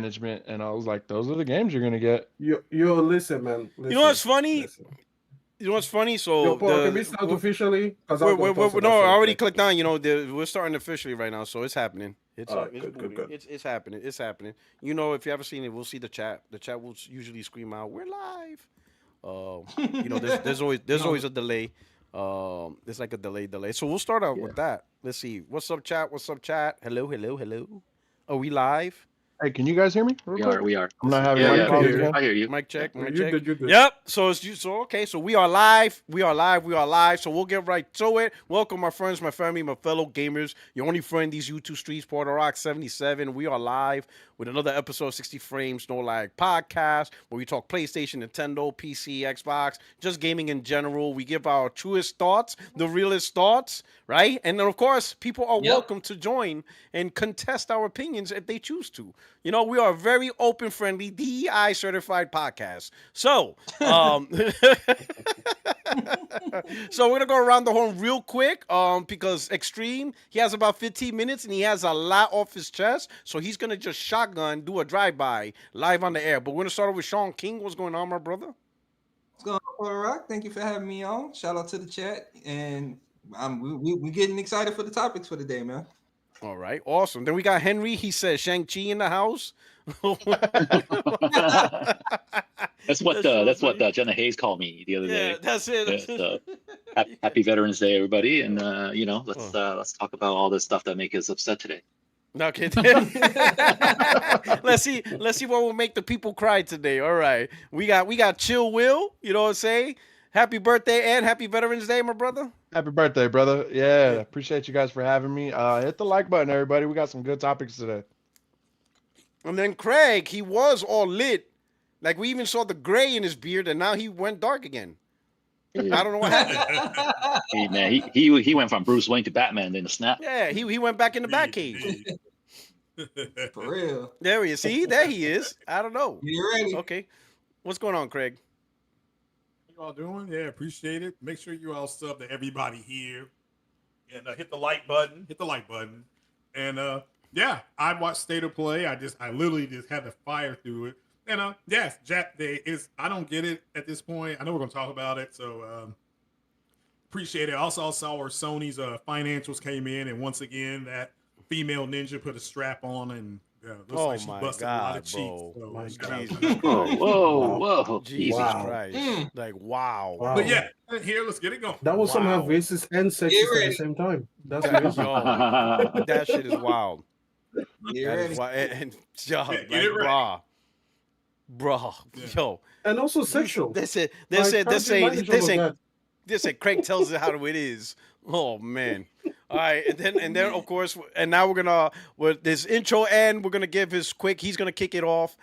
management, and I was like, those are the games you're gonna get. You listen, man. You know what's Listen, funny? listen. You know what's funny? Yo, So Paul, can we start officially? Because we're, I've we're, got thoughts we're on no, that I first. already Like, clicked on. We're starting officially right now, so it's happening. It's all right, it's good, good, booting. good. It's happening. It's happening. You know, if you haven't seen it, we'll see the chat. The chat will usually scream out, "We're live." There's always a delay. There's like a delay. So we'll start out Yeah. with that. Let's see. What's up, chat? What's up, chat? Hello, hello, hello. Are we live? Hey, can you guys hear me real We quick? are. We are. I'm not having Yeah, Yeah, mic we yeah. can problems hear you. again. I hear you. Mic check. Yeah, Mic you're check. good, you're good. Yep. So okay. So we are live. We are live. We are live. So we'll get right to it. Welcome, my friends, my family, my fellow gamers. Your only friend, these YouTube streets, Puerto Rock 77. We are live with another episode of 60 Frames No Lag podcast, where we talk PlayStation, Nintendo, PC, Xbox, just gaming in general. We give our truest thoughts, the realest thoughts, right? And then, of course, people are welcome to join and contest our opinions if they choose to. You know, we are a very open, friendly, DEI certified podcast. So, so we're gonna go around the horn real quick, because Extreme, he has about 15 minutes and he has a lot off his chest, so he's gonna just shotgun, do a drive-by live on the air. But we're gonna start off with Sean King. What's going on, my brother? What's going on, Puerto Rock? Thank you for having me on. Shout out to the chat, and we getting excited for the topics for the day, man. All right, awesome. Then we got Henry. He says Shang-Chi in the house. That's what Jenna Hayes called me the other Yeah, day. that's it. Yeah, so, happy Veterans Day, everybody, and let's talk about all this stuff that makes us upset today. Okay. let's see what will make the people cry today. All right. We got Chill Will, you know what I'm saying? Happy birthday and happy Veterans Day, my brother. Happy birthday, brother. Yeah, appreciate you guys for having me. Hit the like button, everybody. We got some good topics today. And then Craig, he was all lit. Like we even saw the gray in his beard, and now he went dark again. I don't know what happened. Hey man, he went from Bruce Wayne to Batman in a snap. Yeah, he went back in the Batcave. For real. There he is. See, there he is. I don't know. You ready? Okay. What's going on, Craig? You all doing? Yeah, appreciate it. Make sure you all sub to everybody here, and hit the like button. Hit the like button, and yeah, I watched State of Play. I literally just had to fire through it, and yes, Jack Day is. I don't get it at this point. I know we're gonna talk about it, so appreciate it. Also saw where Sony's financials came in, and once again that female ninja put a strap on and. Looks like she busted a lot of cheeks. Bro. So, Whoa. Jesus Wow. Christ. Like, wow. But yeah, here, let's get it going. That was somehow racist and Get sexist at ready. the same time. That's amazing. Yo, that shit is wild. You That ready? is wild. And yo, Get like, it right. bruh. Yeah. Yo. And also sexual. They said, Like, how do you manage all of that? they say Craig tells it how it is. Oh man. All right, and then of course, and now we're gonna with this intro end, we're gonna give his quick. He's gonna kick it off.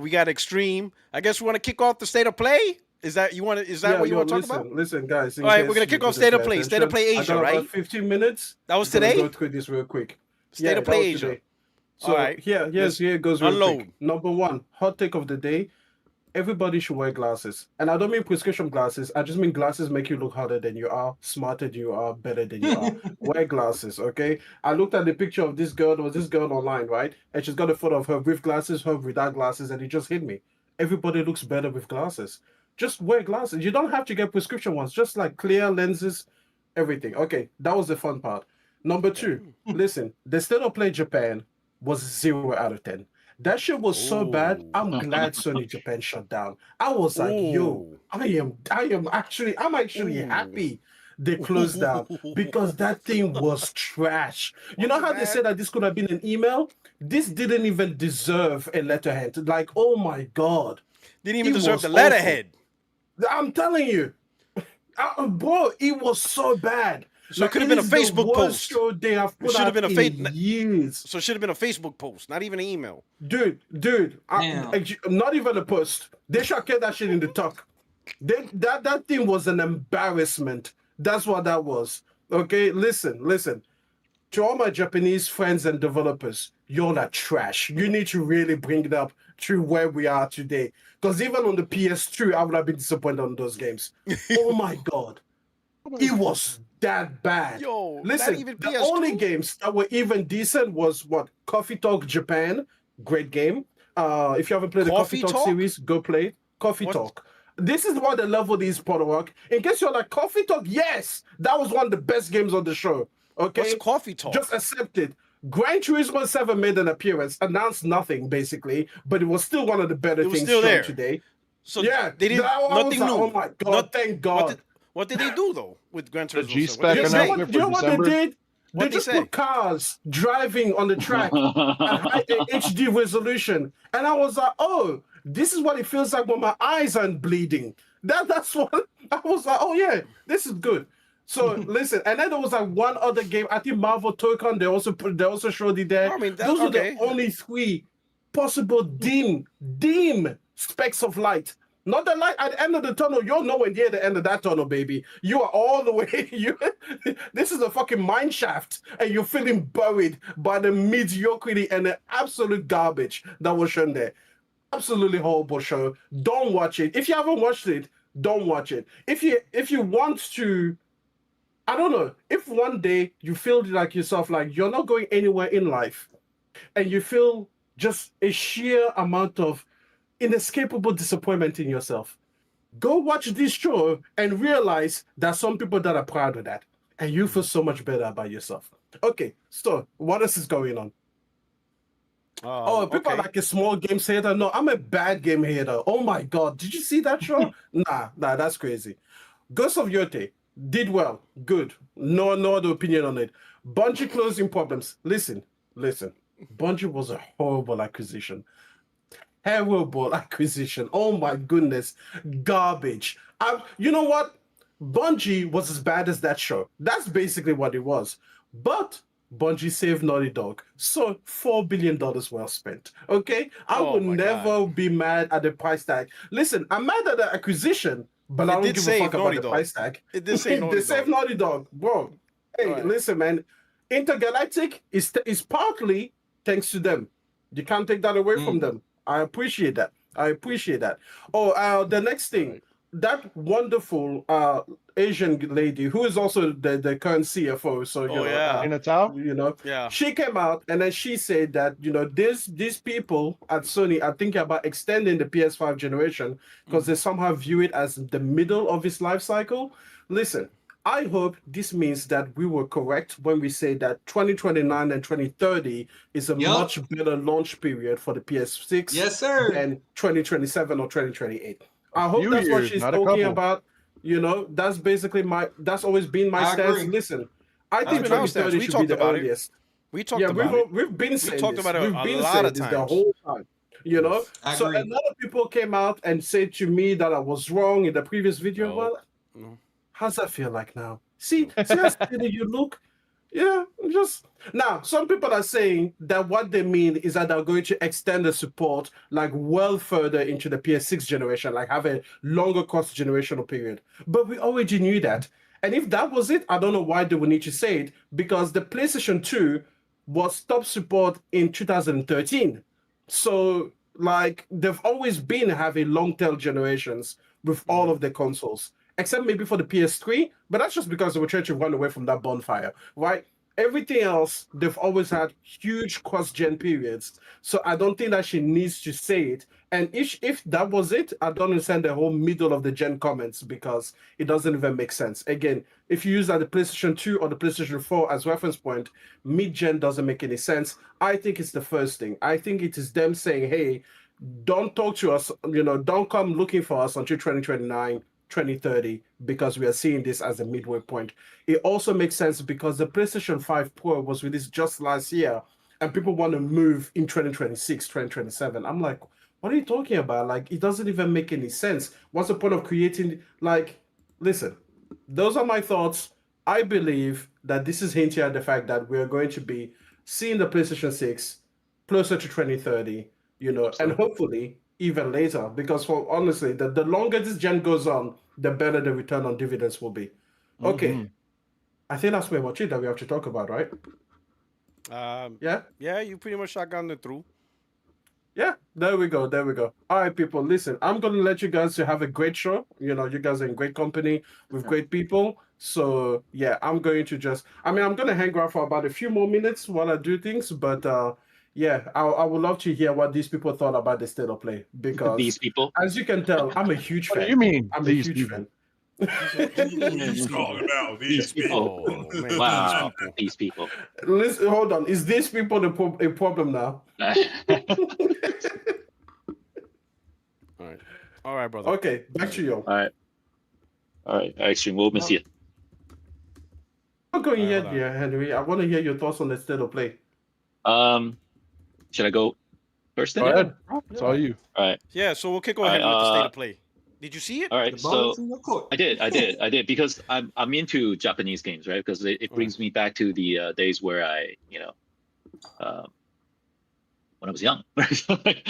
We got Extreme. I guess we want to kick off the State of Play. Is that what you want to talk about? Listen, guys. All right, we're gonna kick off State of Play. State of Play Asia, I got right? about 15 minutes. That was We're gonna today? Go through this real quick. State of Play that was Asia. today. So All right. here it goes real Unload. quick. Number one, hot take of the day. Everybody should wear glasses. And I don't mean prescription glasses. I just mean glasses make you look harder than you are, smarter than you are, better than you are. Wear glasses, okay? I looked at the picture of this girl. There was this girl online, right? And she's got a photo of her with glasses, her without glasses, and it just hit me. Everybody looks better with glasses. Just wear glasses. You don't have to get prescription ones. Just like clear lenses, everything. Okay, that was the fun part. Number two, listen, the State of Play Japan was 0 out of 10. That shit was so bad. I'm glad Sony Japan shut down. I was like, yo, I'm actually happy they closed down because that thing was trash. You know how they said that this could have been an email? This didn't even deserve a letterhead. Like, oh my God. Didn't even It deserve was the letterhead. I'm telling you. Bro, it was so bad. So it could have been a Facebook post. Show they have put It should have out been a in years. So it should have been a Facebook post, not even an email. Dude, not even a post. They should have kept that shit in the talk. That thing was an embarrassment. That's what that was. Okay, listen. To all my Japanese friends and developers, you're not trash. You need to really bring it up to where we are today. Because even on the PS2, I would have been disappointed on those games. Oh my God. It was that bad. Yo, listen, not even the PS2? only games that were even decent was what? Coffee Talk Japan, great game. If you haven't played the Coffee Coffee Talk Talk? series, go play it. Coffee What? Talk. This is what the level is, Podorock. In case you're like, Coffee Talk, yes, that was one of the best games on the show. Okay? What's Coffee Talk? Just accept it. Gran Turismo 7 made an appearance, announced nothing, basically, but it was still one of the better It was things still shown there. today. So Yeah, they didn't I was nothing like, new. oh my God, thank God. What did they do though with Gran The Turismo? G-Spec What did they say? announcement. You know for what December? they did? What'd They they just say? put cars driving on the track at high HD resolution. And I was like, oh, this is what it feels like when my eyes aren't bleeding. That's what I was like, oh yeah, this is good. So listen, and then there was like one other game. I think Marvel Token, they also showed it there. I mean, those are okay. the only 3 possible dim specks of light. Not the light at the end of the tunnel. You're nowhere near the end of that tunnel, baby. You are all the way. This is a fucking mine shaft, and you're feeling buried by the mediocrity and the absolute garbage that was shown there. Absolutely horrible show. Don't watch it. If you haven't watched it, don't watch it. If you want to, I don't know. If one day you feel like yourself, like you're not going anywhere in life, and you feel just a sheer amount of inescapable disappointment in yourself, go watch this show and realize there's some people that are proud of that, and you feel so much better about yourself. Okay, so what else is going on? People are like a small game hater. No, I'm a bad game hater. Oh my God, did you see that show? Nah, that's crazy. Ghost of Yotei did well, good. No other opinion on it. Bungie closing problems. Listen. Bungie was a horrible acquisition. Terrible acquisition. Oh my goodness. Garbage. You know what? Bungie was as bad as that show. That's basically what it was. But Bungie saved Naughty Dog. So $4 billion well spent. Okay? I will never be mad at the price tag. Listen, I'm mad at the acquisition, but I don't give a fuck about the price tag. It did say Naughty They Dog. saved Naughty Dog. Bro. Hey, listen, man. Intergalactic is partly thanks to them. You can't take that away from them. I appreciate that. The next thing, that wonderful Asian lady who is also the current CFO. So she came out and then she said that these people at Sony are thinking about extending the PS5 generation because they somehow view it as the middle of its life cycle. Listen, I hope this means that we were correct when we say that 2029 and 2030 is a much better launch period for the PS6 than 2027 or 2028. I hope that's what she's talking about. That's basically that's always been my stance. Agree. Listen, I think 2030 should be the earliest. We talked about it. We've been saying talked this. about it We've a been lot saying of this times. the whole time. So agree. a lot of people came out and said to me that I was wrong in the previous video. Well, how's that feel like now? See how steady you look? Yeah, just now. Some people are saying that what they mean is that they're going to extend the support like well further into the PS6 generation, like have a longer cross-generational period. But we already knew that. And if that was it, I don't know why they would need to say it, because the PlayStation 2 was top support in 2013. So like they've always been having long-tail generations with all of the consoles. Except maybe for the PS3, but that's just because they were trying to run away from that bonfire, right? Everything else, they've always had huge cross-gen periods. So I don't think that she needs to say it. And if that was it, I don't understand the whole middle of the gen comments because it doesn't even make sense. Again, if you use the PlayStation 2 or the PlayStation 4 as reference point, mid-gen doesn't make any sense. I think it's the first thing. I think it is them saying, hey, don't talk to us, don't come looking for us until 2029. 2030 because we are seeing this as a midway point. It also makes sense because the PlayStation 5 Pro was released just last year and people want to move in 2026, 2027. I'm like, what are you talking about? Like, it doesn't even make any sense. What's the point of creating, listen, those are my thoughts. I believe that this is hinting at the fact that we're going to be seeing the PlayStation 6 closer to 2030, and hopefully even later, because honestly, the longer this gen goes on, the better the return on dividends will be. Okay. I think that's pretty much it that we have to talk about, right? Yeah, you pretty much shotgunned it through. Yeah, there we go. All right, people, listen, I'm going to let you guys to have a great show. You guys are in great company with great people. So, yeah, I'm going to I'm going to hang around for about a few more minutes while I do things. But, yeah, I would love to hear what these people thought about the state of play because, These people. as you can tell, I'm a huge What fan. do you mean? I'm a These huge people? fan. He's talking about These people. Oh man, Wow, these people. these people. Listen, hold on. Is these people a problem now? All right, brother. Okay, back to you. All right, Extreme. We'll miss you. I'm not going Alright, yet, hold on. yeah, Henry. I want to hear your thoughts on the state of play. Should I go first then? Go Yeah. ahead. It's all you. All right, Yeah, so we'll kick All ahead right, with the state of play. Did you see it? all The right. ball So is in your court. I did because I'm into Japanese games, right? Because it brings me back to the days where I, when I was young. Right, So makes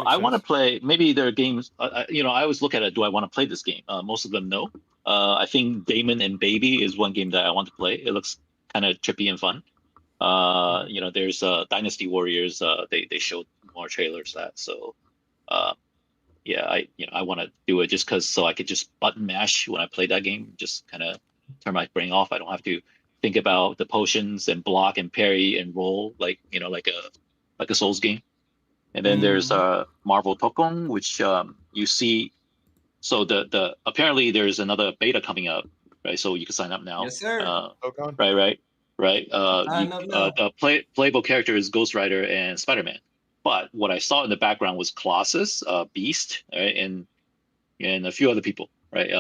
I want to sense. play. Maybe there are games. I always look at it. Do I want to play this game? Most of them, no. I think Damon and Baby is one game that I want to play. It looks kind of trippy and fun. There's Dynasty Warriors. They showed more trailers of that. So, I want to do it just because so I could just button mash when I play that game. Just kind of turn my brain off. I don't have to think about the potions and block and parry and roll like a Souls game. And then there's Marvel Tokong, which you see. So the apparently there's another beta coming up, right? So you can sign up now. Yes, sir. Dokkan? Right. Sign up now. The playable character is Ghost Rider and Spider-Man. But what I saw in the background was Colossus, Beast, right, and a few other people, right?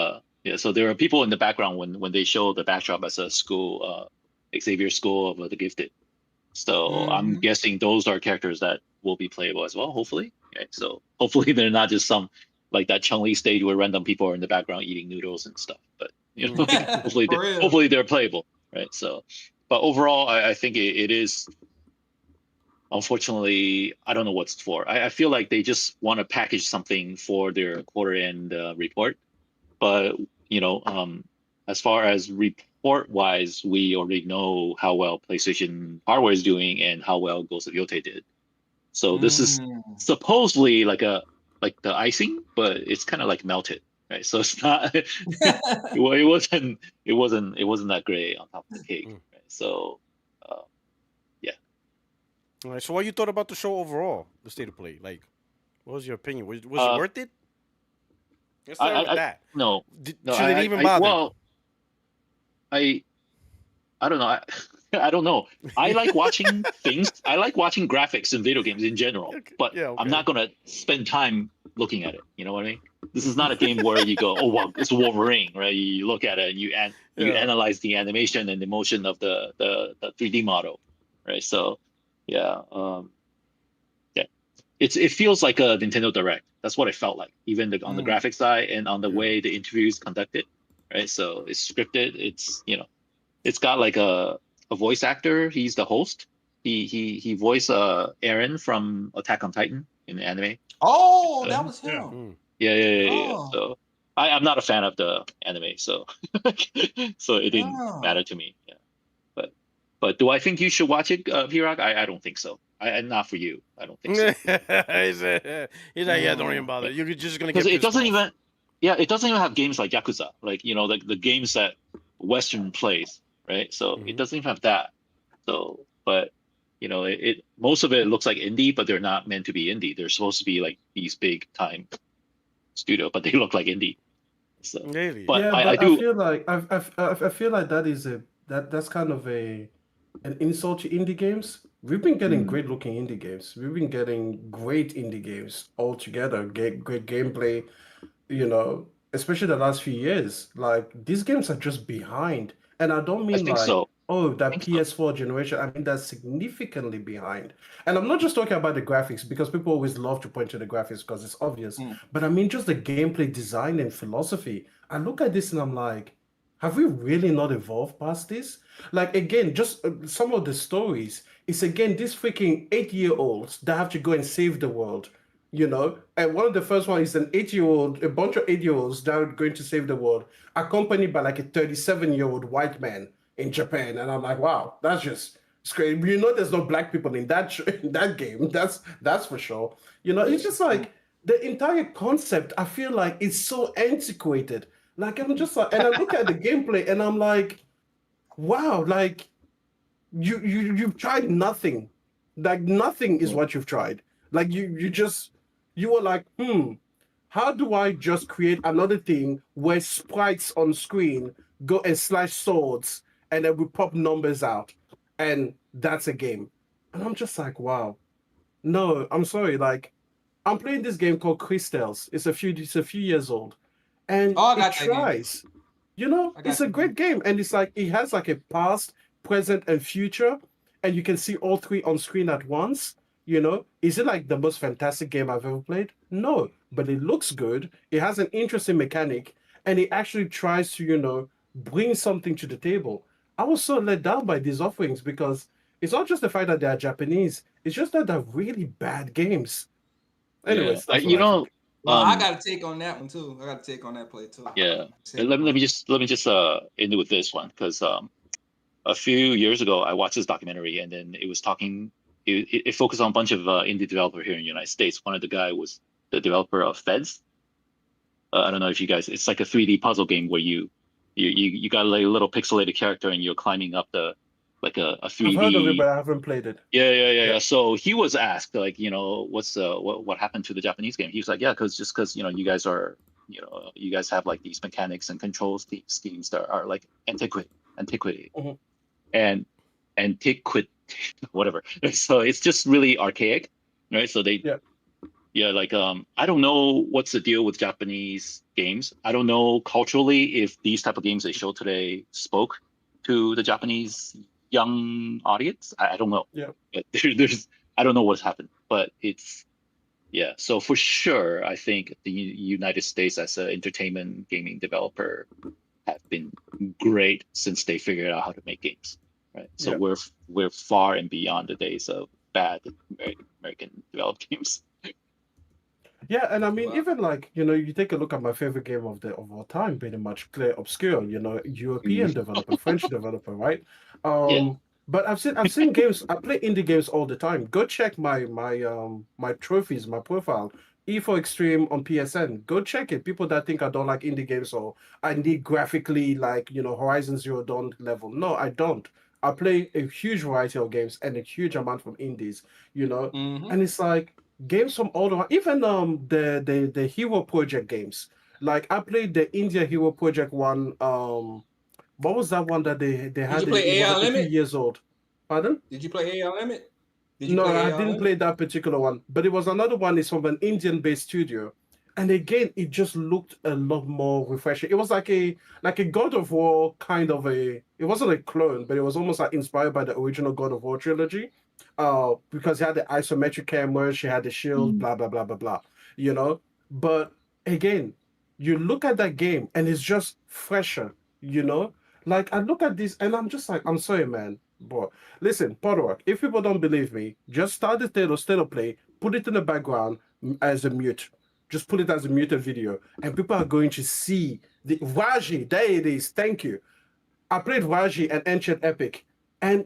So there are people in the background when they show the backdrop as a school, Xavier School of the Gifted. So I'm guessing those are characters that will be playable as well, hopefully. Right? So hopefully they're not just some like that Chun-Li stage where random people are in the background eating noodles and stuff. But For real. hopefully they're playable, right? So, but overall, I think it is. Unfortunately, I don't know what's for. I feel like they just want to package something for their quarter-end report. But as far as report-wise, we already know how well PlayStation hardware is doing and how well Ghost of Yotei did. So this is supposedly like the icing, but it's kind of like melted, right? So it's not. it wasn't that great on top of the cake. Right? So. All right, so what you thought about the show overall, the state of play? Like, what was your opinion? Was it worth it? Let's start with that. No. Should it even bother? Well, I don't know. I don't know. I like watching things. I like watching graphics in video games in general, but Yeah, okay. I'm not gonna spend time looking at it. You know what I mean? This is not a game where you go, "Oh, wow, it's Wolverine," right? You look at it and you analyze the animation and the motion of the 3D model, right? So, yeah. It feels like a Nintendo Direct. That's what it felt like, even on the graphics side and on the way the interviews conducted, right? So it's scripted. It's it's got like a voice actor. He's the host. He voiced Eren from Attack on Titan in the anime. Oh, that was him. Yeah. Oh. So I'm not a fan of the anime, so so it didn't matter to me. Yeah, but do I think you should watch it, P-Rock? I don't think so. Not for you. I don't think so. He's like, yeah, don't even bother. You're just gonna get. Because it doesn't pissed off. even. Yeah, it doesn't even have games like Yakuza, like the games that Western plays, right? So it doesn't even have that. So, but it most of it looks like indie, but they're not meant to be indie. They're supposed to be like these big time studio, but they look like indie. So, Really? but Yeah, I but do. I feel like I feel like that is that's kind of an insult to indie games. We've been getting great looking indie games. We've been getting great indie games altogether. Great gameplay, especially the last few years. Like these games are just behind. And I don't mean think like, so. oh, that think so. PS4 generation. I mean that's significantly behind. And I'm not just talking about the graphics because people always love to point to the graphics because it's obvious. But I mean just the gameplay design and philosophy. I look at this and I'm like, have we really not evolved past this? Like again, just some of the stories. It's again these freaking 8-year-olds that have to go and save the world, And one of the first one is a bunch of 8-year-olds that are going to save the world, accompanied by like a 37-year-old white man in Japan. And I'm like, wow, that's just great. There's no black people in that game. That's for sure. It's just like the entire concept. I feel like it's so antiquated. Like I'm just like, and I look at the gameplay and I'm like, wow, like you've tried nothing Like nothing is what you've tried. Like you were like, how do I just create another thing where sprites on screen go and slash swords and then we pop numbers out and that's a game. And I'm just like, wow. No, I'm sorry. Like I'm playing this game called Crystals. It's a few years old. And Oh, I it got that game. tries. You know, I it's got a great game. And it's like it has like a past, present, and future. And you can see all three on screen at once. You know, is it like the most fantastic game I've ever played? No, but it looks good. It has an interesting mechanic, and it actually tries to, bring something to the table. I was so let down by these offerings because it's not just the fact that they are Japanese, it's just that they're really bad games. Yeah, Anyways, that's what I think. Well, I got to take on that one too. I got to take on that play too. yeah. Let me just end with this one because a few years ago I watched this documentary and then it was talking. It focused on a bunch of indie developer here in the United States. One of the guy was the developer of Feds. I don't know if you guys. It's like a 3D puzzle game where you got like a little pixelated character and you're climbing up the like a I've 3D. heard of it, but I haven't played it. Yeah. So he was asked, like, what's what happened to the Japanese game? He was like, yeah, because you guys are, you guys have like these mechanics and control schemes that are like antiquity, Mhm. and antiquity, whatever. So it's just really archaic, right? So they, Yeah. like, I don't know what's the deal with Japanese games. I don't know culturally if these type of games they show today spoke to the Japanese young audience. I don't know. Yeah. But there's I don't know what's happened, but it's so for sure I think the United States as an entertainment gaming developer have been great since they figured out how to make games, right? So Yeah. we're far and beyond the days of bad American developed games. Yeah, and I mean, Wow. even like, you take a look at my favorite game of all time, pretty much Clear Obscure, European developer, French developer, right? Yeah. But I've seen games, I play indie games all the time. Go check my trophies, my profile, E for Extreme on PSN. Go check it. People that think I don't like indie games or I need graphically like, Horizon Zero Dawn level. No, I don't. I play a huge variety of games and a huge amount from indies, Mm-hmm. and it's like games from all over, even the Hero Project games. Like I played the India Hero Project one. What was that one that they Did had? you It play was AI like a few Limit? years old. Pardon? Did you play AI Limit? Did you No, play I AI didn't Limit? play that particular one, but it was another one. It's from an Indian-based studio, and again, it just looked a lot more refreshing. It was like a God of War kind of a. It wasn't a clone, but it was almost like inspired by the original God of War trilogy. Because it had the isometric camera, she had the shield, blah blah blah blah blah. You know, but again, you look at that game and it's just fresher. You know, like I look at this and I'm just like, I'm sorry, man, but listen, Podwork, if people don't believe me, just start the state of play, put it in the background as a mute. Just put it as a muted video, and people are going to see the Raji. There it is. Thank you. I played Raji and Ancient Epic, and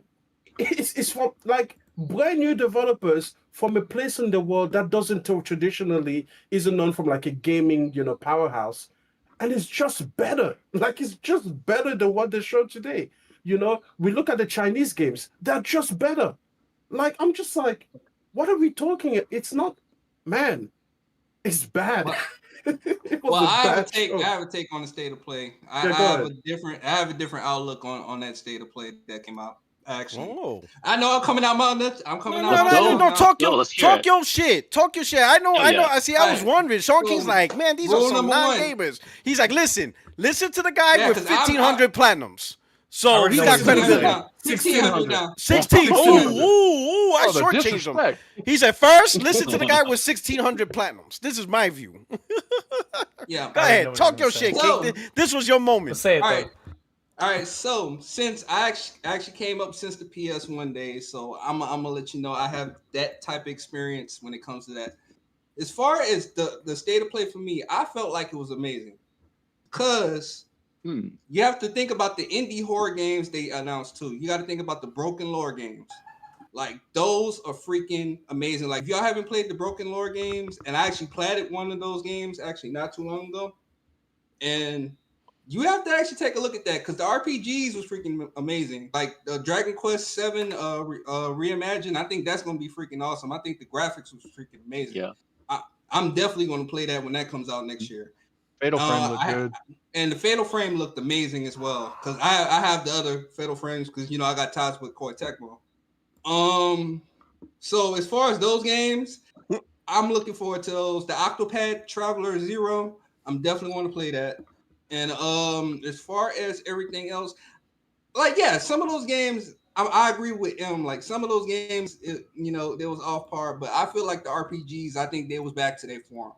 it's from like brand new developers from a place in the world that doesn't traditionally isn't known from like a gaming, powerhouse, and it's just better. Like it's just better than what they showed today. We look at the Chinese games; they're just better. Like I'm just like, what are we talking? It's not, man. It's bad. Well, It was well, a I have a bad take. I show. have a take on the state of play. I, Yeah, I go have ahead. a different. I have a different outlook on that state of play that came out. Actually, Oh. I know I'm coming out my. I'm coming out No, my. no, limb no, now. talk Let's hear it. your shit. Talk your shit. I know. Oh, yeah. I see. I was Alright, wondering. Sean King's so, like, man, these are rule some number one. non-gamers. He's like, listen to the guy Yeah, with 'cause I'm- 1,500 platinums. I So already he know got what you're gonna say. credibility. 1,600 now. 16. Ooh, 1,600. ooh, I Oh, the shortchanged him. disrespect. He said, first, listen to the guy with 1,600 platinums. This is my view. Yeah. Go I already know ahead. what Talk you're your gonna shit, say. So- King. This was your moment. Let's say it All though. right. All right, so since I actually came up since the PS1 days, so I'm gonna let you know I have that type of experience when it comes to that. As far as the state of play for me, I felt like it was amazing because you have to think about the indie horror games they announced too. You got to think about the broken lore games. Like those are freaking amazing. Like if y'all haven't played the broken lore games, and I actually played one of those games actually not too long ago, and You have to actually take a look at that because the RPGs was freaking amazing. Like the Dragon Quest 7 Reimagined, I think that's gonna be freaking awesome. I think the graphics was freaking amazing. Yeah. I'm definitely gonna play that when that comes out next year. Fatal Frame looked good. And the Fatal Frame looked amazing as well. Cause I have the other Fatal Frames because you know I got ties with Koei Tecmo. So as far as those games, I'm looking forward to those. The Octopath Traveler 0, I'm definitely want to play that. And as far as everything else, like some of those games, I agree with him. Like some of those games, you know, they was off par, but I feel like the RPGs, I think they was back to their form.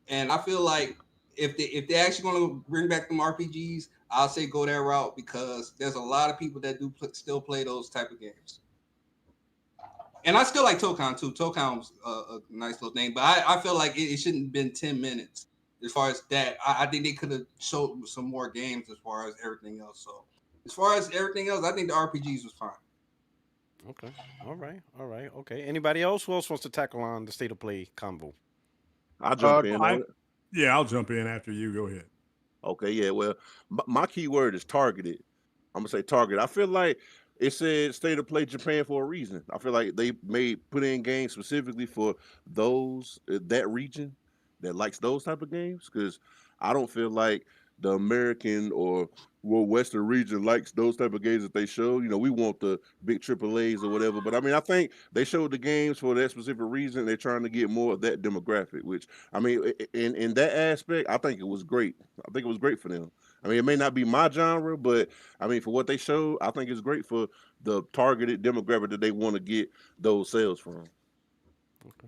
And I feel like if they actually going to bring back them RPGs, I'll say go that route because there's a lot of people that do still play those type of games. And I still like Tokon too. Tokon's a nice little thing, but I feel like it shouldn't have been 10 minutes. As far as that, I think they could have showed some more games as far as everything else. So, as far as everything else, I think the RPGs was fine. Okay. All right. Okay. Anybody else? Who else wants to tackle on the state of play combo? I'll jump in. Yeah, I'll jump in after you. Go ahead. Okay, yeah. Well, my key word is targeted. I'm gonna say target. I feel like it said state of play Japan for a reason. I feel like they put in games specifically for those that region that likes those type of games. Because I don't feel like the American or Western region likes those type of games that they show. You know, we want the big AAAs or whatever. But I mean, I think they showed the games for that specific reason. They're trying to get more of that demographic, which I mean, in that aspect, I think it was great. I think it was great for them. I mean, it may not be my genre, but I mean, for what they showed, I think it's great for the targeted demographic that they want to get those sales from. Okay.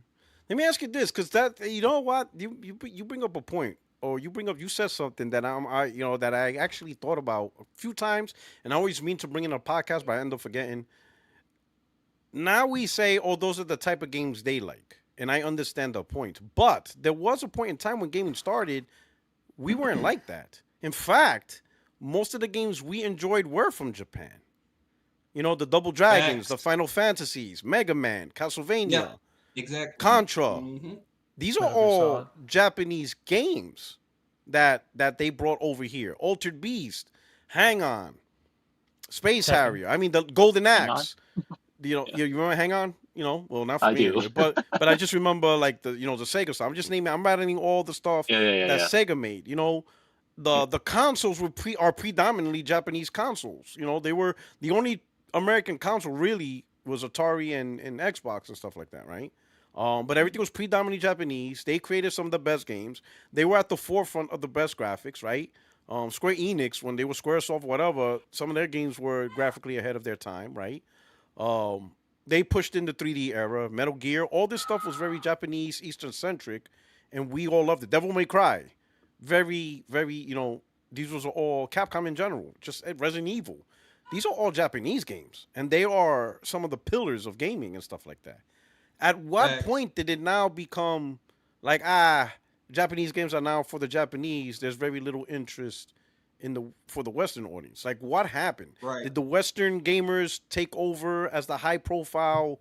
Let me ask you this, because that you know what you bring up a point, or you said something that that I actually thought about a few times, and I always mean to bring in a podcast, but I end up forgetting. Now we say, oh, those are the type of games they like, and I understand the point. But there was a point in time when gaming started, we weren't like that. In fact, most of the games we enjoyed were from Japan. You know, the Double Dragons, the Final Fantasies, Mega Man, Castlevania, exactly, Contra. Mm-hmm. These are all Japanese games that they brought over here. Altered Beast, Hang On, Space Harrier. I mean, the Golden Axe. You know, you remember Hang On? You know, well, not for me, anyway, but I just remember like the Sega stuff. I'm rattling all the stuff that Sega made. You know, the consoles are predominantly Japanese consoles. You know, they were the only American console really was Atari and Xbox and stuff like that, right? But everything was predominantly Japanese. They created some of the best games. They were at the forefront of the best graphics, right? Square Enix, when they were Squaresoft, whatever, some of their games were graphically ahead of their time, right? They pushed in the 3D era, Metal Gear, all this stuff was very Japanese, Eastern centric, and we all loved it. Devil May Cry, very, very, these was all Capcom in general, just Resident Evil. These are all Japanese games, and they are some of the pillars of gaming and stuff like that. At what point did it now become like, Japanese games are now for the Japanese, there's very little interest for the Western audience? Like, what happened? Right. Did the Western gamers take over as the high profile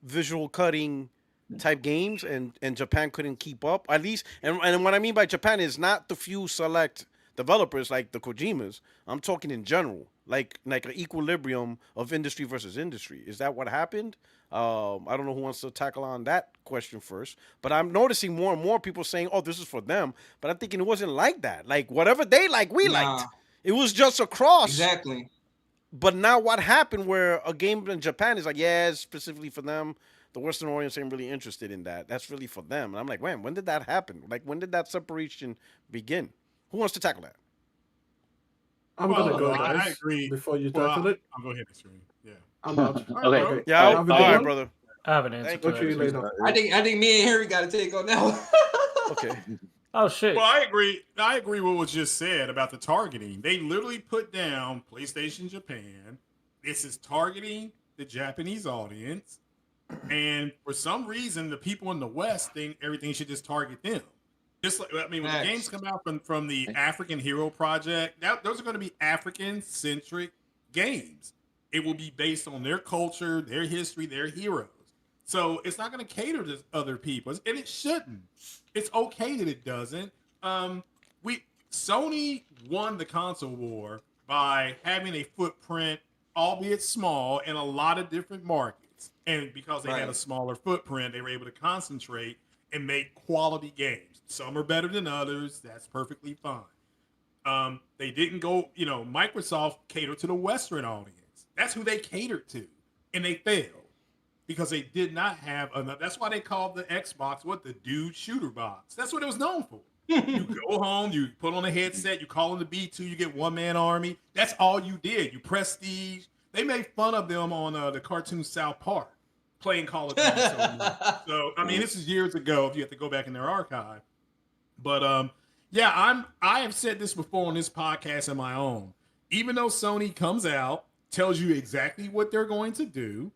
visual cutting type games and Japan couldn't keep up? At least, and what I mean by Japan is not the few select developers like the Kojimas. I'm talking in general, like an equilibrium of industry versus industry. Is that what happened? I don't know who wants to tackle on that question first, but I'm noticing more and more people saying, oh, this is for them. But I'm thinking it wasn't like that. Like, whatever they like, we liked. It was just across. Exactly. But now what happened where a game in Japan is like, yeah, it's specifically for them. The Western audience ain't really interested in that. That's really for them. And I'm like, when did that happen? Like, when did that separation begin? Who wants to tackle that? I'm going to go, guys. I agree. Before you tackle it. I'll go ahead, Mr. Yeah. I'm out. Okay. Yeah, all right, brother. I have an answer. Talk to you later. I think me and Harry got to take on that one. Okay. Oh shit. Well, I agree. I agree with what was just said about the targeting. They literally put down PlayStation Japan. This is targeting the Japanese audience, and for some reason, the people in the West think everything should just target them. Just like, I mean, when the games come out from the African Hero Project, those are going to be African-centric games. It will be based on their culture, their history, their heroes. So it's not going to cater to other people, and it shouldn't. It's okay that it doesn't. Sony won the console war by having a footprint, albeit small, in a lot of different markets. And because they had a smaller footprint, they were able to concentrate and make quality games. Some are better than others. That's perfectly fine. They didn't go, Microsoft catered to the Western audience. That's who they catered to. And they failed because they did not have enough. That's why they called the Xbox the dude shooter box. That's what it was known for. You go home, you put on a headset, you call in the B2, you get one-man army. That's all you did. You prestige. They made fun of them on the cartoon South Park playing Call of Duty. So, I mean, this is years ago if you have to go back in their archive. But, I have said this before on this podcast and my own. Even though Sony comes out, tells you exactly what they're going to do,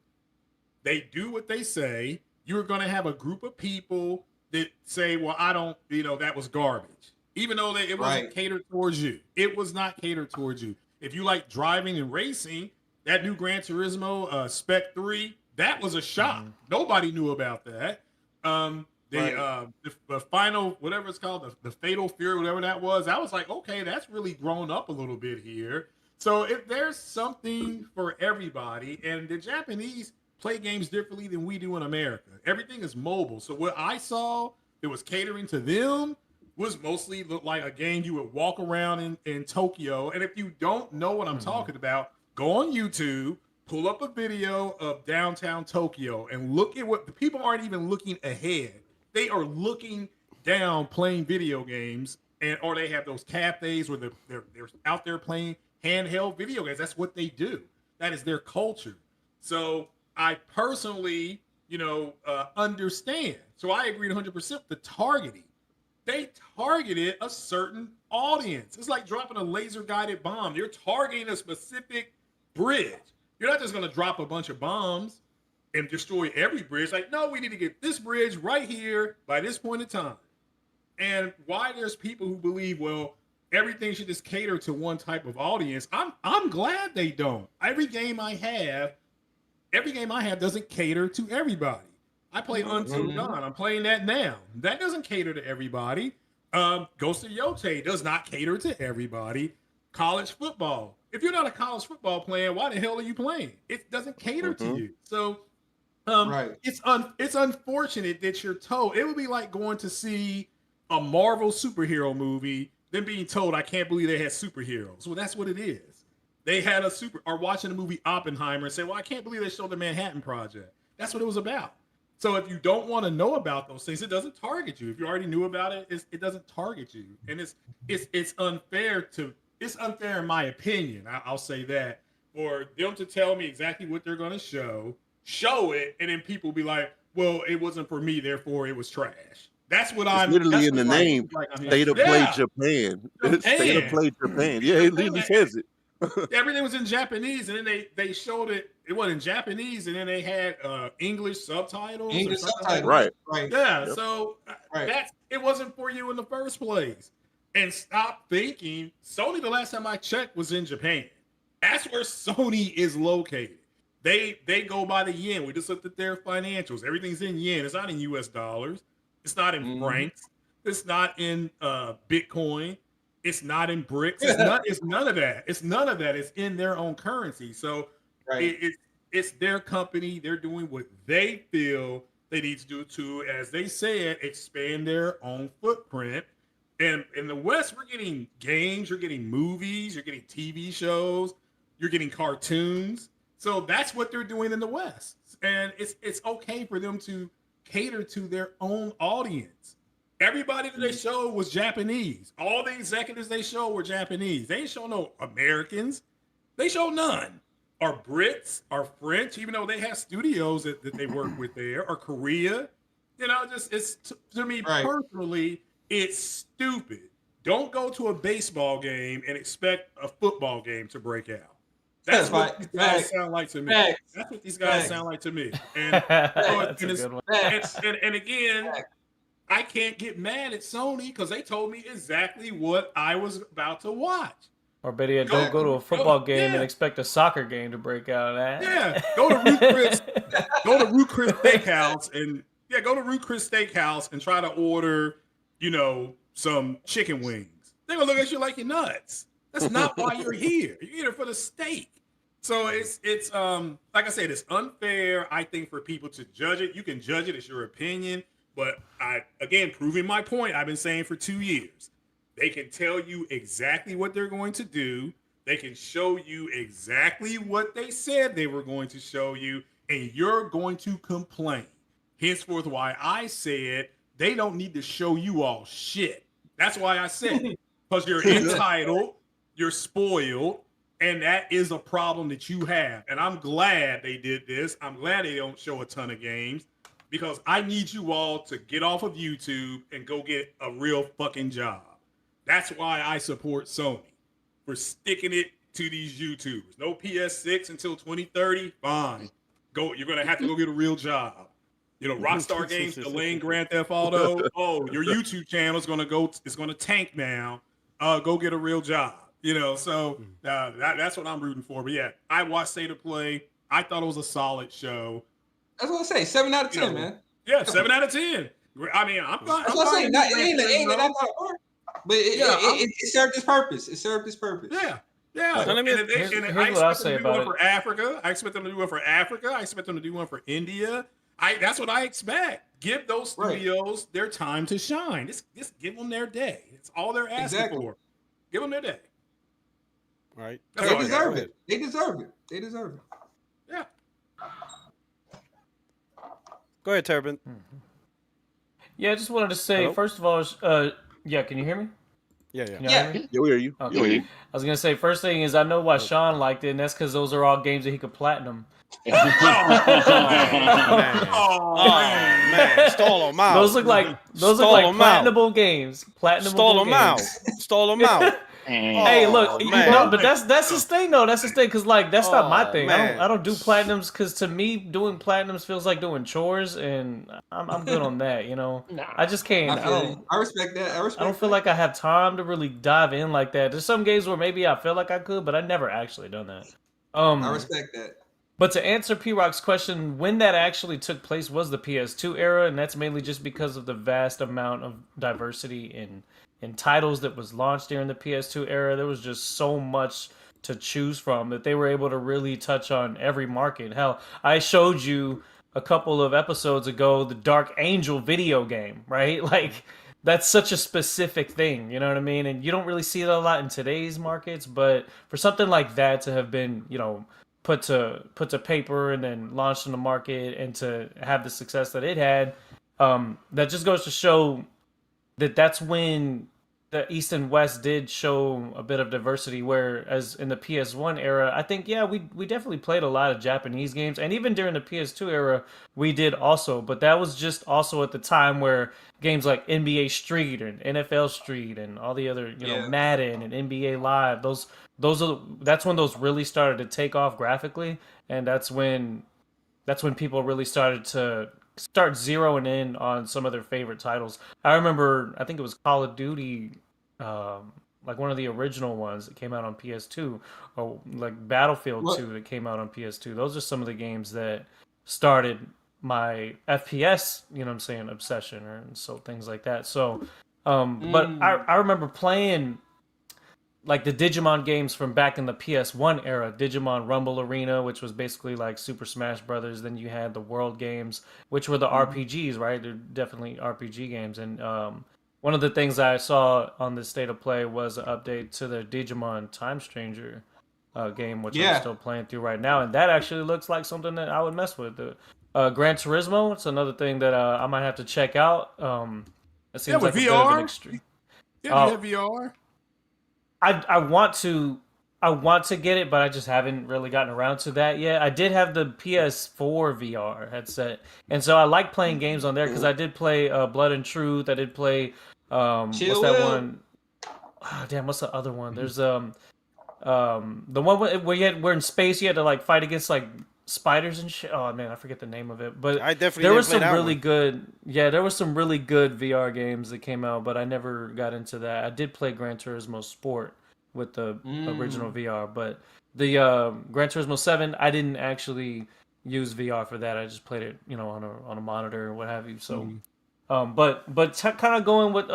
they do what they say, you're going to have a group of people that say, well, I don't, that was garbage. Even though it wasn't catered towards you. It was not catered towards you. If you like driving and racing, that new Gran Turismo Spec 3, that was a shock. Nobody knew about that. The final, whatever it's called, the Fatal Fury, whatever that was, I was like, okay, that's really grown up a little bit here. So if there's something for everybody, and the Japanese play games differently than we do in America. Everything is mobile. So what I saw that was catering to them was mostly look like a game you would walk around in Tokyo. And if you don't know what I'm talking about, go on YouTube, pull up a video of downtown Tokyo and look at what the people aren't even looking ahead. They are looking down playing video games, or they have those cafes where they're out there playing handheld video games. That's what they do. That is their culture. So I personally, understand. So I agreed 100% the targeting. They targeted a certain audience. It's like dropping a laser-guided bomb. You're targeting a specific bridge. You're not just going to drop a bunch of bombs and destroy every bridge. Like, no, we need to get this bridge right here by this point in time. And why there's people who believe, well, everything should just cater to one type of audience. I'm glad they don't. Every game I have doesn't cater to everybody. I play Until Dawn. I'm playing that now. That doesn't cater to everybody. Ghost of Yotei does not cater to everybody. College football. If you're not a college football player, why the hell are you playing? It doesn't cater to you. So it's unfortunate that you're told. It would be like going to see a Marvel superhero movie, then being told, I can't believe they had superheroes. Well, that's what it is. They had or watching the movie Oppenheimer and say, well, I can't believe they showed the Manhattan Project. That's what it was about. So if you don't want to know about those things, it doesn't target you. If you already knew about it, it doesn't target you. And it's unfair in my opinion. I'll say that, for them to tell me exactly what they're going to show it, and then people be like, well, it wasn't for me, therefore it was trash. That's what I'm literally in the name. State of Play Japan. State of Play Japan. Yeah, it literally says it. Everything was in Japanese, and then they showed it. It was in Japanese, and then they had English subtitles. Right. Yeah. Yep. So it wasn't for you in the first place. And stop thinking. Sony, the last time I checked, was in Japan. That's where Sony is located. They go by the yen. We just looked at their financials. Everything's in yen. It's not in US dollars. It's not in francs. It's not in Bitcoin. It's not in bricks. It's none of that. It's none of that. It's in their own currency. So it's their company. They're doing what they feel they need to do to, as they said, expand their own footprint. And in the West, we're getting games, you're getting movies, you're getting TV shows, you're getting cartoons. So that's what they're doing in the West. And it's okay for them to cater to their own audience. Everybody that they showed was Japanese. All the executives they showed were Japanese. They ain't show no Americans. They show none. Or Brits, or French, even though they have studios that they work with there, or Korea. To me personally, it's stupid. Don't go to a baseball game and expect a football game to break out. That's what these guys sound like to me. That's what these guys sound like to me. And, That's a good one. And again, I can't get mad at Sony because they told me exactly what I was about to watch. Or better yet, don't go to a football game and expect a soccer game to break out of that. Yeah, go to Ruth Chris Steakhouse and try to order, some chicken wings. They're gonna look at you like you're nuts. That's not why you're here. You're here for the steak. So it's like I said, it's unfair, I think, for people to judge it. You can judge it, it's your opinion. But again, proving my point, I've been saying for 2 years. They can tell you exactly what they're going to do. They can show you exactly what they said they were going to show you, and you're going to complain. Henceforth, why I said they don't need to show you all shit. That's why I said it. Because you're entitled, you're spoiled, and that is a problem that you have. And I'm glad they did this. I'm glad they don't show a ton of games, because I need you all to get off of YouTube and go get a real fucking job. That's why I support Sony for sticking it to these YouTubers. No PS6 until 2030. Fine. Go. You're gonna have to go get a real job. You know, Rockstar Games delaying Grand Theft Auto. Oh, your YouTube channel is gonna go. It's gonna tank now. Go get a real job. You know, so that's what I'm rooting for. But yeah, I watched State of Play. I thought it was a solid show. That's what I say. 7 out of 10, man. Yeah, 7 out of 10. I mean, I'm fine. That's what I say. It ain't that hard. But it served its purpose. It served its purpose. Yeah. Yeah. So here's what I'll say about it. For Africa. I expect them to do one for Africa. I expect them to do one for India. That's what I expect. Give those studios their time to shine. Just give them their day. It's all they're asking for. Give them their day. Right. They deserve it. They deserve it. They deserve it. Yeah. Go ahead, Turbin. Yeah, I just wanted to say, Hello? first of all, yeah, can you hear me? Yeah. Can y'all hear me? Yeah, we hear you. Okay. Yeah, we hear you. I was gonna say, first thing is I know why Sean liked it, and that's because those are all games that he could platinum. Oh, man. Stall them out. Those look like platinable games. Stall them out. Stall them out. Hey, look, but that's his thing though. That's his thing, because like that's not my thing. Man. I don't do platinums, because to me doing platinums feels like doing chores, and I'm good on that. You know, I just can't. I respect that. I don't feel like I have time to really dive in like that. There's some games where maybe I feel like I could, but I never actually done that. I respect that. But to answer P-Rock's question, when that actually took place was the PS2 era, and that's mainly just because of the vast amount of diversity in titles that was launched during the PS2 era. There was just so much to choose from that they were able to really touch on every market. Hell, I showed you a couple of episodes ago the Dark Angel video game, right? Like, that's such a specific thing, you know what I mean? And you don't really see it a lot in today's markets, but for something like that to have been, you know, put to paper and then launched in the market, and to have the success that it had, that just goes to show that that's when the East and West did show a bit of diversity, whereas in the PS1 era, I think, yeah, we definitely played a lot of Japanese games, and even during the PS2 era, we did also, but that was just also at the time where games like NBA Street and NFL Street and all the other, you know, Madden and NBA Live, that's when those really started to take off graphically, and that's when people really started to start zeroing in on some of their favorite titles. I remember, I think it was Call of Duty, like one of the original ones that came out on PS2, or like Battlefield 2 that came out on PS2. Those are some of the games that started my FPS, you know what I'm saying, obsession, and so things like that. So, but I remember playing like the Digimon games from back in the PS1 era, Digimon Rumble Arena, which was basically like Super Smash Brothers. Then you had the World games, which were the RPGs, right? They're definitely RPG games. And one of the things I saw on the State of Play was an update to the Digimon Time Stranger game, which I'm still playing through right now. And that actually looks like something that I would mess with. Gran Turismo, it's another thing that I might have to check out. It seems like with a bit of VR? an extreme. Yeah, you have VR? I want to get it, but I just haven't really gotten around to that yet. I did have the PS4 VR headset, and so I like playing games on there because I did play Blood and Truth. I did play what's that one? Oh, damn, what's the other one? There's the one where we're in space. You had to like fight against like spiders and shit. Oh man, I forget the name of it. But I definitely there was some really good. Yeah, there was some really good VR games that came out, but I never got into that. I did play Gran Turismo Sport with the original VR, but the Gran Turismo 7, I didn't actually use VR for that. I just played it, you know, on a monitor or what have you. So, but kind of going with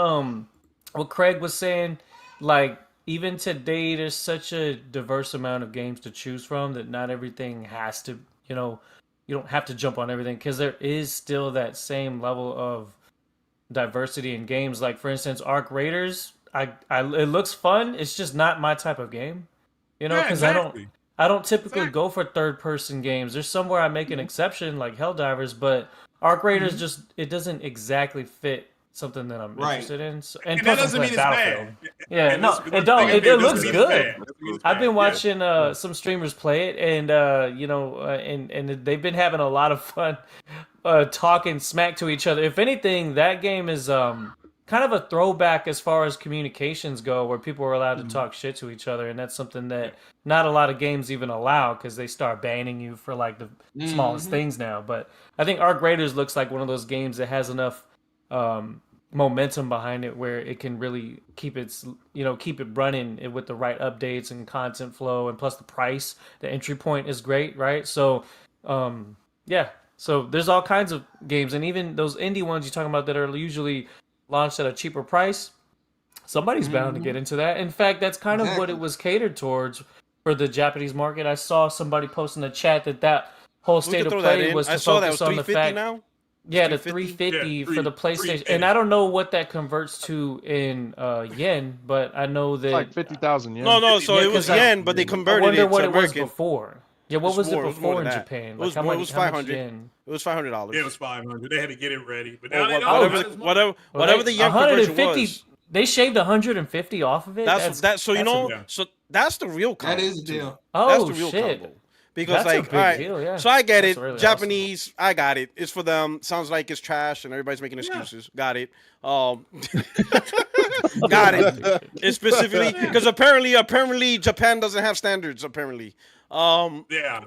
what Craig was saying, like even today, there's such a diverse amount of games to choose from that not everything has to, you know, you don't have to jump on everything because there is still that same level of diversity in games. Like for instance, Arc Raiders, it looks fun. It's just not my type of game, you know, Yeah, because exactly. I don't typically Exactly. go for third person games. There's somewhere I make an exception, like Helldivers, but Arc Raiders just it doesn't exactly fit something that I'm Right. interested in. So, and And that plus, I'm doesn't mean playing it's Battlefield. bad. Yeah, And no, this- it the don't. thing is, It doesn't looks mean it's good. bad. Doesn't mean it's I've been bad. watching some streamers play it, and you know, and they've been having a lot of fun talking smack to each other. If anything, that game is kind of a throwback as far as communications go, where people are allowed to talk shit to each other, and that's something that not a lot of games even allow because they start banning you for like the smallest things now. But I think Arc Raiders looks like one of those games that has enough momentum behind it where it can really keep its keep it running with the right updates and content flow, and plus the price, the entry point is great, right? So yeah, so there's all kinds of games, and even those indie ones you're talking about that are usually launched at a cheaper price, somebody's bound to get into that. In fact, that's kind of what it was catered towards for the Japanese market. I saw somebody post in the chat that whole We state can of throw that play in. was I to saw that it was focus on the 350 fact now. yeah, the 350? 350 Yeah, for the PlayStation, 350. and I don't know what that converts to in yen, but I know It's that like 50,000 yen. No. So Yeah, it was 'cause yen, but they I converted wonder it what to it was American. before. Yeah, what It's was more- it it was more before in than that. Japan? It was Like more. how It much? was How much 500. yen? It was $500. It was 500. They had to get it ready, but Or now they don't whatever, have as much. whatever, Well, whatever the yen conversion 150. was. They shaved 150 off of it. That's that. So you that's a- know, Yeah. so that's the real combo. That is the to me. deal. That's oh the real shit. combo. Because That's a like, big all right, deal, yeah. so I get That's it. really Japanese, I got it. It's for them. Sounds like it's trash and everybody's making Yeah. excuses. Got it. Got it. It's specifically because apparently Japan doesn't have standards. Apparently, Yeah.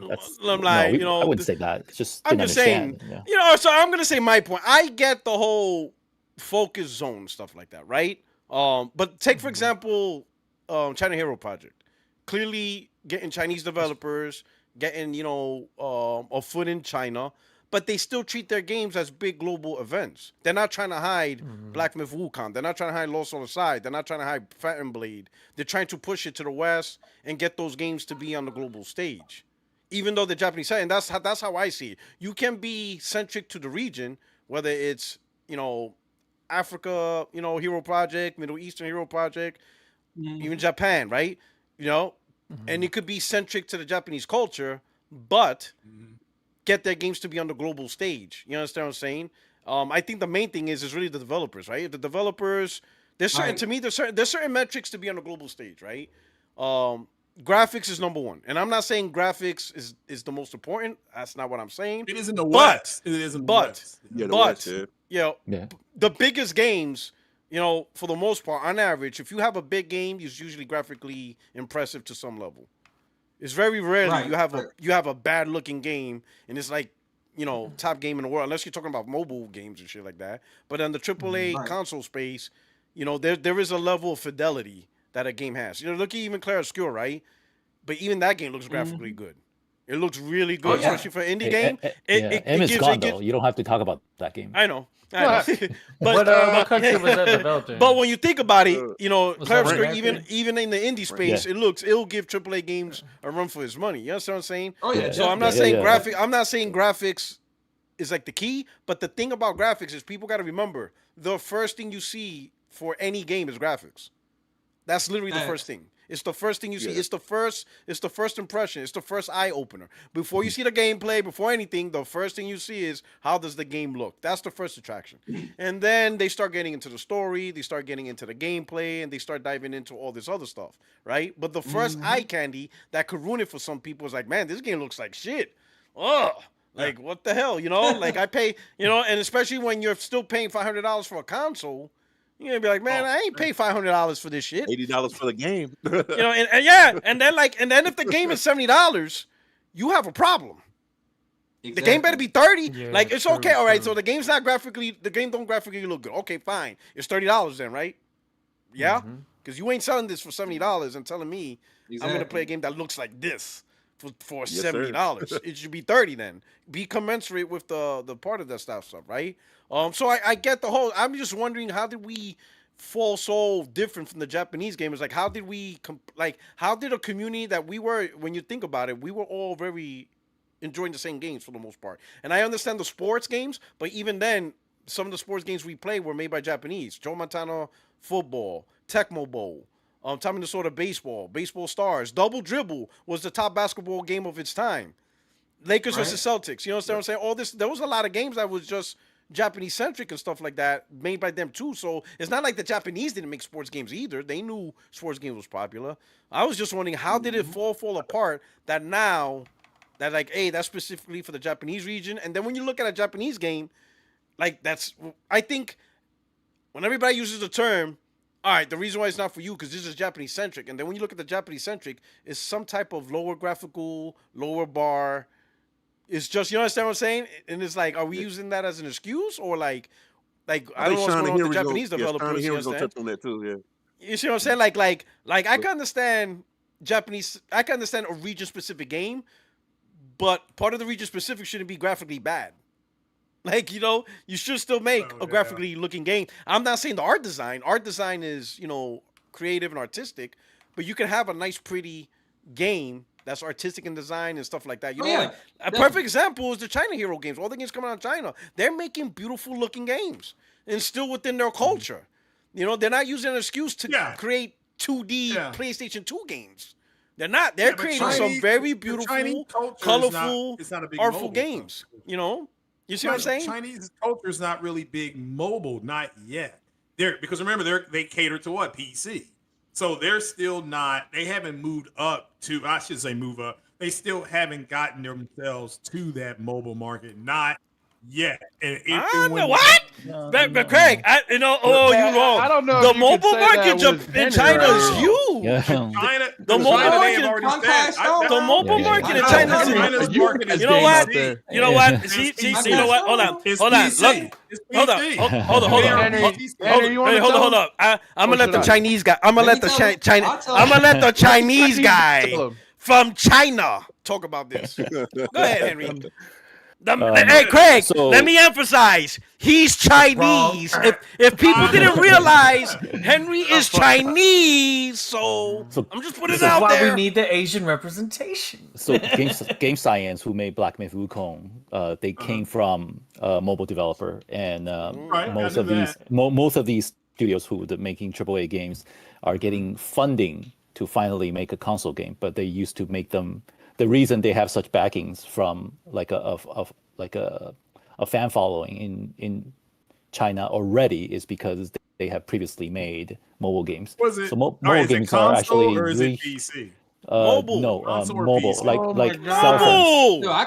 I'm like, you know, I wouldn't say that. It's just I'm didn't just saying, understand, yeah. you know, so I'm gonna say my point. I get the whole focus zone stuff like that, right? But take for example, China Hero Project. Clearly getting Chinese developers, getting a foot in China, but they still treat their games as big global events. They're not trying to hide Black Myth Wukong. They're not trying to hide Lost on the Side. They're not trying to hide Phantom Blade. They're trying to push it to the West and get those games to be on the global stage. Even though the Japanese side, and that's how I see it. You can be centric to the region, whether it's Africa, Hero Project, Middle Eastern Hero Project, even Japan, right? And it could be centric to the Japanese culture, but get their games to be on the global stage. You understand what I'm saying? I think the main thing is really the developers, right? The developers, there's certain Right. to me, there's certain metrics to be on the global stage, right? Graphics is number one, and I'm not saying graphics is the most important. That's not what I'm saying. It is in the But- West. It is in the but- West. Yeah, the But West, yeah. Yeah. the biggest games, for the most part, on average, if you have a big game, it's usually graphically impressive to some level. It's very rarely Right, you have a bad looking game and it's like top game in the world, unless you're talking about mobile games and shit like that. But in the AAA Right. console space, there is a level of fidelity that a game has. Look at even Claire Obscure, right? But even that game looks graphically good. It looks really good, yeah. especially for an indie Hey, game. M is gives- gone though. You don't have to talk about that game. I know. but what country was that developed in? But when you think about it, Claire that Obscure, American? even in the indie space, it'll give AAA games a run for its money. You understand what I'm saying? Oh yeah. So I'm not Yeah, saying yeah. I'm not saying graphics is like the key, but the thing about graphics is people got to remember the first thing you see for any game is graphics. That's literally the first thing. It's the first thing you see. Yeah. It's the first impression. It's the first eye opener. Before you see the gameplay, before anything, the first thing you see is how does the game look. That's the first attraction. And then they start getting into the story, they start getting into the gameplay, and they start diving into all this other stuff, right? But the first eye candy that could ruin it for some people is like, man, this game looks like shit. Ugh. Like, what the hell, Like, I pay, and especially when you're still paying $500 for a console, you're gonna be like, man, I ain't pay $500 for this shit. $80 for the game. And yeah, and then if the game is $70, you have a problem. The game better be 30. Yeah, Like, it's true, okay, all right. true. So the game don't graphically look good. Okay, fine. It's $30 then, right? Yeah, because you ain't selling this for $70 and telling me I'm gonna play a game that looks like this for Yes, sir. $70. It should be 30 then. Be commensurate with the part of that stuff, right? So I get the whole. I'm just wondering, how did we fall so different from the Japanese gamers? Like, how did we how did a community that we were, when you think about it, we were all very enjoying the same games for the most part. And I understand the sports games, but even then, some of the sports games we played were made by Japanese. Joe Montana football, Tecmo Bowl, Tommy Minnesota baseball, baseball stars, Double Dribble was the top basketball game of its time. Lakers versus Celtics. You know what I'm saying? All this, there was a lot of games that was just Japanese centric and stuff like that, made by them too. So it's not like the Japanese didn't make sports games either. They knew sports games was popular. I was just wondering, how did it fall apart that now that, like, hey, that's specifically for the Japanese region? And then when you look at a Japanese game, like, that's, I think when everybody uses the term, all right, the reason why it's not for you because this is Japanese centric, and then when you look at the Japanese centric, it's some type of lower graphical, lower bar. It's just, you understand what I'm saying? And it's like, are we using that as an excuse, or like I don't know what's going on with the Japanese developers. You understand? On that too, yeah. You see what I'm saying? Like I can understand Japanese. I can understand a region specific game, but part of the region specific shouldn't be graphically bad. Like, you know, you should still make a graphically looking game. I'm not saying the art design. Art design is, you know, creative and artistic, but you can have a nice, pretty game that's artistic in design and stuff like that. You know, like, a perfect example is the China Hero games. All the games coming out of China, they're making beautiful looking games and still within their culture. You know, they're not using an excuse to create 2D PlayStation 2 games. They're not. They're creating some very beautiful, colorful, artful games. You know? You see what I'm saying? Chinese culture is not really big mobile, not yet. Because remember, they cater to what? PC. So they're still not, they haven't moved up to, I should say move up. They still haven't gotten themselves to that mobile market. Not yet. And what? But Craig, you know, you're wrong. I don't know. The mobile market in China is huge. China, the mobile market, the mobile market in China is huge. You know what? You know what? See, you know what? Hold on. Look. Hold up. I'm gonna let the Chinese guy. I'm gonna let the Chinese guy from China talk about this. Go ahead, Henry. Hey, Craig, let me emphasize, he's Chinese. If people didn't realize, Henry is Chinese, so I'm just putting it out there. This is why we need the Asian representation. So Game Science, who made Black Myth Wukong, they came from a mobile developer, and most of these studios who are making AAA games are getting funding to finally make a console game, but they used to make them. The reason they have such backings from like a fan following in China already is because they have previously made mobile games. So mobile games are actually or is it PC? Mobile. No, mobile. PC? Like cell phones. Hold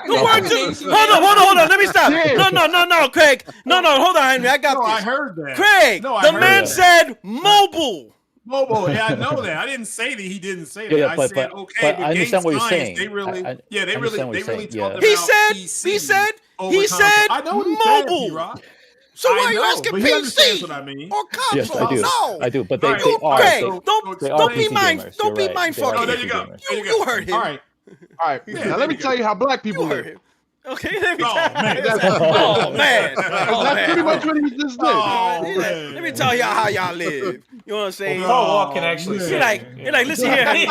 on. Let me stop. No, Craig. No, hold on, Henry. I got this. I heard that. Craig, the man said mobile. Mobile, yeah, I know that. I didn't say that he didn't say that. Yeah, I said okay, but I understand what you're saying. They really, talked about He said I know what mobile. Said, so why are you asking PC what I mean. or console? Yes, I do. No, I do. But they are. Craig, don't be PC mindful. gamers. Don't be You're mindful. right. Oh, there you go. You heard him. All right. Now let me tell you how black people live. Okay, let me man. That's pretty much what he just did. Let me tell y'all how y'all live. You know what I'm saying? Paul Wall can actually He's like, listen here, Henry.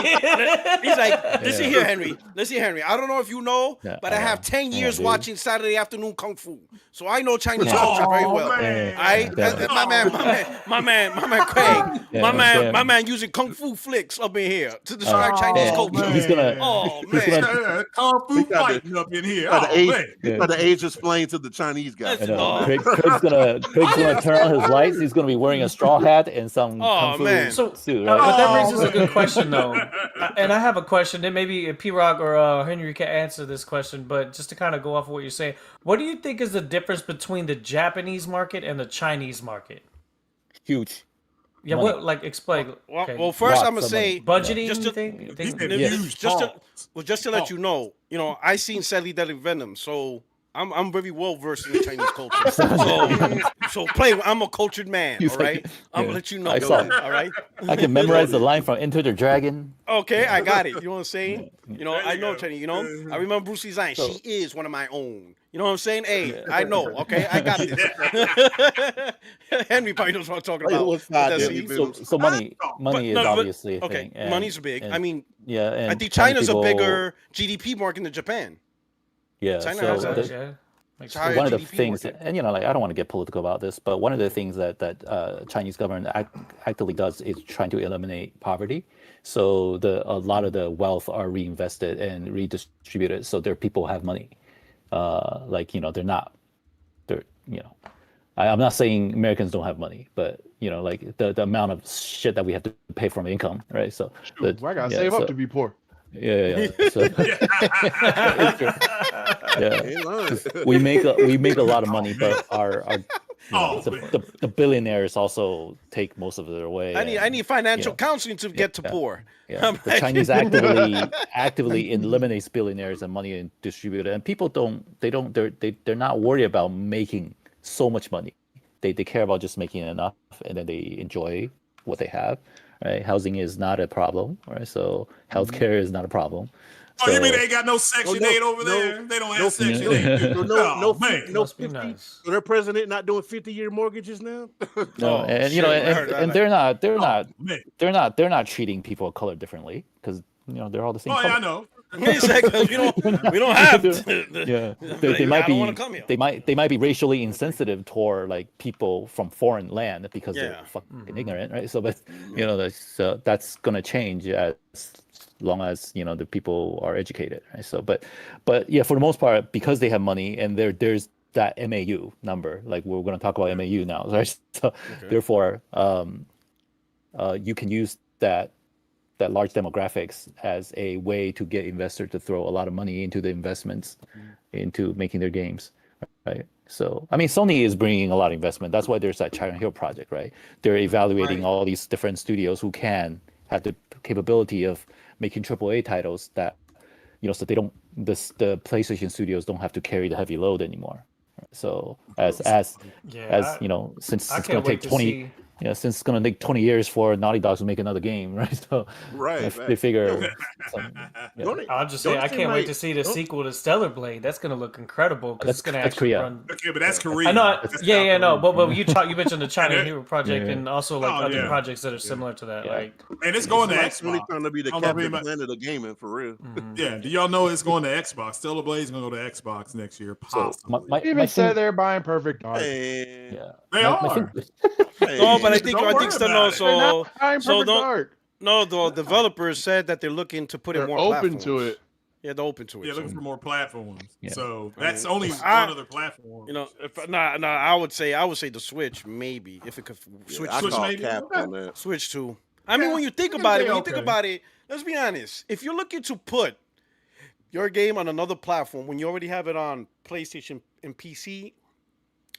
He's like, listen here, Henry. Listen, Henry. I don't know if you know, but I have 10 years watching Saturday afternoon Kung Fu, so I know Chinese culture very well. My man, Craig. My man using Kung Fu flicks up in here to describe Chinese culture. He's gonna Kung Fu fighting up in here. The age explained to the Chinese guy. Craig's gonna turn on his lights. He's gonna be wearing a straw hat and some Kung Fu suit. Right? But that raises a good question, though. And I have a question. Then maybe P-Rock or Henry can answer this question. But just to kind of go off of what you're saying, what do you think is the difference between the Japanese market and the Chinese market? Huge. Yeah, what? Like, explain. Well, first I'm gonna say budgeting. Just to let you know, I seen Sadly Deadly Venom, so I'm very well versed in the Chinese culture. So play. I'm a cultured man. He's All like, right. I'm yeah, gonna let you know. I saw. All right. I can memorize the line from Enter the Dragon. Okay, I got it. You know what I'm saying? Yeah. You know, There I you know go. Chinese. You know, I remember Bruce Lee's line. So- She is one of my own. You know what I'm saying? Hey, Yeah. I know. Okay, I got this. Henry probably knows what I'm talking Like, about. what's with that that, scene. Daily So money But is no, but- obviously a okay, thing. and- money's big. and- I mean, yeah, and I think Chinese China's people, a bigger GDP market than Japan. Yeah, China so has Exactly, that. yeah. Makes Higher one of the GDP things, market. and like I don't want to get political about this, but one of the things that Chinese government actively does is trying to eliminate poverty. So a lot of the wealth are reinvested and redistributed, so their people have money. Like I'm not saying Americans don't have money, but like the amount of shit that we have to pay from income, right? So Shoot, I gotta save up to be poor. Yeah. So, it's true. Yeah. Ain't lying. We make a lot of money, but our Oh, the billionaires also take most of it away. I need financial know, counseling to get to poor. Yeah, I'm the like- Chinese actively eliminates billionaires and money and distribute it, and people they're not worried about making so much money. They care about just making enough, and then they enjoy what they have. Right, housing is not a problem. Right, so healthcare is not a problem. Oh, you mean So- they ain't got no Section 8 over there? They don't have Section 8. So Oh, man. Must be nice. So their president not doing 50-year mortgages now? No, Oh, and shit, I heard that. and they're not Man. treating people of color differently because they're all the same Oh, color. yeah, I know. Exactly. We don't have. Yeah, They they might don't be wanna come here. they might be racially insensitive toward like people from foreign land because Yeah. they're fucking ignorant, right? So, but that's gonna change as long as the people are educated, right? So, but yeah, for the most part, because they have money and there's that MAU number, like we're gonna talk about MAU now, right? So, therefore, you can use that large demographics as a way to get investors to throw a lot of money into the investments into making their games, right? So I mean, Sony is bringing a lot of investment. That's why there's that China Hill project, right? They're evaluating Right. all these different studios who can have the capability of making AAA titles that so they don't the PlayStation studios don't have to carry the heavy load anymore. So since I it's can't gonna wait take to 20 see. since it's gonna take 20 years for Naughty Dog to make another game, right? So Right. if they figure I'll just say I can't wait to see the sequel to Stellar Blade. That's gonna look incredible because it's gonna That's actually Korea. run. Okay, but that's Korea. I know. That's Yeah, South no. Korea. But you mentioned the China Yeah. Hero project Yeah. and also like Oh, other yeah. projects that are similar to that. Yeah. Like, And it's going to It's really Xbox. trying to be the I don't know if Captain anybody- Planet of gaming for real. Yeah, do y'all know it's going to Xbox? Stellar Blade's going to go to Xbox next year, So possibly. my Even thing, said they're buying Perfect Dark. Hey, yeah, They my are. thing- No, but I Don't think worry still about no. it. They're So not buying so Perfect don't- Dark. no, the developers said that they're looking to put They're in more open platforms. to it. Yeah, they're open to it. Yeah, so, looking for more platforms. Yeah. So that's only I- one other platform. you know, I would say the Switch maybe if it could switch I Switch call maybe? cap Okay. on that. switch to. I mean, Yeah, when you think I can about it, say when you think okay. about it, let's be honest. If you're looking to put your game on another platform when you already have it on PlayStation and PC,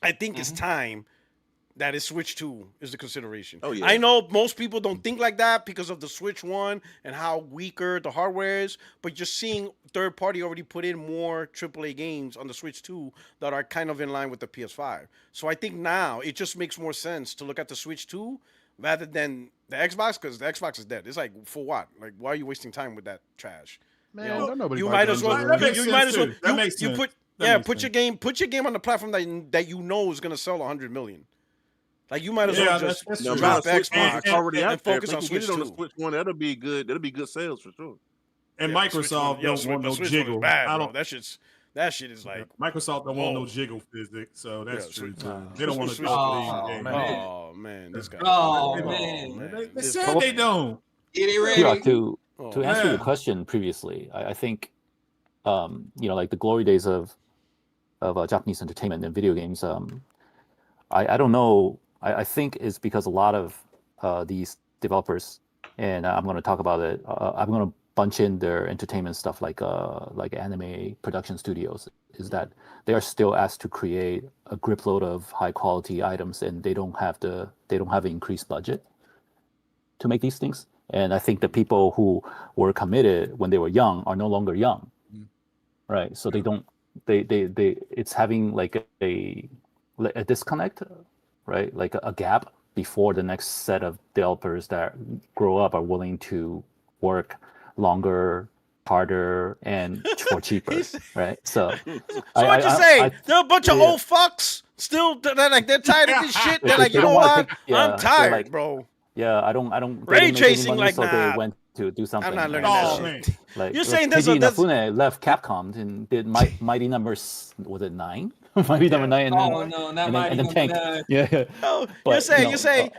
I think it's time that is Switch 2 is the consideration. Oh, yeah. I know most people don't think like that because of the Switch 1 and how weaker the hardware is, but you're seeing third party already put in more AAA games on the Switch 2 that are kind of in line with the PS5. So I think now it just makes more sense to look at the Switch 2 rather than the Xbox because the Xbox is dead. It's like, for what? Like, why are you wasting time with that trash? Man, You know, don't nobody you buy might games as well. over That there. makes You sense might as well. too. That makes You sense. put That makes put sense. your game on the platform that you know is gonna sell 100 million. Like you might as Yeah, well that's- just that's No, true. drop Switch Xbox is already and out there. If focus they on can get Switch it on the 2. Switch one, that'll be good. That'll be good sales for sure. And Yeah, the Switch Microsoft one- yeah, don't want the no Switch one is jiggle. bad, I bro. don't. That shit is like, Microsoft don't want no Whoa. jiggle physics, so that's Yeah, true Switch- too. They don't want to Switch- go Oh, to these games. man. oh man, this guy. Oh, They don't. man. They This said guy- they don't. Get it Yeah, ready. to Oh, answer your Yeah. question previously, I think like the glory days of Japanese entertainment and video games. I don't know. I think it's because a lot of these developers, and I'm going to talk about it. I'm going to bunch in their entertainment stuff like anime production studios. Is that they are still asked to create a grip load of high quality items, and they don't have an increased budget to make these things. And I think the people who were committed when they were young are no longer young, right? So they don't it's having like a disconnect, right? Like a gap before the next set of developers that grow up are willing to work longer, harder, and for cheaper, right? So what you say? They're a bunch of old fucks. Still, they're tired of this shit. They're like, you know what? I'm tired, bro. Yeah, I don't. Ray tracing, like, so nah. they went to do something. I'm not learning that shit. Like, You're saying Keiji Inafune left Capcom and did Mighty Number, was it 9? Mighty Number 9. And no, not Mighty Number 9. Yeah. No, but, you say,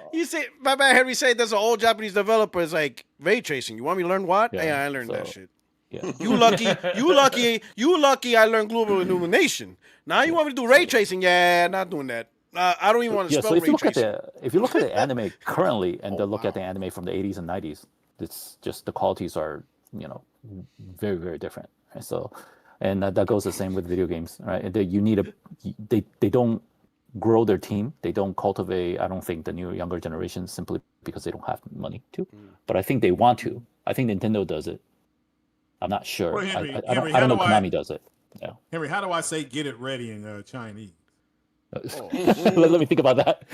my man Henry say there's an old Japanese developer is like, ray tracing. You want me to learn what? Yeah, I learned that shit. Yeah. You lucky I learned global illumination. Now you want me to do ray tracing? Yeah, not doing that. I don't even want to spell so if ray you look tracing. if you look at the anime currently and then look at the anime from the 80s and 90s, it's just the qualities are, very, very different. Right? So, and that goes the same with video games, right? They don't grow their team. They don't cultivate, I don't think, the younger generation simply because they don't have money to. But I think they want to. I think Nintendo does it. I'm not sure. Well, Henry, I don't know if Konami does it. Yeah. Henry, how do I say get it ready in Chinese? Let me think about that.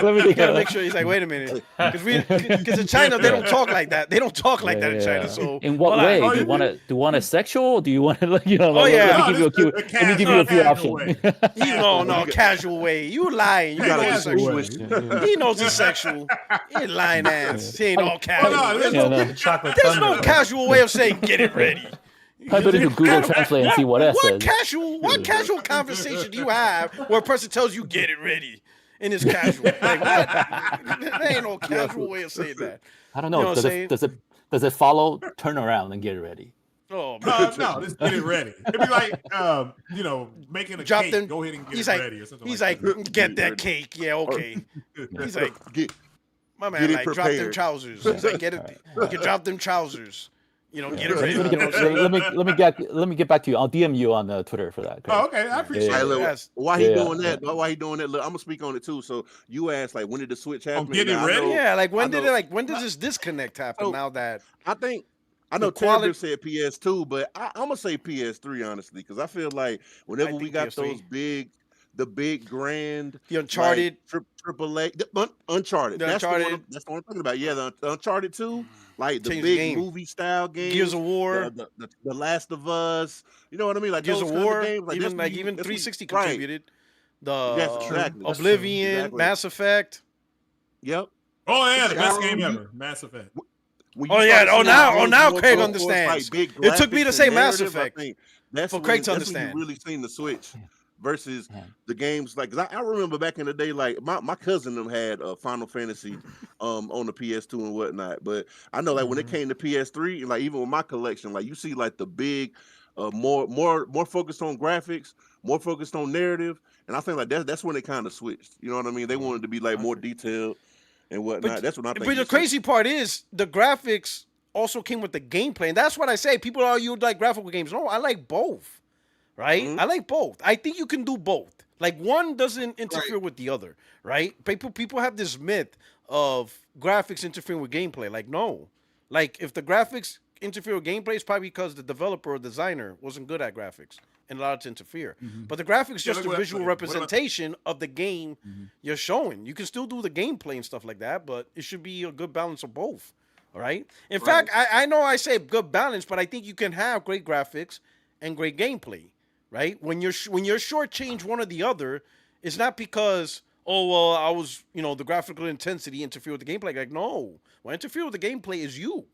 Let me think. Make sure he's like, wait a minute, because in China they don't talk like that. They don't talk like that in China. So in what way do you want a sexual? Or do you want to let me give you a few options. No, casual way. You lying. You know he's sexual. He knows he's sexual. He lying ass. He ain't all casual. There's no casual way of saying get it ready. I better do Google Translate and see what that says. What casual conversation do you have where a person tells you get it ready and it's casual? Like what? There ain't no casual way of saying that. I don't know. You know does it follow turn around and get it ready? Oh no, just get it ready. It'd be like making a cake. Go ahead and get it ready or something. He's like get that cake. Yeah, okay. He's like my man like drop them trousers. He's like get it. You can drop them trousers. Get it ready. Let me get back to you. I'll DM you on Twitter for that. Oh, okay. I appreciate it. Why he doing that? Why he doing that? Look, I'm gonna speak on it too. So you asked like when did the switch happen? Get it ready. When does this disconnect happen? Now that I know Taylor said PS2, but I'm gonna say PS3 honestly, because I feel like whenever we got PS3. The big grand, the Uncharted, like, AAA, Uncharted. That's the one I'm talking about. Yeah, the Uncharted 2, like the big movie style games. Gears of War, the Last of Us. You know what I mean? Like Gears those of War, games, like even 360 contributed. Right. Oblivion, Mass Effect. Yep. Oh yeah, the best game ever, Mass Effect. Now Craig understands. It took me to say Mass Effect for Craig to understand. You really seen the switch. Versus the games, like, cause I remember back in the day, like my cousin them had Final Fantasy on the PS2 and whatnot. But I know like when it came to PS3, like even with my collection, like you see like the big, more focused on graphics, more focused on narrative, and I think like that's when they kind of switched. You know what I mean? They wanted to be like more detailed and whatnot. That's what I think. But the crazy part is the graphics also came with the gameplay, and that's what I say. People argue like graphical games. No, I like both. Right? I like both. I think you can do both. Like one doesn't interfere with the other, right? People have this myth of graphics interfering with gameplay. Like no. Like if the graphics interfere with gameplay, it's probably because the developer or designer wasn't good at graphics and allowed it to interfere. But the graphics is just a visual representation of the game you're showing. You can still do the gameplay and stuff like that, but it should be a good balance of both. All right? In fact, I know I say good balance, but I think you can have great graphics and great gameplay. Right? When you're shortchanged one or the other, it's not because I was the graphical intensity interfere with the gameplay. Like no, what interfere with the gameplay is you,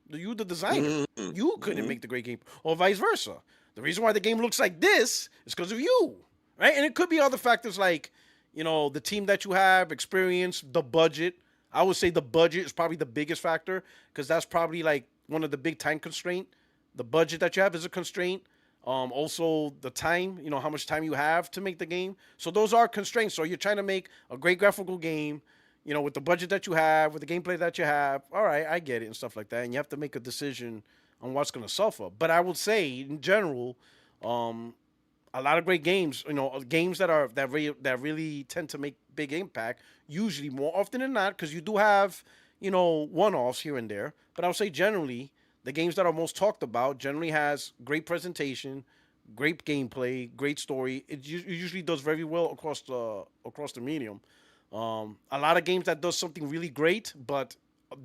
the designer. You couldn't make the great game, or vice versa. The reason why the game looks like this is because of you, right? And it could be other factors like the team that you have, experience, the budget. I would say the budget is probably the biggest factor because that's probably like one of the big time constraint. The budget that you have is a constraint. Also the time, how much time you have to make the game. So those are constraints. So you're trying to make a great graphical game, with the budget that you have, with the gameplay that you have. All right, I get it and stuff like that. And you have to make a decision on what's going to suffer. But I would say in general, a lot of great games, games that really tend to make big impact, usually more often than not, because you do have, one-offs here and there. But I would say generally, the games that are most talked about generally has great presentation, great gameplay, great story. It usually does very well across the medium. A lot of games that does something really great but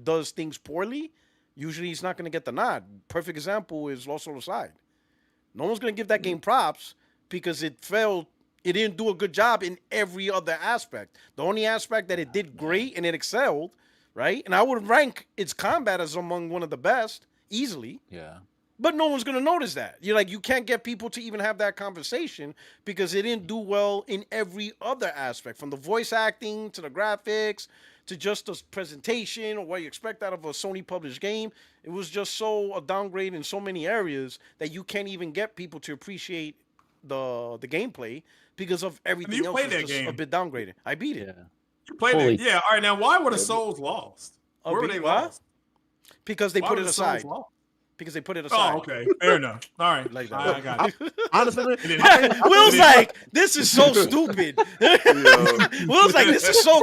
does things poorly, usually it's not going to get the nod. Perfect example is Lost Soul Aside. No one's going to give that game props because it failed. It didn't do a good job in every other aspect. The only aspect that it did great and it excelled, right? And I would rank its combat as among one of the best easily. Yeah. But no one's gonna notice that. You're like, you can't get people to even have that conversation because it didn't do well in every other aspect, from the voice acting to the graphics to just the presentation or what you expect out of a Sony published game. It was just so a downgrade in so many areas that you can't even get people to appreciate the gameplay because of everything else is just a bit downgraded. I beat it. Yeah. You played it. Yeah. All right. Now, why were the souls lost? Where were they lost? Because they put it aside. Because they put it aside. Oh, okay. Fair enough. All right. Like that. I got it. Honestly, Will's like, this is so stupid. Will's like, this is so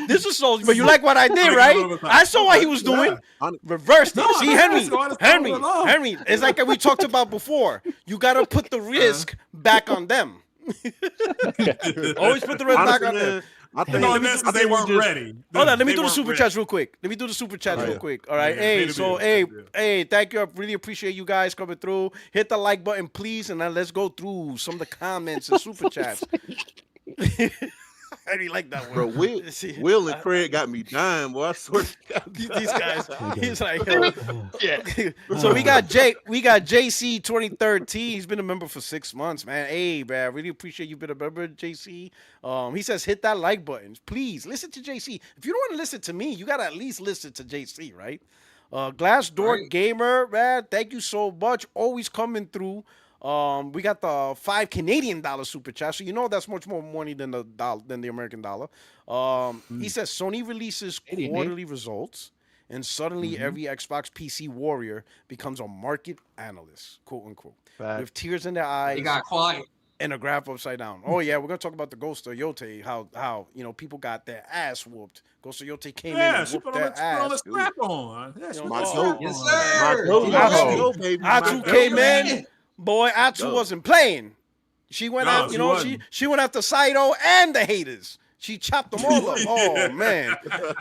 this is so. But you like what I did, right? I saw what he was doing. Reversed it. See, Henry. It's like we talked about before. You gotta put the risk back on them. Always put the risk back on them. I think they weren't ready. Hold on, let me do the super chats real quick. Real quick. All right. Hey, thank you. I really appreciate you guys coming through. Hit the like button, please, and then let's go through some of the comments and super chats. I didn't like that one. Bro, Will and Craig got me dying, boy. I swear to God. These guys. He's like, yeah. So we got JC 2013. He's been a member for 6 months, man. Hey, man, I really appreciate you being a member, JC. He says hit that like button. Please listen to JC. If you don't want to listen to me, you gotta at least listen to JC, right? Glassdoor Gamer, man. Thank you so much. Always coming through. We got the $5 Canadian super chat, so you know that's much more money than the American dollar. He says Sony releases quarterly results, and suddenly every Xbox PC warrior becomes a market analyst, quote unquote, with tears in their eyes. They got quiet. And a graph upside down. Oh yeah, we're gonna talk about the Ghost of Yotei. How people got their ass whooped. Ghost of Yotei came in and whooped their ass. Strap on. Yes, sir. Atu came in. Boy, Atsu wasn't playing. She went out, she went after Saito and the haters. She chopped them all up.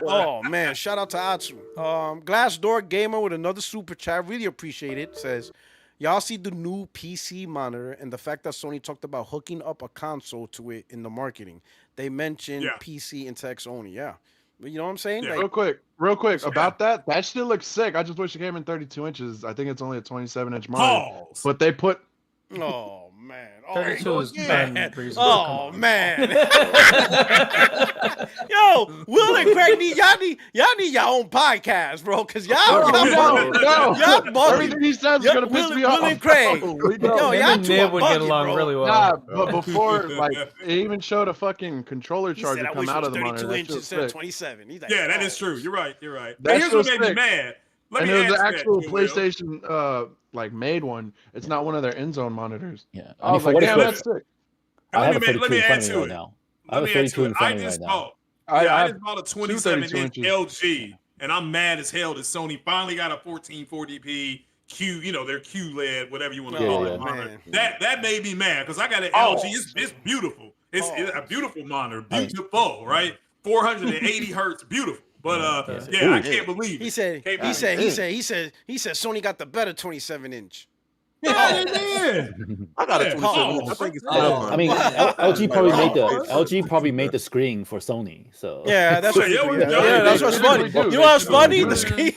Oh man. Shout out to Atsu. Glassdoor Gamer with another super chat. Really appreciate it. Says, y'all see the new PC monitor and the fact that Sony talked about hooking up a console to it in the marketing. They mentioned PC and text only. Yeah. You know what I'm saying? Yeah. Like, real quick about that. That shit looks sick. I just wish it came in 32 inches. I think it's only a 27-inch monitor. But they put. Oh man. 32 is man. Oh man. Yo, Will and Craig y'all need your own podcast, bro. Cause y'all bugging. Everything he says is gonna piss me off. Will and Craig. Yo, y'all Nib would get along really well. Nah, but before, like, it even showed a fucking controller charger come out of the monitor. 32 inches instead of 27. He's like, yeah, that is true. You're right. That's here's what made me mad. And it was the actual PlayStation made one. It's not one of their end zone monitors. Yeah. I was like, damn, that's sick. I have a 32 in front of me right now. I have a 32 in front of me right now. I just bought a 27-inch LG, and I'm mad as hell that Sony finally got a 1440p Q, their QLED, whatever you want to call it. Monitor. That made me mad because I got an LG. It's beautiful. It's a beautiful monitor. Beautiful, right? 480 hertz, beautiful. But I can't believe it. He said Sony got the better 27-inch. Yeah, man. I got a 27. I think it's I mean, LG probably made the screen for Sony. So yeah, that's what. That's what's funny. You know what's funny? The screen.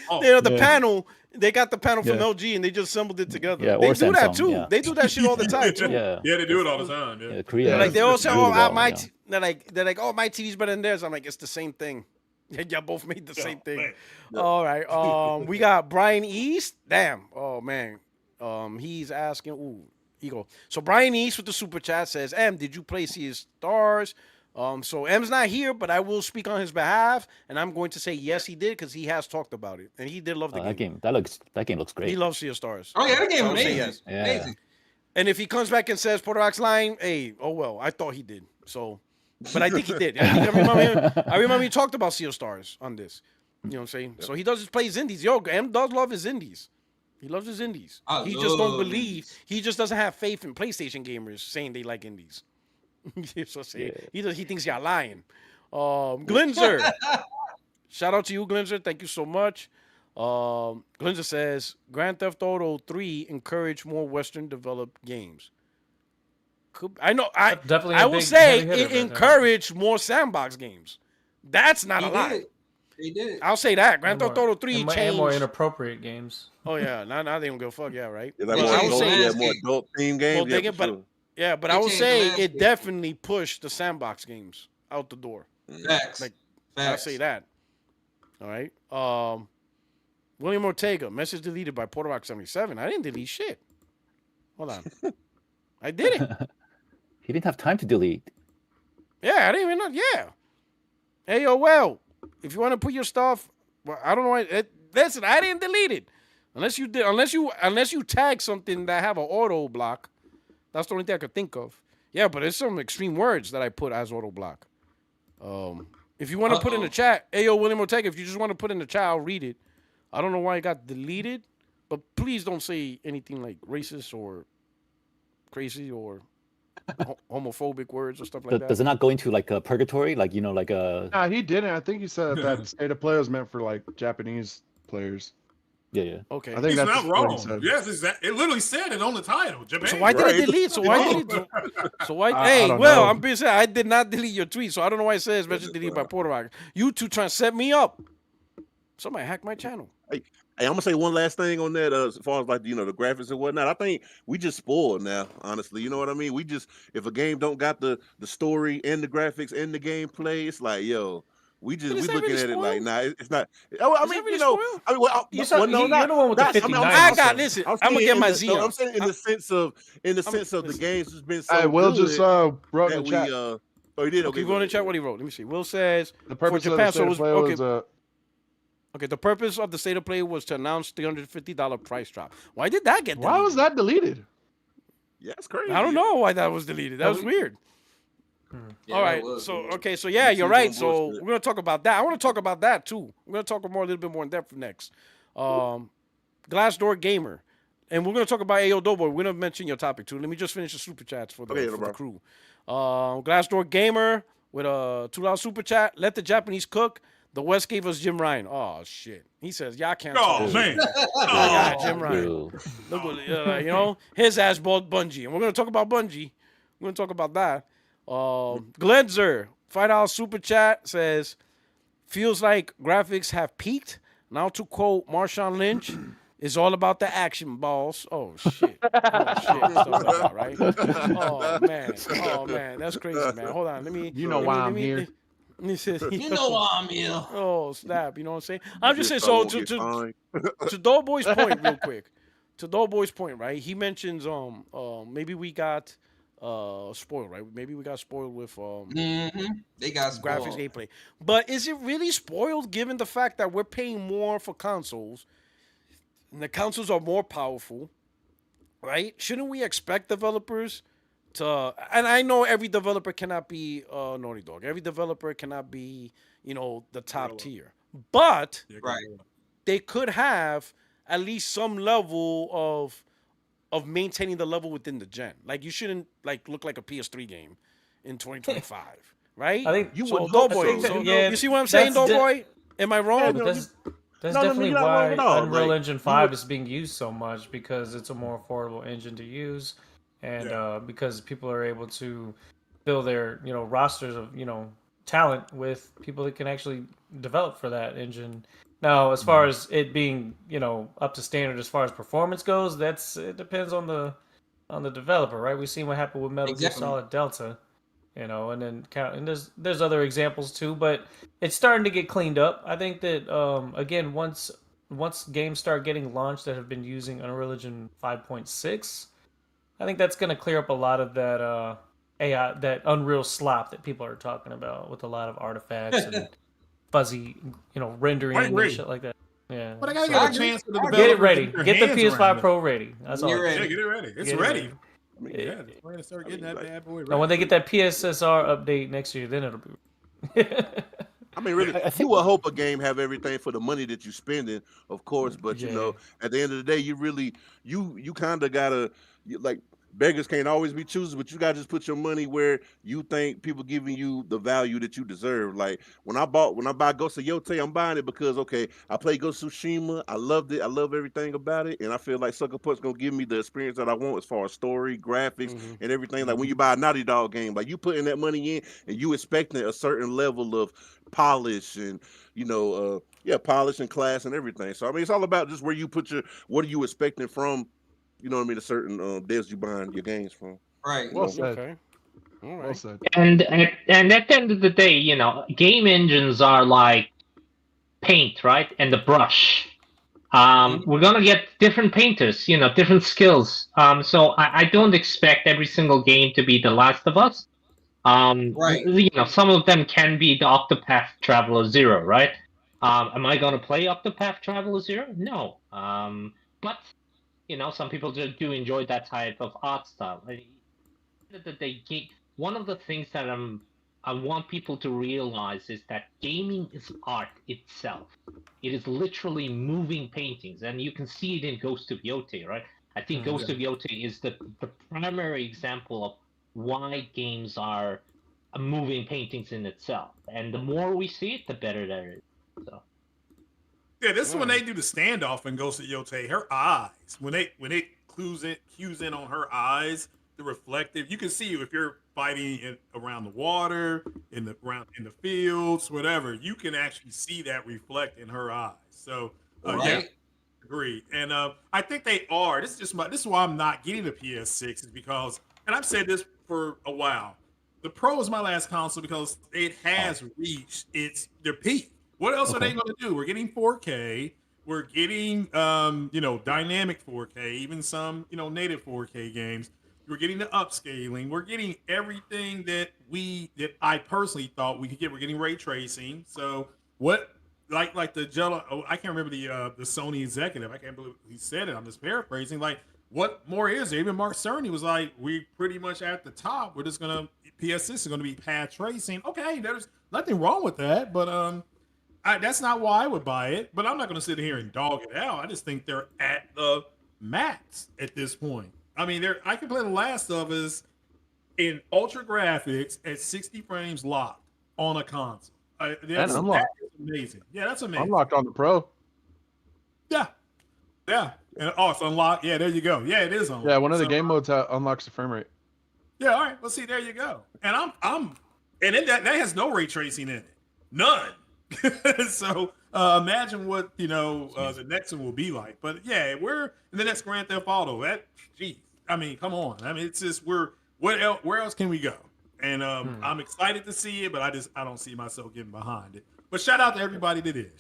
The panel. They got the panel from LG and they just assembled it together. Yeah, they do Samsung, that too. Yeah. They do that shit all the time too. Yeah, they do it all the time. Yeah, Korea. Like they all say, they're like, oh, my TV's better than theirs. I'm like, it's the same thing. Y'all both made the same thing. Man. All right. We got Brian East. Damn. Oh man. He's asking. Ooh, he go. So Brian East with the super chat says, did you play Sea of Stars? So M's not here, but I will speak on his behalf, and I'm going to say yes, he did because he has talked about it, and he did love the game. That game looks great. He loves Sea of Stars. Oh yeah, that game amazing. Yes. Yeah. Amazing. And if he comes back and says Porter Ox line, hey, oh well, I thought he did. So, but I think he did. I remember he talked about Sea of Stars on this. You know what I'm saying? Yep. So he does play his indies. Yo, M does love his indies. He loves his indies. I He just don't love believe. indies. He just doesn't have faith in PlayStation gamers saying they like indies. So he thinks y'all lying. Glinzer, shout out to you, Glinzer. Thank you so much. Glinzer says Grand Theft Auto 3 encourage more Western developed games. I know. Definitely. I will say it encouraged more sandbox games. That's not a lie. They did. I'll say that. Grand Theft Auto 3 changed. And more inappropriate games. Oh yeah, now they don't give a fuck. Yeah, right. Like more adult theme games. But I would say it definitely pushed the sandbox games out the door. Facts. I'll say that. All right. William Ortega, message deleted by PorterRock77. I didn't delete shit. Hold on. I didn't. He didn't have time to delete. Yeah, I didn't even know. Yeah. AOL, if you want to put your stuff, well, I don't know. Listen, I didn't delete it. Unless you tag something that have an auto block. That's the only thing I could think of. Yeah, but it's some extreme words that I put as auto block. If you want to put in the chat, Ayo William Ortega, if you just want to put in the chat, I'll read it. I don't know why it got deleted, but please don't say anything like racist or crazy or homophobic words or stuff like that. Does it not go into like a purgatory, like like a? Nah, he didn't. I think he said that State of Play was meant for like Japanese players. Yeah. Okay. I think he's that's not wrong. Said. Yes, it literally said it on the title. Japan. So why did I delete? So why? Hey, I'm being said I did not delete your tweet, so I don't know why it says message deleted by PorterRock. You two trying to set me up. Somebody hacked my channel. Hey, I'm gonna say one last thing on that. As far as like the graphics and whatnot, I think we just spoiled now. Honestly, you know what I mean. We just, if a game don't got the story and the graphics and the gameplay, it's like we looking really at it like it's not. I mean, you're the one with the 59. I got listen. I'm gonna get my Z. I'm saying in the sense of the games has been so. Will just wrote in the chat. Oh, he did. Okay, go in the chat what he wrote. Let me see. Will says the purpose for Japan, of the State of Play was okay, the purpose of the State of Play was to announce $350 price drop. Why did that get deleted? Why was that deleted? Yeah, it's crazy. I don't know why that was deleted. That was weird. Yeah, all right. So yeah, you're right. So we're gonna talk about that. I want to talk about that too. We're gonna talk a little bit more in depth next. Glassdoor Gamer, and we're gonna talk about Ayo Doughboy. We're gonna mention your topic too. Let me just finish the super chats for the crew. Glassdoor Gamer with a $2 super chat. Let the Japanese cook. The West gave us Jim Ryan. Oh shit. He says y'all can't. Oh man. Jim Ryan. Look what his ass bought Bungie, and we're gonna talk about Bungie. We're gonna talk about that. Glenzer, $5 super chat says, feels like graphics have peaked. Now to quote Marshawn Lynch, it's all about the action balls. Oh shit. Stuff like that, right? Oh man, that's crazy, man. Hold on, let me. You know why I'm here. You know why I'm here. Oh snap! You know what I'm saying? I'm just saying. So to Doughboy's point, real quick. To Doughboy's point, right? He mentions maybe we got spoiled, right? Maybe we got spoiled with they got spoiled. Graphics gameplay. But is it really spoiled given the fact that we're paying more for consoles and the consoles are more powerful, right? Shouldn't we expect developers to, and I know every developer cannot be Naughty Dog. Every developer cannot be, the top tier. But they could have at least some level of maintaining the level within the gen. Like you shouldn't look like a PS3 game in 2025, right? I think you would Doughboy. You see what I'm saying, Doughboy? Am I wrong? That's definitely why Unreal Engine 5 is being used so much, because it's a more affordable engine to use, and because people are able to build their rosters of talent with people that can actually develop for that engine. Now, as far as it being up to standard as far as performance goes, it depends on the developer, right? We've seen what happened with Metal Gear Solid Delta, and then there's other examples too, but it's starting to get cleaned up. I think that again, once games start getting launched that have been using Unreal Engine 5.6, I think that's going to clear up a lot of that AI, that Unreal slop that people are talking about, with a lot of artifacts and fuzzy, rendering and shit like that. Yeah. But I gotta get a chance to get it ready. Get the PS5 Pro ready. That's all. Yeah, get it ready. It's ready. We're gonna start getting that bad boy ready. And when they get that PSSR update next year, then it'll be. I mean, really, you will hope a game have everything for the money that you're spending, of course. But you know, at the end of the day, you really, you kind of gotta, like, beggars can't always be choosers, but you gotta just put your money where you think people giving you the value that you deserve. Like when I buy Ghost of Yotei, I'm buying it because okay, I played Ghost of Tsushima, I loved it, I love everything about it, and I feel like Sucker Punch gonna give me the experience that I want as far as story, graphics, and everything. Like when you buy a Naughty Dog game, like you putting that money in and you expecting a certain level of polish and polish and class and everything. So I mean, it's all about just where you put what are you expecting from, you know what I mean, a certain devs you buying your games from. Right. Well said. Okay. All right. Well said. And at the end of the day, game engines are like paint, right? And the brush. We're gonna get different painters, different skills. So I don't expect every single game to be The Last of Us. Right. Some of them can be the Octopath Traveler 0, right? Am I gonna play Octopath Traveler 0? No. But some people do enjoy that type of art style. One of the things that I want people to realize is that gaming is art itself. It is literally moving paintings, and you can see it in Ghost of Yotei, right? I think Ghost of Yotei is the primary example of why games are moving paintings in itself. And the more we see it, the better that is. So. Yeah, this is when they do the standoff in Ghost of Yotei. Her eyes, when it cues in on her eyes, the reflective. You can see if you're fighting around the water, in the fields, whatever. You can actually see that reflect in her eyes. So yeah, agree. And I think they are. This is why I'm not getting the PS6 is because, and I've said this for a while. The Pro is my last console because it has reached their peak. What else are they going to do? We're getting 4K. We're getting dynamic 4K, even some native 4K games. We're getting the upscaling. We're getting everything that I personally thought we could get. We're getting ray tracing. So what, like the Jello? I can't remember the Sony executive. I can't believe he said it. I'm just paraphrasing. Like, what more is there? Even Mark Cerny was like, we pretty much at the top. We're just PS6 is gonna be path tracing. Okay, there's nothing wrong with that, but that's not why I would buy it. But I'm not gonna sit here and dog it out. I just think they're at the max at this point. I mean, I can play The Last of Us in ultra graphics at 60 frames locked on a console. That's amazing. Yeah, that's amazing. Unlocked on the Pro. Yeah. And it's unlocked. Yeah, there you go. Yeah, it is unlocked. Yeah, one of the game modes unlocks the frame rate. Yeah, all right. Well, see, there you go. And and that has no ray tracing in it. None. So imagine what the next one will be like. But yeah, we're in the next Grand Theft Auto. I mean, come on. I mean, it's just where else can we go? And I'm excited to see it, but I don't see myself getting behind it. But shout out to everybody that is.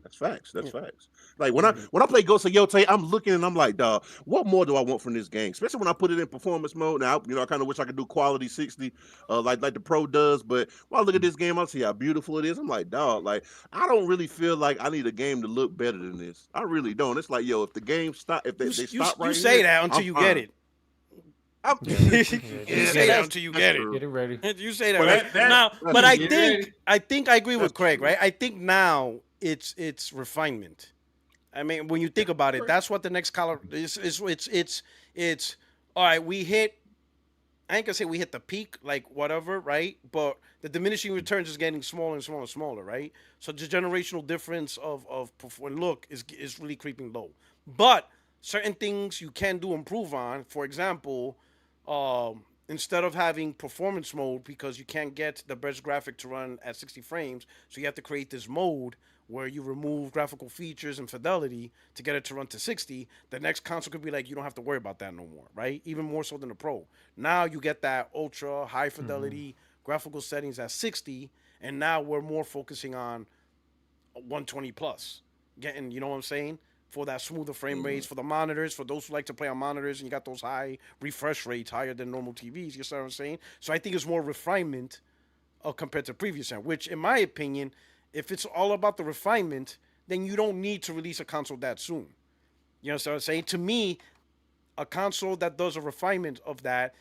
That's facts. That's facts. Like when I play Ghost of Yotei, I'm looking and I'm like, dog, what more do I want from this game? Especially when I put it in performance mode. Now, I kind of wish I could do quality 60, like the Pro does. But when I look at this game, I see how beautiful it is. I'm like, dog, like I don't really feel like I need a game to look better than this. I really don't. It's like, yo, if the game stop, if they stop right, you say that until you get it. You say that until you get it. Get it ready. You say that now, but I think I agree with Craig, right? I think now it's refinement. I mean, when you think about it, that's what the next color is. It's all right. We hit. I ain't gonna say we hit the peak, like whatever, right? But the diminishing returns is getting smaller and smaller and smaller, right? So the generational difference of look is really creeping low. But certain things you can improve on. For example, instead of having performance mode because you can't get the best graphic to run at 60 frames, so you have to create this mode where you remove graphical features and fidelity to get it to run to 60, the next console could be like, you don't have to worry about that no more, right? Even more so than the Pro. Now you get that ultra high fidelity graphical settings at 60, and now we're more focusing on 120 plus. Getting, you know what I'm saying? For that smoother frame rates, for the monitors, for those who like to play on monitors, and you got those high refresh rates, higher than normal TVs, you see what I'm saying? So I think it's more refinement compared to previous gen, which in my opinion, if it's all about the refinement, then you don't need to release a console that soon. You know what I'm saying? To me, a console that does a refinement of that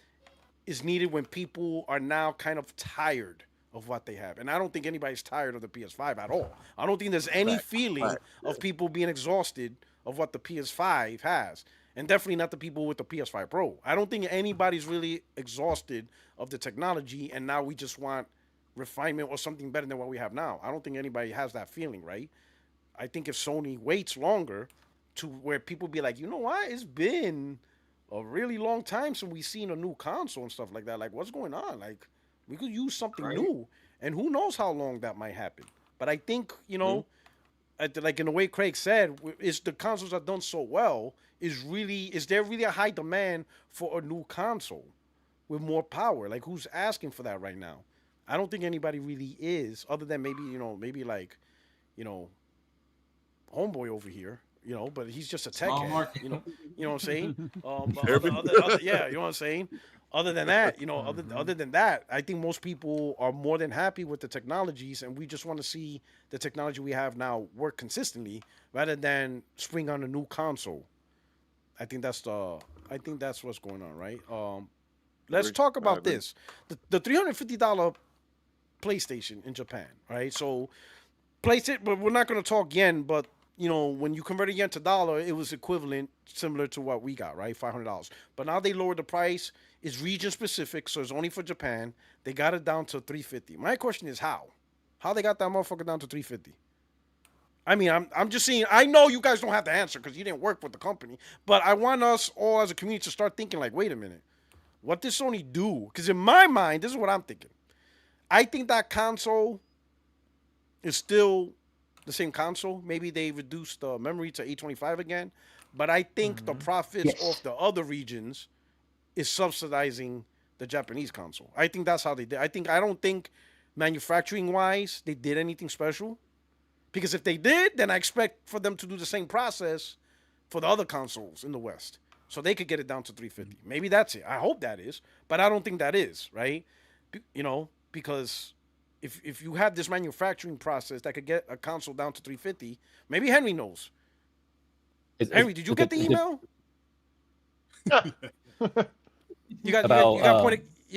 is needed when people are now kind of tired of what they have. And I don't think anybody's tired of the PS5 at all. I don't think there's any feeling of people being exhausted of what the PS5 has. And definitely not the people with the PS5 Pro. I don't think anybody's really exhausted of the technology and now we just want refinement or something better than what we have now. I don't think anybody has that feeling, right? I think if Sony waits longer to where people be like, you know what? It's been a really long time since we've seen a new console and stuff like that. Like, what's going on? Like, we could use something new. And who knows how long that might happen. But I think, you know, like in the way Craig said, is the consoles are done so well, is there really a high demand for a new console with more power? Like, who's asking for that right now? I don't think anybody really is, other than maybe like, homeboy over here, but he's just a tech head, you know what I'm saying? Yeah, you know what I'm saying? Other than that, other than that, I think most people are more than happy with the technologies, and we just want to see the technology we have now work consistently rather than spring on a new console. I think that's what's going on, right? Let's talk about this. The $350 PlayStation in Japan, right? So PlayStation, but we're not going to talk yen, but when you convert a yen to dollar, it was equivalent, similar to what we got, right? $500. But now they lowered the price. It's region specific, so it's only for Japan. They got it down to $350. My question is how? How they got that motherfucker down to $350? I mean, I'm just saying. I know you guys don't have to answer because you didn't work with the company, but I want us all as a community to start thinking like, wait a minute, what did Sony do? Because in my mind, this is what I'm thinking. I think that console is still the same console. Maybe they reduced the memory to 825 again, but I think the profits off the other regions is subsidizing the Japanese console. I think that's how they did. I don't think manufacturing wise they did anything special, because if they did, then I expect for them to do the same process for the other consoles in the West, so they could get it down to 350. Maybe that's it. I hope that is, but I don't think that is, right? Because if you have this manufacturing process that could get a console down to 350, maybe Henry knows. Henry, did you get the email? You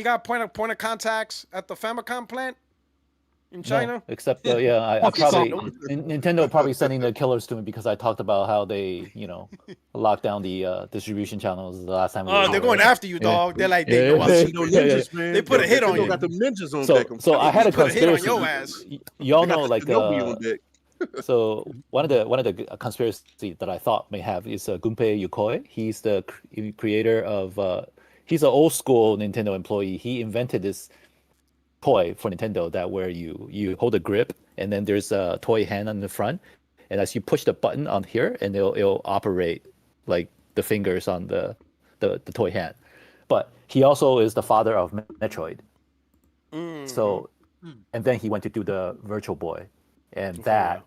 got point of contacts at the Famicom plant in China? No, except I probably Nintendo probably sending the killers to me because I talked about how they locked down the distribution channels the last time. They're going after you, dog. They're like, they put a hit on you. Got the ninjas on deck. So I had a conspiracy. On your ass. Y'all know, like, so one of the conspiracy that I thought may have is Gunpei Yokoi. He's the creator of. He's an old school Nintendo employee. He invented this toy for Nintendo that where you hold a grip and then there's a toy hand on the front, and as you push the button on here, and it'll operate like the fingers on the toy hand. But he also is the father of Metroid. So, and then he went to do the Virtual Boy, and that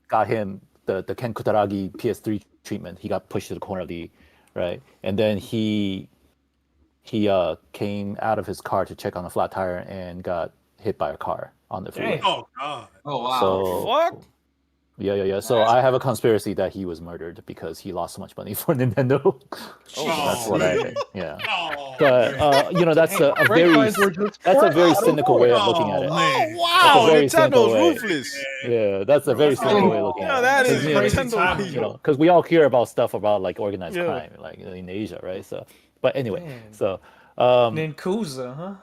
got him the Ken Kutaragi PS3 treatment. He got pushed to the corner of the right, and then he came out of his car to check on a flat tire and got hit by a car on the freeway. Oh God! Oh wow! So, fuck. Yeah. So I have a conspiracy that he was murdered because he lost so much money for Nintendo. That's what I think. Yeah. But that's a very cynical way of looking at it. Oh wow! Nintendo's ruthless. Yeah, that's a very cynical way of looking at it. That is Nintendo. Because we all hear about stuff about like organized crime, like in Asia, right? So, but anyway, so Ninkuza, huh?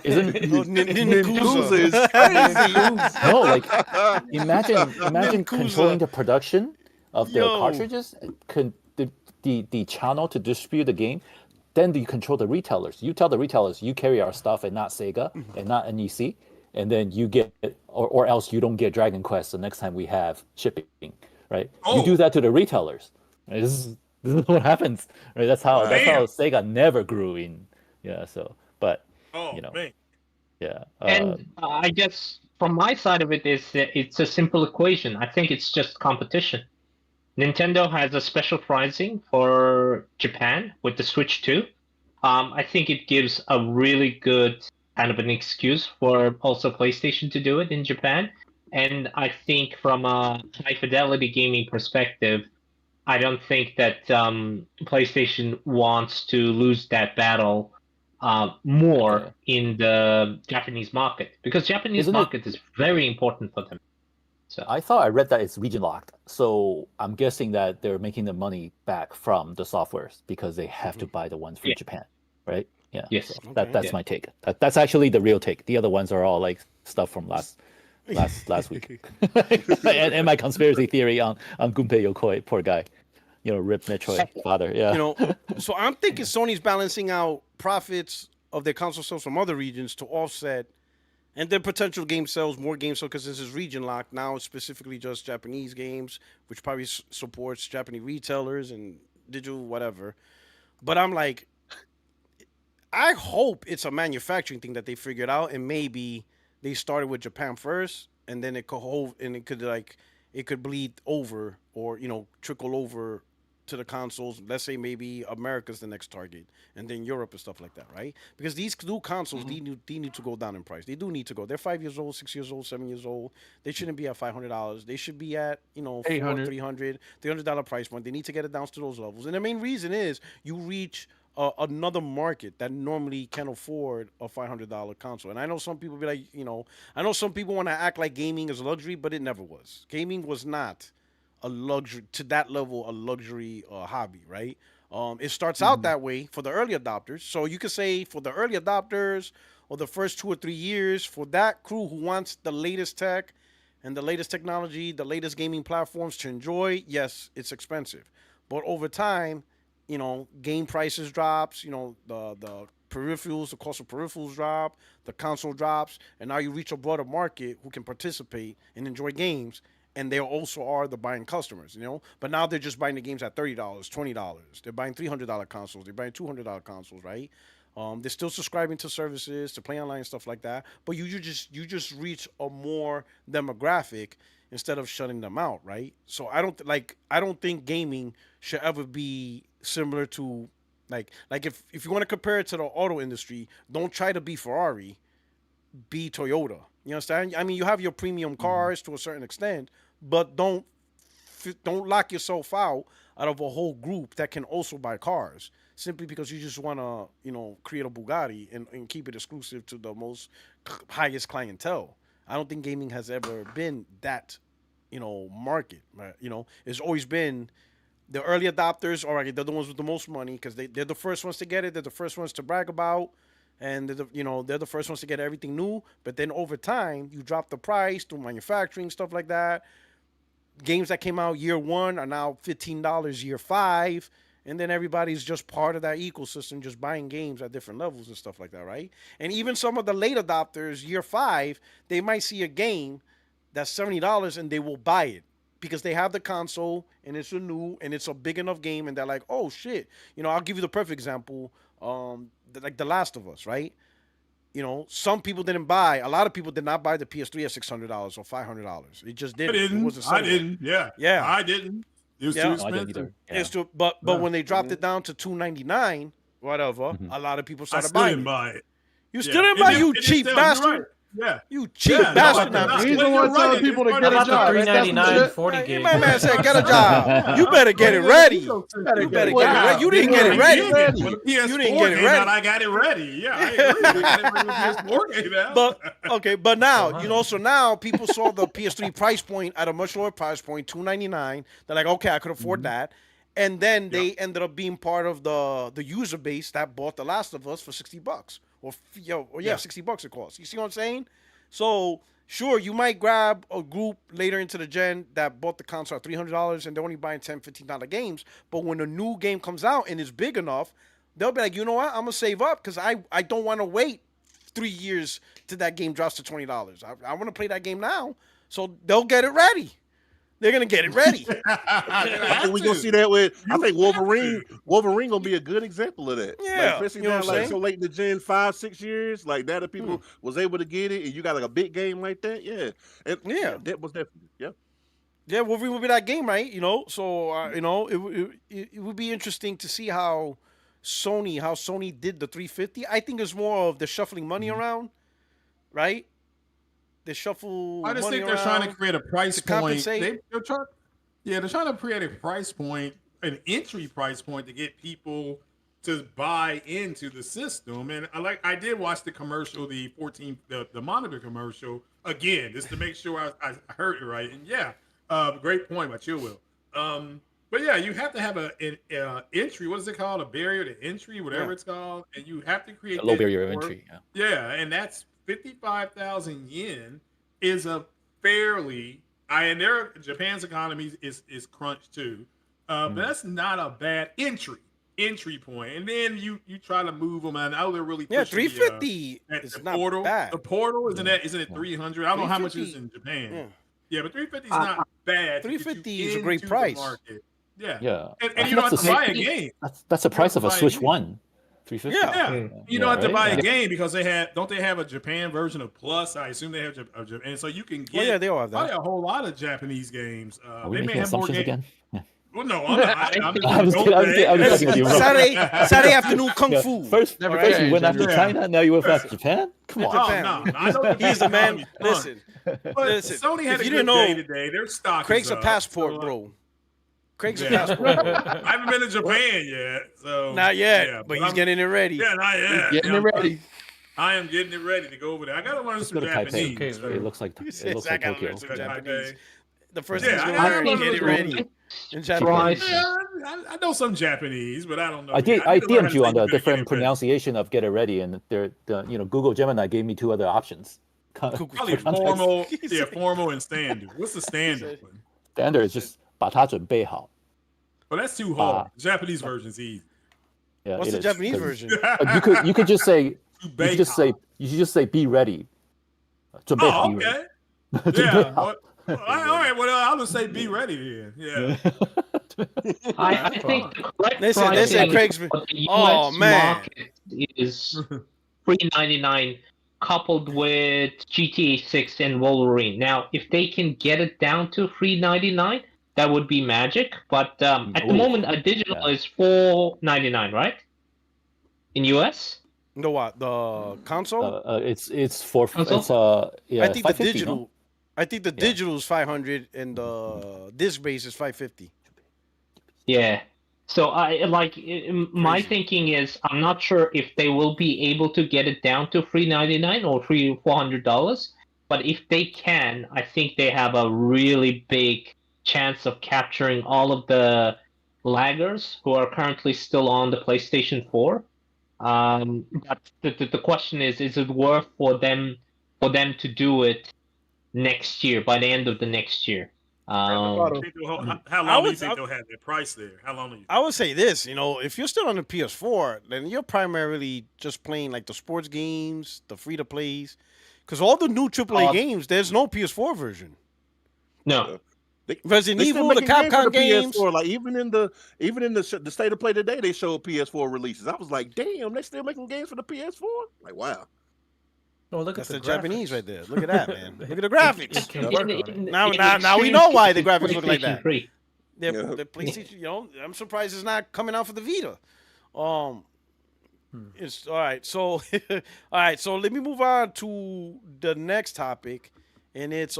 Isn't Ninkuza is crazy. No, like imagine controlling the production of the cartridges, the channel to distribute the game. Then you control the retailers. You tell the retailers you carry our stuff and not Sega and not NEC, and then you get or else you don't get Dragon Quest the next time we have shipping, right? You do that to the retailers. Right? This is what happens. Right? That's how Sega never grew in. Yeah. So, but. Man. Yeah. And I guess from my side of it is it's a simple equation. I think it's just competition. Nintendo has a special pricing for Japan with the Switch 2. I think it gives a really good kind of an excuse for also PlayStation to do it in Japan. And I think from a high fidelity gaming perspective, I don't think that PlayStation wants to lose that battle more in the Japanese market, because Japanese market is very important for them. So I thought I read that it's region locked, so I'm guessing that they're making the money back from the softwares because they have to buy the ones from Japan, right? Yeah. Yes. So that's my take. That's actually the real take. The other ones are all like stuff from last week. and my conspiracy theory on Gunpei Yokoi, poor guy. Rip Metroid father. Yeah. So I'm thinking Sony's balancing out profits of their console sales from other regions to offset, and then potential game sales, more game sales, because this is region locked. Now it's specifically just Japanese games, which probably supports Japanese retailers and digital whatever. But I'm like, I hope it's a manufacturing thing that they figured out, and maybe they started with Japan first, and then it could bleed over, or trickle over to the consoles. Let's say maybe America's the next target, and then Europe and stuff like that, right? Because these new consoles, they need to go down in price. They do need to go. They're 5 years old, 6 years old, 7 years old. They shouldn't be at $500. They should be at $300 price point. They need to get it down to those levels. And the main reason is you reach another market that normally can afford a $500 console. And I know some people be like, I know some people want to act like gaming is a luxury, but it never was. Gaming was not a luxury to that level, a luxury hobby, right? It starts out that way for the early adopters. So you could say for the early adopters or the first 2 or 3 years, for that crew who wants the latest tech and the latest technology, the latest gaming platforms to enjoy, yes, it's expensive. But over time, game prices drops, the peripherals, the cost of peripherals drop, the console drops, and now you reach a broader market who can participate and enjoy games, and they also are the buying customers, But now they're just buying the games at $30, $20. They're buying $300 consoles. They're buying $200 consoles, right? They're still subscribing to services, to play online, stuff like that. But you just reach a more demographic instead of shutting them out, right? So I don't think gaming should ever be similar to like if you want to compare it to the auto industry, don't try to be Ferrari, be Toyota. You understand? I mean, you have your premium cars to a certain extent, but don't lock yourself out of a whole group that can also buy cars simply because you just want to, create a Bugatti and keep it exclusive to the most highest clientele. I don't think gaming has ever been that, market. Right? It's always been the early adopters. All right, they're the ones with the most money because they're the first ones to get it. They're the first ones to brag about. And they're the first ones to get everything new. But then over time, you drop the price through manufacturing, stuff like that. Games that came out year 1 are now $15 year 5. And then everybody's just part of that ecosystem, just buying games at different levels and stuff like that, right? And even some of the late adopters, year 5, they might see a game that's $70 and they will buy it because they have the console and it's a big enough game, and they're like, oh shit. I'll give you the perfect example. Like The Last of Us, right? Some people didn't buy. A lot of people did not buy the PS3 at $600 or $500. It just didn't. I didn't. Yeah. I didn't. It was too expensive. It's too, but when they dropped it down to $299, whatever, a lot of people started buying. Buy it. You still didn't buy, you cheap bastard. Yeah. You cheap bastard. He's the one telling people to get a job. $399 40 gigs. My man said, get a job. You better get it ready. You better get it ready. You didn't get it ready. You didn't get it ready. I got it ready. Yeah, I agree. I got it ready when PS4 came out. But now, so now people saw the PS3 price point at a much lower price point, $299. They're like, okay, I could afford that. And then they ended up being part of the user base that bought The Last of Us for $60. Or $60 it costs. You see what I'm saying? So sure, you might grab a group later into the gen that bought the console at $300 and they're only buying $10, $15 games. But when a new game comes out and is big enough, they'll be like, you know what? I'm gonna save up because I don't want to wait 3 years till that game drops to $20. I want to play that game now, so they'll get it ready. They're gonna get it ready. I think we're gonna see that with. I think Wolverine gonna be a good example of that. Yeah, especially now, so late in the gen, 5-6 years, like that, if people was able to get it, and you got like a big game like that, that was definitely Yeah, Wolverine will be that game, right? So it would be interesting to see how Sony did the 350. I think it's more of the shuffling money around, right? They shuffle. I just think they're trying to create a price point. They're trying to create a price point, an entry price point to get people to buy into the system. And I did watch the commercial, the monitor commercial again, just to make sure I heard it right. And yeah, great point by Chill Will. But yeah, you have to have an entry. What is it called? A barrier to entry, whatever it's called, and you have to create a low barrier of entry. Yeah, and that's 55,000 yen is a fairly. And Japan's economy is crunched too, but that's not a bad entry point. And then you try to move them, and now they're really pushing 350 is the not portal. bad. The portal isn't it 300? I don't know how much it is in Japan. Yeah, but 350 is not bad. 350 is a great price. Yeah. And you don't have to buy a game. That's the price of a Switch 1. 350. Yeah. You don't have to buy a game because they have a Japan version of Plus? I assume they have a Japan, and so you can get they all have that. probably a whole lot of Japanese games. Are we they may making have more assumptions games. again? Well, no, I'm not. I'm just joking with you, bro. Saturday afternoon kung fu. First you went after China, now you went after Japan? Come on. No, I know he's the man. Listen, Sony had if a you good didn't know, day today. Their stock Craig's is a up, passport, bro. Craig's a passport. I haven't been to Japan yet, so not yet, but he's getting it ready. Yeah, not yet. Getting it ready. I am getting it ready to go over there. I gotta learn some Japanese. Okay, it looks like Tokyo. The first thing he's gonna learn is get it ready. In Japanese. I know some Japanese, but I don't know. I DM'd you on the different pronunciation of "get it ready," and Google Gemini gave me 2 other options. Probably formal, formal and standard. What's the standard one? Standard is just 把它准备好. Well, that's too hard. Japanese version's easy. Yeah, what's the Japanese version? You could just say you just say be ready. Oh, okay. Yeah. All right. Well, I'll just say be ready then. Yeah. I think the correct listen, Craig's. The US market is $3.99 coupled with GTA 6 and Wolverine. Now, if they can get it down to $3.99, that would be magic. But at the moment, a digital is $4.99, right? In US? No, what the console? It's for console? I think the digital. No? I think the digital is 500 and the disc base is 550. Yeah. So my thinking is I'm not sure if they will be able to get it down to $3.99 or $400, but if they can, I think they have a really big chance of capturing all of the laggers who are currently still on the PlayStation 4. But the question is it worth for them to do it next year, by the end of the next year? How long do you think they'll have that price there? How long do you think? I would say this, if you're still on the PS4, then you're primarily just playing like the sports games, the free-to-plays, because all the new AAA games, there's no PS4 version. No. Resident Evil, the Capcom games. PS4. Like even in the state of play today, they showed PS4 releases. I was like, damn, they still making games for the PS4? Like, wow. Oh, look That's at the graphics. Japanese right there. Look at that, man. Look at the graphics. Now we know why the graphics look like that. Yeah. The PlayStation, I'm surprised it's not coming out for the Vita. It's all right. So, So let me move on to the next topic, and it's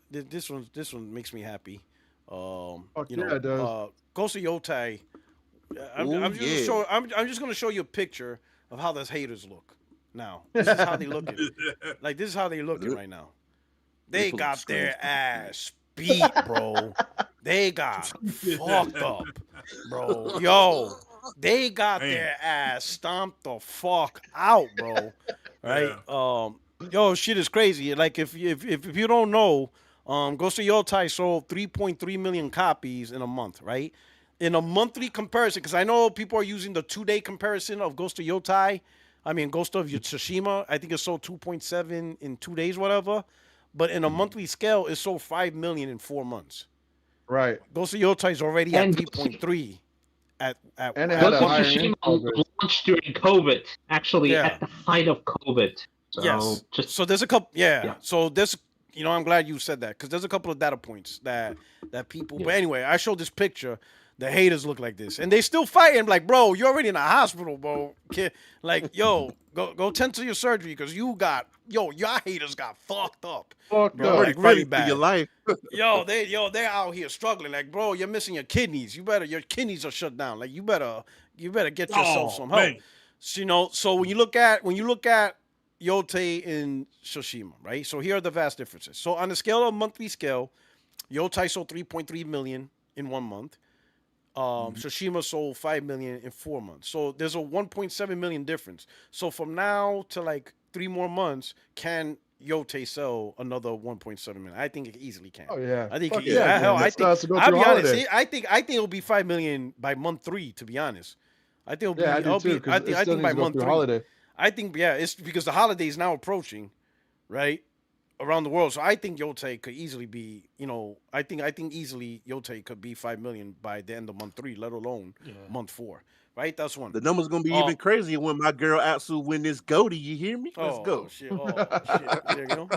this one makes me happy. It does. Ghost of Yotei. I'm just gonna show you a picture of how those haters look. Now, this is how they looking. Like this is how they looking right now. They got their ass beat, bro. They got fucked up, bro. Yo, they got their ass stomped the fuck out, bro. Right? Yo, shit is crazy. Like if you don't know, Ghost of Yotei sold 3.3 million copies in a month, right? In a monthly comparison, because I know people are using the 2-day comparison of Ghost of Yotei. I mean, Ghost of Tsushima, I think it sold 2.7 in 2 days, whatever. But in a monthly scale, it sold 5 million in 4 months. Right. Ghost of Yotei is already at 3.3. And it had a higher Tsushima launched during COVID, actually at the height of COVID. So yes. So there's a couple. Yeah. So there's. I'm glad you said that because there's a couple of data points that people. Yeah. But anyway, I showed this picture. The haters look like this, and they still fighting. Like, bro, you're already in the hospital, bro. Like, yo, go tend to your surgery because your haters got fucked up. Fucked bro, up. Like really bad. Your life. they're out here struggling. Like, bro, you're missing your kidneys. Your kidneys are shut down. Like, you better You better get yourself some help. Man. So, so when you look at Yotei and Tsushima, right? So here are the vast differences. So on the scale of monthly scale, Yotei sold 3.3 million in 1 month. Tsushima sold 5 million in 4 months. So there's a 1.7 million difference. So from now to like 3 more months, can Yotei sell another 1.7 million? I think it easily can. Oh yeah. I think Fuck it, yeah, hell, man. I think I'll be honest. I think it'll be 5 million by month 3. To be honest, I think it'll be. Yeah, I do too. I think by month 3. Holiday. I think it's because the holiday is now approaching, right, around the world. So I think Yotei could easily be. I think easily Yotei could be 5 million by the end of month 3, let alone month 4. Right, that's one. The number's gonna be even crazier when my girl Atsu win this goatee. You hear me? Let's go. Shit. Oh shit. There you go.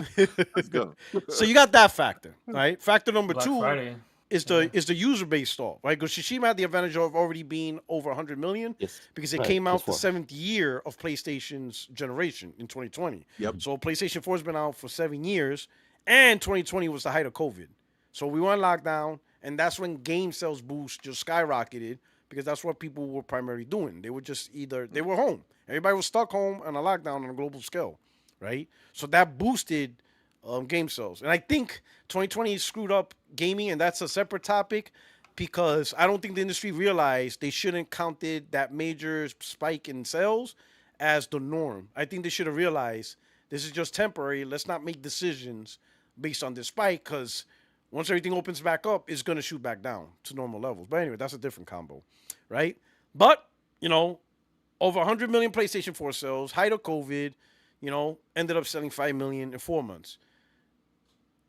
Let's go. So you got that factor, right? Factor number Black 2 Friday. is the user base stall, right? Because Tsushima had the advantage of already being over 100 million because it came out the 7th year of PlayStation's generation in 2020. Yep. So PlayStation 4 has been out for 7 years, and 2020 was the height of COVID. So we were in lockdown, and that's when game sales boost just skyrocketed because that's what people were primarily doing. They were just they were home. Everybody was stuck home on a lockdown on a global scale, right? So that boosted game sales. And I think 2020 screwed up gaming, and that's a separate topic because I don't think the industry realized they shouldn't counted that major spike in sales as the norm. I think they should have realized this is just temporary. Let's not make decisions based on this spike because once everything opens back up, it's going to shoot back down to normal levels. But anyway, that's a different combo, right? But, over 100 million PlayStation 4 sales, height of COVID, ended up selling 5 million in 4 months.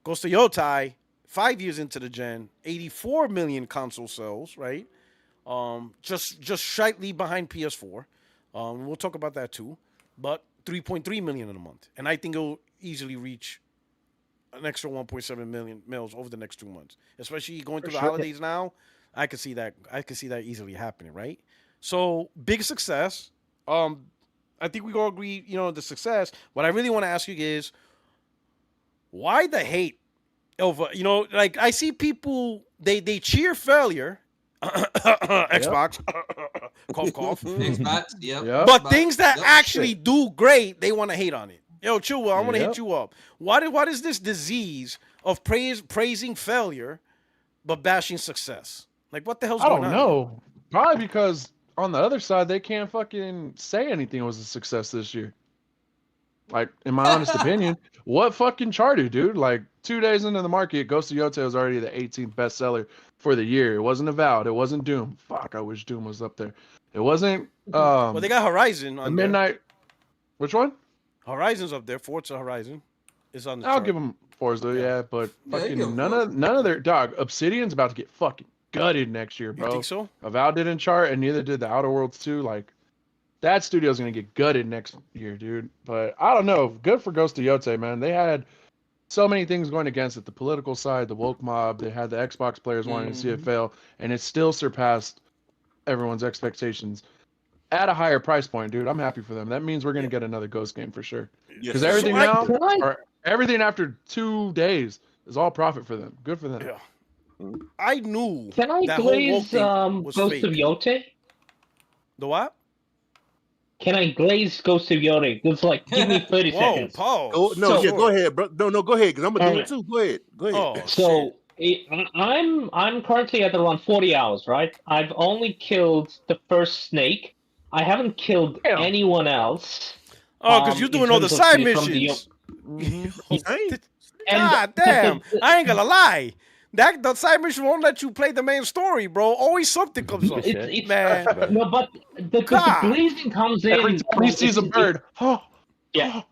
Goes to Yotei, 5 years into the gen, 84 million console sales, right? Just slightly behind PS4. We'll talk about that too. But 3.3 million in a month. And I think it'll easily reach an extra 1.7 million mils over the next 2 months. Especially going through the holidays now. I could see that easily happening, right? So big success. I think we all agree, the success. What I really want to ask you is, why the hate over, like I see people, they cheer failure, Xbox, cough, cough. Xbox, But things that actually do great, they want to hate on it. Yo, Chua, I want to hit you up. What is this disease of praising failure but bashing success? Like, what the hell's going on? I don't know. Probably because on the other side, they can't fucking say anything was a success this year. Like, in my honest opinion, what fucking charted, dude? Like, 2 days into the market, Ghost of Yotei was already the 18th bestseller for the year. It wasn't Avowed. It wasn't Doom. Fuck, I wish Doom was up there. It wasn't. Well, they got Horizon on Midnight. There. Which one? Horizon's up there. Forza Horizon is on the I'll chart. give them Forza, yeah, but fucking none of their dog. Obsidian's about to get fucking gutted next year, bro. You think so? Avowed didn't chart, and neither did the Outer Worlds 2. Like, that studio's gonna get gutted next year, dude. But I don't know. Good for Ghost of Yotei, man. They had so many things going against it. The political side, the woke mob. They had the Xbox players wanting to see it fail, and it still surpassed everyone's expectations at a higher price point, dude. I'm happy for them. That means we're gonna get another Ghost game for sure. Because everything everything after 2 days is all profit for them. Good for them. Yeah. I knew. Can I that glaze Ghost fake. Of Yotei? The what? Can I glaze Ghost of Yotei? It's like, give me 30 seconds. Pause. Oh, no, go ahead, bro. No, go ahead, because I'm gonna do it too. Go ahead. Oh, so I'm currently at around 40 hours, right? I've only killed the first snake. I haven't killed anyone else. Oh, because you're doing all the side missions. God damn! I ain't gonna lie. The side mission won't let you play the main story, bro. Always something comes up. Man. No, but the glazing comes in. Every time he sees a bird. Yeah.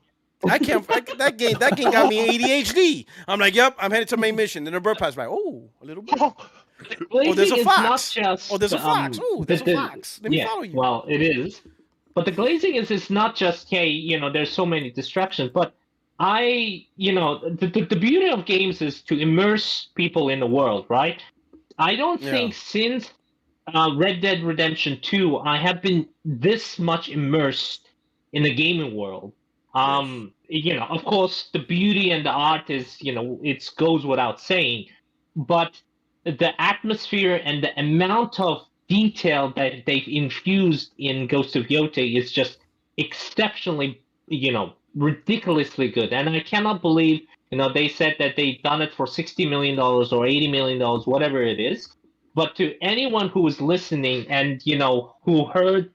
I can't. That game got me ADHD. I'm like, yep, I'm headed to main mission. Then the bird passes by. Oh, a little bit. Oh, there's a fox. Oh, there's a fox. Oh, there's a fox. Let me follow you. Well, it is. But the glazing is not just, hey, there's so many distractions, but the beauty of games is to immerse people in the world, right? I don't think since Red Dead Redemption 2, I have been this much immersed in the gaming world. Of course, the beauty and the art is, it goes without saying, but the atmosphere and the amount of detail that they've infused in Ghost of Yotei is just exceptionally, ridiculously good. And I cannot believe, they said that they've done it for $60 million or $80 million, whatever it is. But to anyone who is listening and, who heard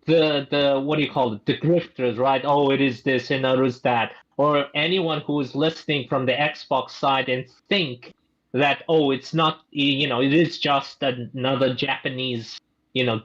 the what do you call it, the grifters, right? Oh, it is this and it is that. Or anyone who is listening from the Xbox side and think that, oh, it's not, it is just another Japanese,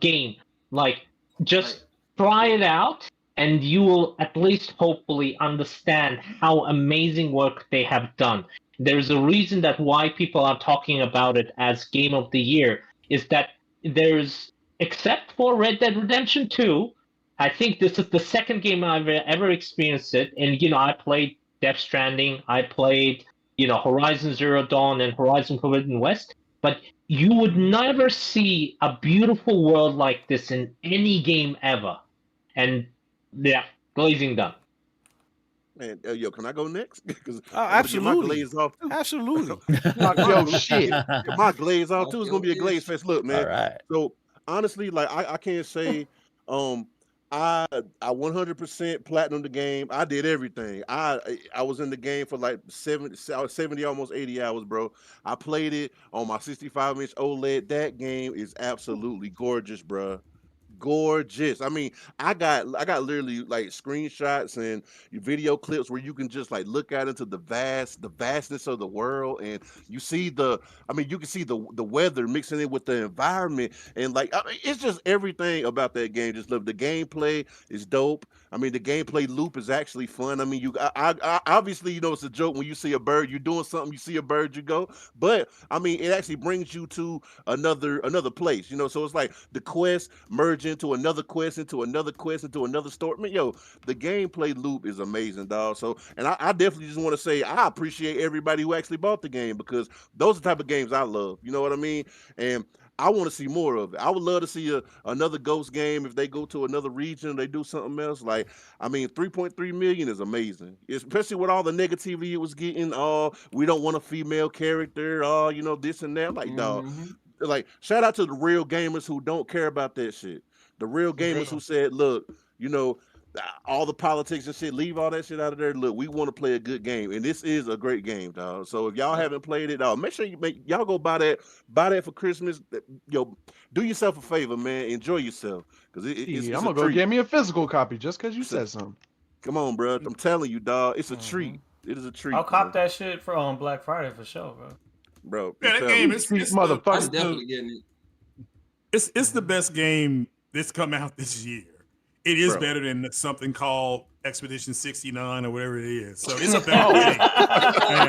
game. Like, just try it out, and you will at least hopefully understand how amazing work they have done. There's a reason that why people are talking about it as Game of the Year is that there's, except for Red Dead Redemption 2, I think this is the second game I've ever experienced it. And, I played Death Stranding, I played, Horizon Zero Dawn and Horizon Forbidden West, but you would never see a beautiful world like this in any game ever. And, yeah, glazing done. Man, yo, can I go next? Because absolutely. my glaze off too. Absolutely. Yo, shit. My glaze off too. It's gonna be a glaze fest. Look, man. All right. So honestly, like I can't say, I 100% platinum the game. I did everything. I was in the game for like 70, almost 80 hours, bro. I played it on my 65-inch OLED. That game is absolutely gorgeous, bro. Gorgeous. I mean, I got literally like screenshots and video clips where you can just like look out into the vastness of the world, and you see you can see the weather mixing in with the environment, and like it's just everything about that game. Just love the gameplay is dope. I mean, the gameplay loop is actually fun. I mean, I obviously, it's a joke when you see a bird, you're doing something, you see a bird, you go. But I mean, it actually brings you to another place, So it's like the quest merge into another quest, into another quest, into another story. I mean, yo, the gameplay loop is amazing, dog. So, and I definitely just want to say I appreciate everybody who actually bought the game, because those are the type of games I love. You know what I mean? And I want to see more of it. I would love to see another Ghost game if they go to another region, they do something else. Like, I mean, 3.3 million is amazing, especially with all the negativity it was getting. We don't want a female character. This and that. Like, dog. Like, shout out to the real gamers who don't care about that shit. The real gamers who said, look, all the politics and shit, leave all that shit out of there. Look, we want to play a good game, and this is a great game, dog. So if y'all haven't played it, make sure y'all go buy that for Christmas. Do yourself a favor, man. Enjoy yourself, because it's I'm gonna go get me a physical copy just because you said something. Come on, bro. I'm telling you, dog. It's a treat. It is a treat. I'll cop that shit for Black Friday for sure, bro. Yeah, that game is motherfucker. I'm definitely getting it. It's the best game that's come out this year. It is better than something called Expedition 69 or whatever it is. So it's a better game.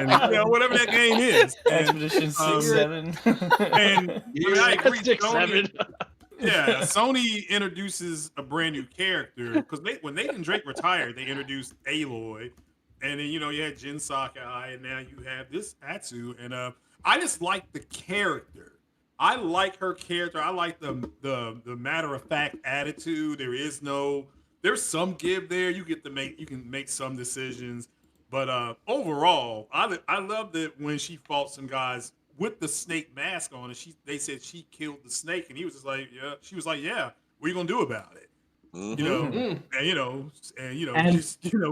And whatever that game is. Expedition 67. And I agree. 6-7. Yeah, Sony introduces a brand new character, because when Nathan Drake retired, they introduced Aloy, and then you had Jin Sakai, and now you have this Atsu, and I just like the character. I like her character. I like the matter of fact attitude. There's some give there. You can make some decisions, but overall, I loved it when she fought some guys with the snake mask on, and they said she killed the snake, and he was just like, yeah. She was like, yeah. What are you gonna do about it? And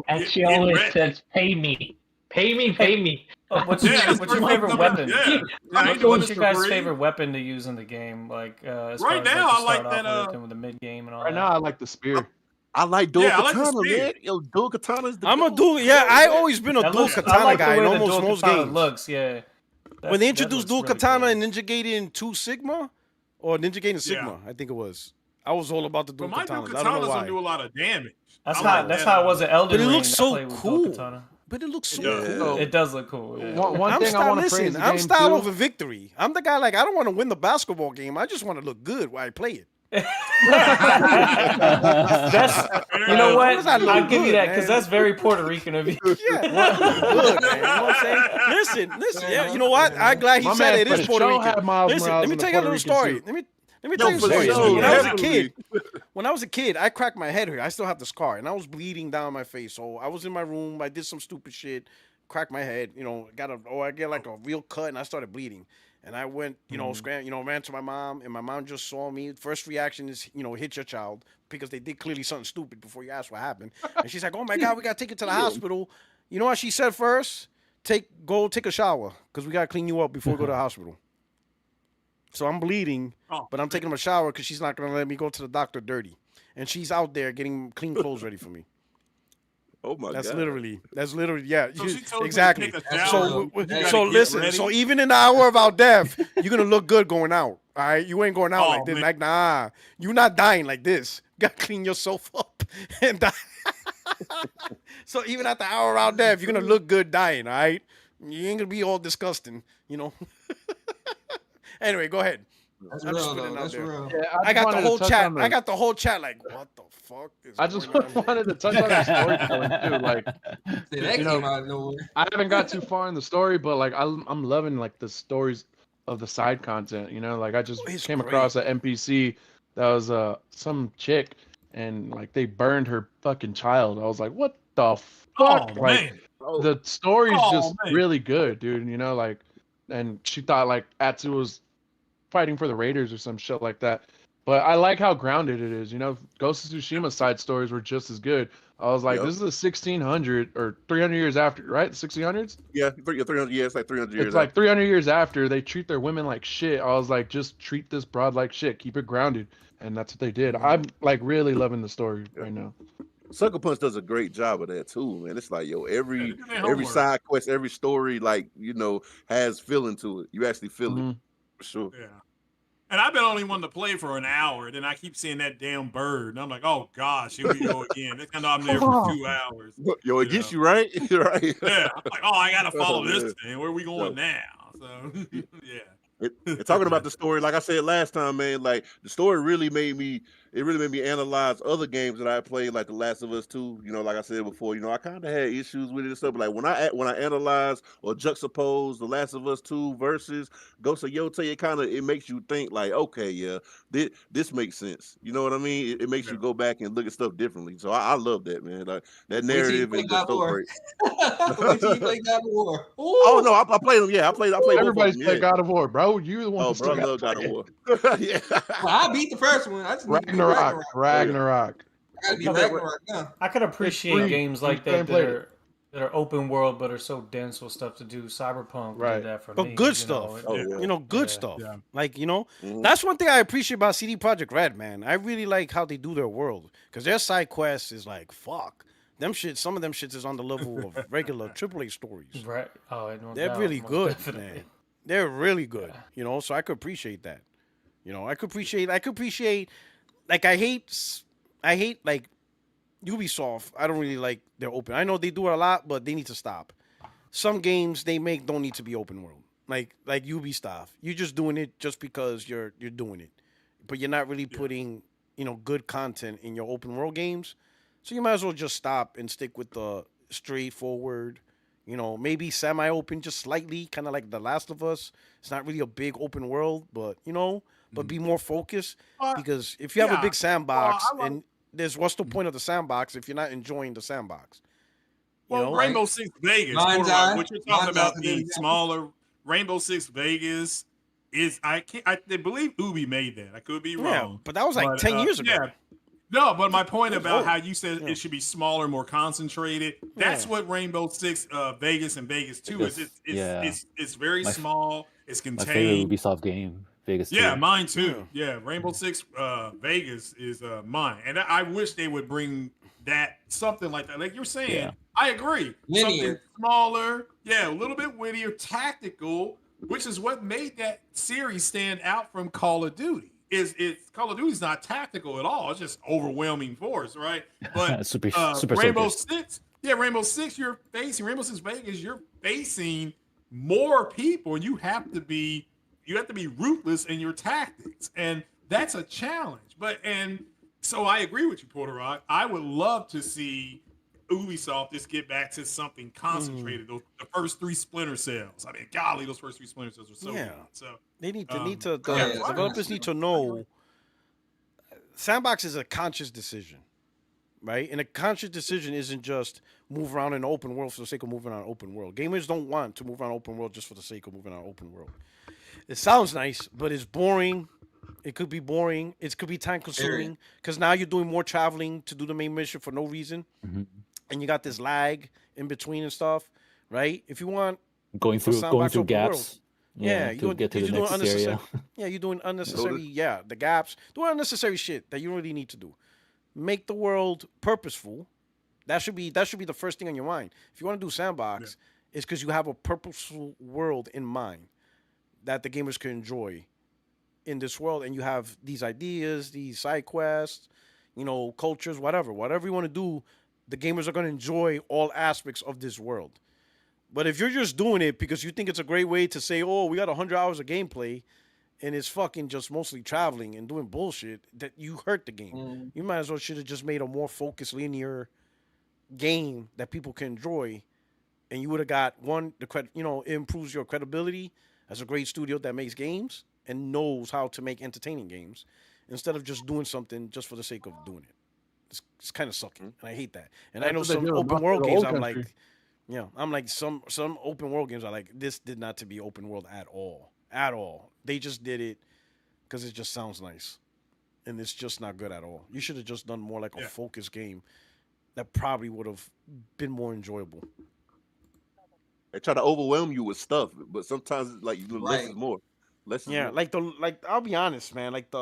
and she always says, "Pay me, pay me, pay me." What's your favorite weapon? Yeah. What's your guys' favorite weapon to use in the game? Like as right far now, as, I like that. With the mid game and all. Right that. now, I like the spear. I like dual katana, man. Yo, dual katana is the I'm a goat. dual. Yeah, I always been a dual katana I like guy the in way the almost dual most katana games. looks, yeah. When they introduced dual really katana cool. and Ninja Gaiden 2 Sigma, or Ninja Gaiden Sigma, I think it was. I was all about the dual But my dual katanas. I don't know katanas why. don't do a lot of damage. That's how it was at Elden Ring. But it looks so I played with cool. dual katana. But it looks so Yeah. cool. It does look cool. Yeah. One thing I want to praise the I'm game style too. over victory. I'm the guy, like, I don't want to win the basketball game. I just want to look good while I play it. That's you know what? I'll give you that, because man. that's very Puerto Rican of you. Yeah, look good, man. You know what I'm saying? Listen. Yeah, you know what? I'm glad he My said man it for is the Puerto show Rican. had Miles Listen, Morales let me in the tell you a Puerto little Rican story. suit. Let me tell you a for story. sure, When I was a definitely. kid, I cracked my head here. I still have the scar, and I was bleeding down my face. So I was in my room. I did some stupid shit, cracked my head. I get like a real cut, and I started bleeding. And I went, ran to my mom, and my mom just saw me. First reaction is, hit your child, because they did clearly something stupid before you ask what happened. And she's like, "Oh my God, we gotta take you to the hospital." You know what she said first? Go take a shower, because we gotta clean you up before we go to the hospital. So I'm bleeding, but I'm taking a shower because she's not gonna let me go to the doctor dirty. And she's out there getting clean clothes ready for me. Oh my That's God. literally, yeah. So she told you to exactly. take a shower. So, You gotta so get listen. ready. So even in the hour of our death, you're gonna look good going out. All right, you ain't going out like this. Man. Like, nah, you're not dying like this. You gotta clean yourself up and die. So even at the hour of our death, you're gonna look good dying. All right, you ain't gonna be all disgusting. Anyway, go ahead. That's I'm just real, putting it though. out That's there. real. Yeah, I got the whole chat. I I got the whole chat. Like, what the fuck is just going on here? wanted to touch on the storytelling too. Like, See, that you came know, out of nowhere. I haven't got too far in the story, but like I'm loving like the stories of the side content. Like I just It's came great. across an NPC that was some chick, and like they burned her fucking child. I was like, what the fuck? Oh, Like man. the story's just man. really good, dude. Like, and she thought like Atsu was fighting for the Raiders or some shit like that. But I like how grounded it is. Ghost of Tsushima side stories were just as good. I was like, Yep. this is a 1600 or 300 years after, right? The 1600s? Yeah, 300. Yeah, it's like 300 years. It's like 300 years after. They treat their women like shit. I was like, just treat this broad like shit. Keep it grounded. And that's what they did. I'm like really loving the story right now. Sucker Punch does a great job of that too, man. It's like, yo, every do their homework. side quest, every story, like, has feeling to it. You actually feel it for sure. Yeah. And I've been only one to play for an hour, then I keep seeing that damn bird, and I'm like, oh gosh, here we go again. Next time I'm there for 2 hours. Yo, it gets you right. Right. Yeah. I'm like, oh, I gotta follow this Yeah. thing. Where are we going now? So yeah. And talking about the story, like I said last time, man, like the story really made me analyze other games that I played, like The Last of Us 2. Like I said before, I kind of had issues with it and stuff. But like when I analyze or juxtapose The Last of Us 2 versus Ghost of Yotei, it makes you think like, okay, yeah, this makes sense. You know what I mean? It makes you go back and look at stuff differently. So I love that, man. Like that narrative is just so great. Wait till you play God of War. Ooh. Oh no, I played them. Yeah, I played. Everybody's both of them, played God of War, bro. You the one. Oh, bro, I love God of War. Yeah. Well, I beat the first one. I just need to beat Ragnarok. I gotta beat No, Ragnarok now. I could appreciate free. games like You can't that play it. that are open world but are so dense with stuff to do. Cyberpunk Right. did that for But me. good you stuff. know. Oh, yeah. Good Yeah. stuff. Yeah. Like, Mhm. that's one thing I appreciate about CD Projekt Red, man. I really like how they do their world. Because their side quests is like, fuck. Some of them shits is on the level of regular AAA stories. Right. Oh, no They're doubt, really most good, definitely. man. They're really good. So I could appreciate that. I could appreciate like I hate like Ubisoft. I don't really like their open. I know they do it a lot, but they need to stop. Some games they make don't need to be open world. Like Ubisoft. You're just doing it just because you're doing it. But you're not really putting, good content in your open world games. So you might as well just stop and stick with the straightforward, maybe semi-open, just slightly, kind of like The Last of Us. It's not really a big open world, but but be more focused. Because if you have a big sandbox, and what's the point of the sandbox if you're not enjoying the sandbox? Well, Rainbow Six Vegas, Mind's Corduroy, Eye. what you're talking Mind's about Eye. being smaller. Rainbow Six Vegas is I believe Ubi made that. I could be wrong. Yeah, but that was like 10 years ago. Yeah. No, but my point about old. how you said it should be smaller, more concentrated. That's what Rainbow Six Vegas and Vegas 2 is. It's very small. It's My favorite contained. Ubisoft game, Vegas 2. Yeah, mine too. Yeah, Rainbow Six Vegas is mine, and I wish they would bring that something like that. Like you're saying, Yeah. I agree. Linear. Something smaller, a little bit wittier, tactical, which is what made that series stand out from Call of Duty. It's Call of Duty's not tactical at all. It's just overwhelming force, right? But super Rainbow soldiers. Six, Rainbow Six, Rainbow Six Vegas, you're facing more people, and you have to be ruthless in your tactics, and that's a challenge. So I agree with you, Porter Rock. I would love to see Ubisoft just get back to something concentrated. The first 3 Splinter Cells. I mean, golly, those first 3 Splinter Cells are so good. So They need to ahead. developers need to know sandbox is a conscious decision, right? And a conscious decision isn't just move around in the open world for the sake of moving around open world. Gamers don't want to move around open world just for the sake of moving around open world. It sounds nice, but it's boring. It could be boring. It could be time consuming because now you're doing more traveling to do the main mission for no reason, and you got this lag in between and stuff, right? If you want Going a through sandbox open world, gaps. you to get to you're the doing next unnecessary. area. Yeah, you're doing unnecessary. Yeah, the gaps, doing unnecessary shit that you don't really need to do. Make the world purposeful. That should be the first thing on your mind. If you want to do sandbox, it's because you have a purposeful world in mind that the gamers can enjoy in this world, and you have these ideas, these side quests, cultures, whatever you want to do. The gamers are going to enjoy all aspects of this world. But if you're just doing it because you think it's a great way to say, oh, we got 100 hours of gameplay, and it's fucking just mostly traveling and doing bullshit, that you hurt the game. You might as well should have just made a more focused, linear game that people can enjoy, and you would have got it improves your credibility as a great studio that makes games and knows how to make entertaining games, instead of just doing something just for the sake of doing it. It's kind of sucking, and I hate that. And I know some open world games, I'm like some open world games are like, this did not to be open world at all. They just did it because it just sounds nice, and it's just not good at all. You should have just done more like a focused game that probably would have been more enjoyable. They try to overwhelm you with stuff, but sometimes like less is more. Less is more. Like I'll be honest, man. Like the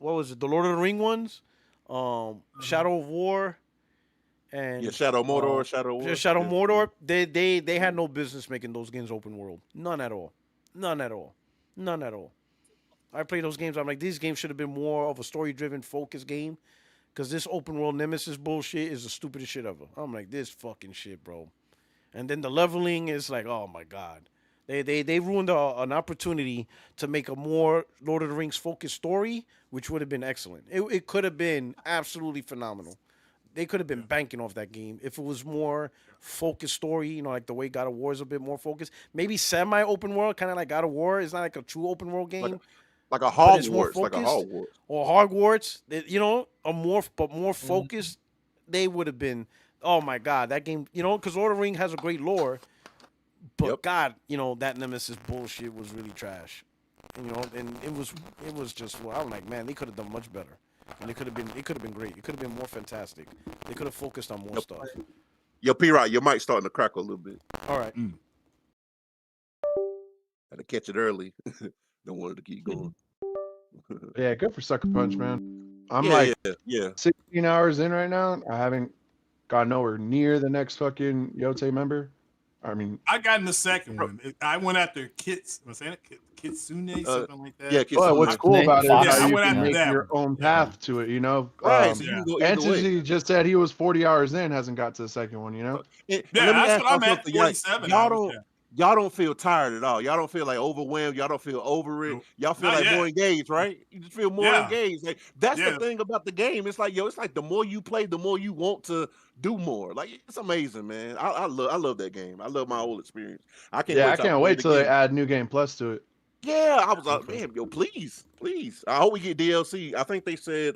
the Lord of the Ring ones, Shadow of War, and Shadow Mordor, Shadow Mordor. They had no business making those games open world. None at all. I played those games. I'm like, these games should have been more of a story-driven, focused game, because this open world Nemesis bullshit is the stupidest shit ever. I'm like, this fucking shit, bro. And then the leveling is like, oh my god, they ruined an opportunity to make a more Lord of the Rings focused story, which would have been excellent. It could have been absolutely phenomenal. They could have been banking off that game if it was more focused story, like the way God of War is a bit more focused. Maybe semi-open world, kind of like God of War. It's not like a true open world game. Like a Hogwarts, or Hogwarts. More focused. They would have been. Oh my god, that game. Because Lord of the Rings has a great lore, but God, that Nemesis bullshit was really trash. And it was just. Well, I'm like, man, they could have done much better, and it could have been great. It could have been more fantastic. They could have focused on more stuff. Yo, P-Rock, your mic's starting to crackle a little bit. All right. Had to catch it early. Don't want it to keep going. Yeah, good for Sucker Punch, man. I'm 16 hours in right now. I haven't got nowhere near the next fucking Yotei member. I mean, I got in the second one. I went after Kitsune, something like that. Yeah, but what's cool about it is how you can make that your own path to it, Right, so you can go either way. Entity just said he was 40 hours in, hasn't got to the second one, that's what I'm at, 47. Y'all don't feel tired at all. Y'all don't feel like overwhelmed. Y'all don't feel over it. Y'all feel like more engaged, right? You just feel more engaged. Like that's the thing about the game. It's like, it's like the more you play, the more you want to do more. Like it's amazing, man. I love that game. I love my whole experience. I can't wait till they add New Game Plus to it. Yeah, I was like, man, please. I hope we get DLC. I think they said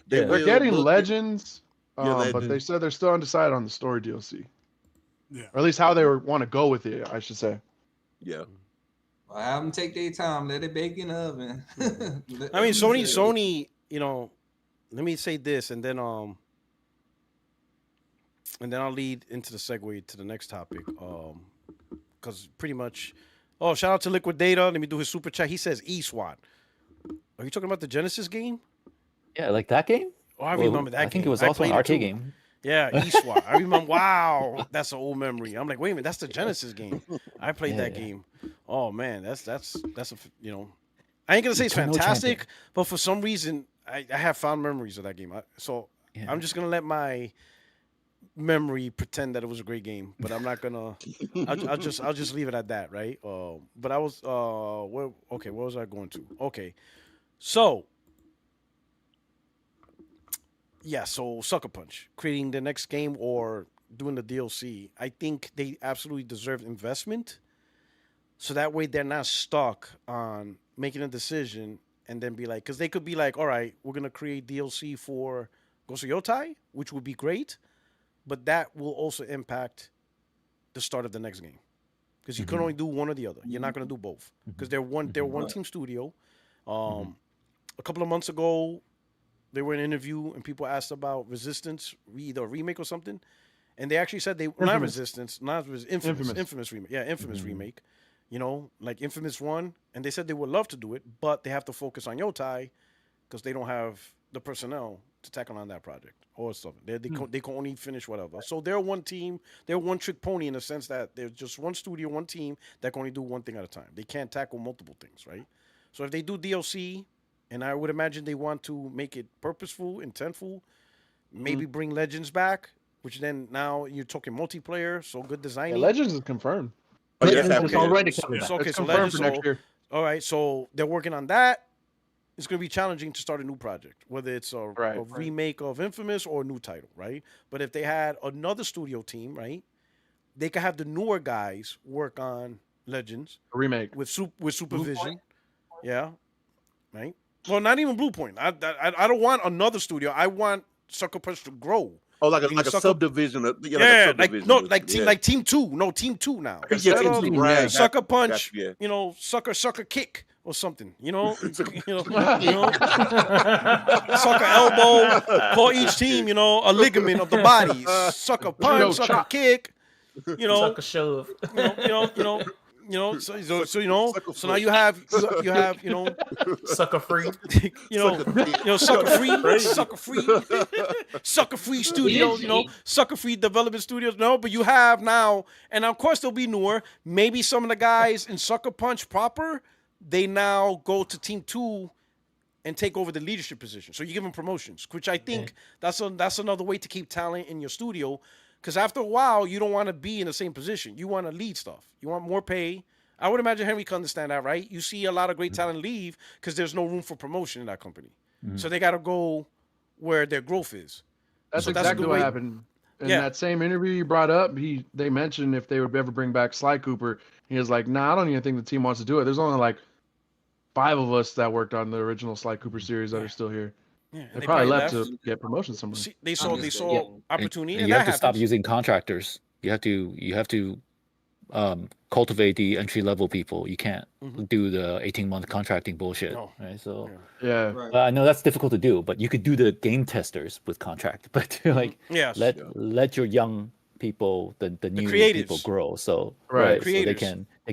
they're getting Legends, but they said they're still undecided on the story DLC. Yeah, or at least how they want to go with it, I should say. Yeah. Well, have them take their time. Let it bake in the oven. I mean, Sony. Let me say this, and then I'll lead into the segue to the next topic. Because pretty much, shout out to Liquid Data. Let me do his super chat. He says eSWAT. Are you talking about the Genesis game? Yeah, like that game. Oh, I remember that game. I think it was also an arcade game. Yeah, eSWAT. I remember. Wow, that's an old memory. I'm like, wait a minute, that's the Genesis game. I played that game. Oh man, that's a I ain't gonna say it's fantastic, but for some reason I have fond memories of that game. I'm just gonna let my memory pretend that it was a great game, but I'm not gonna. I'll just leave it at that, right? But I was where was I going to? Okay, so. Yeah, so Sucker Punch, creating the next game or doing the DLC, I think they absolutely deserve investment. So that way they're not stuck on making a decision and then be like, because they could be like, all right, we're going to create DLC for Ghost of Yotei, which would be great, but that will also impact the start of the next game. because you can only do one or the other. You're not going to do both because they're one team studio. A couple of months ago, they were in an interview and people asked about Resistance, either a remake or something, and they actually said not Resistance, Infamous remake. Yeah, Infamous remake. You know, like Infamous 1, and they said they would love to do it, but they have to focus on Yotei because they don't have the personnel to tackle on that project or something. They can only finish whatever. So they're one team. They're one trick pony in the sense that they're just one studio, one team that can only do one thing at a time. They can't tackle multiple things, right? So if they do DLC, and I would imagine they want to make it purposeful, intentful, maybe bring Legends back, which then now you're talking multiplayer, so good designing. Yeah, Legends is confirmed. Oh, yeah, It's already coming back. Okay, It's so confirmed Legends. for next year. All right, so they're working on that. It's going to be challenging to start a new project, whether it's a remake of Infamous or a new title, right? But if they had another studio team, right, they could have the newer guys work on Legends A remake. with supervision. Yeah, right. Well, not even Blue Point. I don't want another studio. I want Sucker Punch to grow. Oh, like a subdivision. Like Team 2. No, Team 2 now. Yeah, Team 2, right. Sucker Punch. Gotcha, yeah. You know, Sucker Kick or something. You know, Sucker Elbow. For each team, you know, a ligament of the body. Sucker Punch, Sucker Kick. You know, Sucker Shove. So now you have Sucker Free. Sucker Free Studios, Sucker Free Development Studios. No, but you have now, and of course they'll be newer. Maybe some of the guys in Sucker Punch proper, they now go to Team 2 and take over the leadership position. So you give them promotions, which I think that's another way to keep talent in your studio. Because after a while, you don't want to be in the same position. You want to lead stuff. You want more pay. I would imagine Henry can understand that, right? You see a lot of great talent leave because there's no room for promotion in that company. So they got to go where their growth is. That's exactly what happened. In that same interview you brought up, they mentioned if they would ever bring back Sly Cooper. He was like, nah, I don't even think the team wants to do it. There's only like 5 of us that worked on the original Sly Cooper series that are still here. Yeah, they probably left to get promotion somewhere. See, they saw opportunity. And you have to stop using contractors. You have to cultivate the entry level people. You can't do the 18-month contracting bullshit. No. Right? So yeah, I know that's difficult to do, but you could do the game testers with contract. But like, let your young people, the new people grow. So so they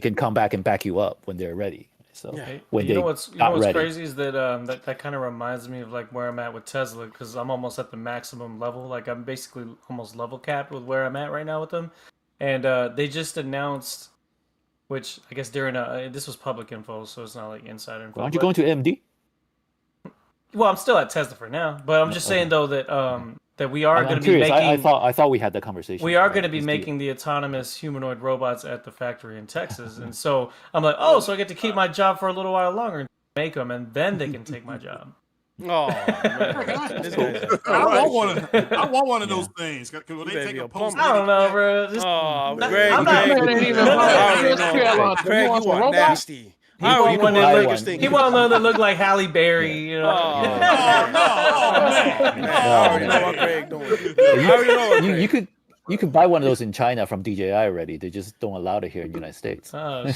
can come back and back you up when they're ready. So when you know what's crazy is that that kind of reminds me of like where I'm at with Tesla, because I'm almost at the maximum level. Like I'm basically almost level capped with where I'm at right now with them. And they just announced, which I guess during this was public info, so it's not like insider info. Aren't you going to MD? Well, I'm still at Tesla for now, but I'm just saying though that that we are going to be making. I thought we had that conversation. We are going to be making the autonomous humanoid robots at the factory in Texas, and so I'm like, oh, so I get to keep my job for a little while longer and make them, and then they can take my job. Oh, man. I want one of those things. Will they take a post? I don't know, bro. Greg, you are nasty. He want one that look like Halle Berry, you know. You could buy one of those in China from DJI already. They just don't allow it here in the United States. I you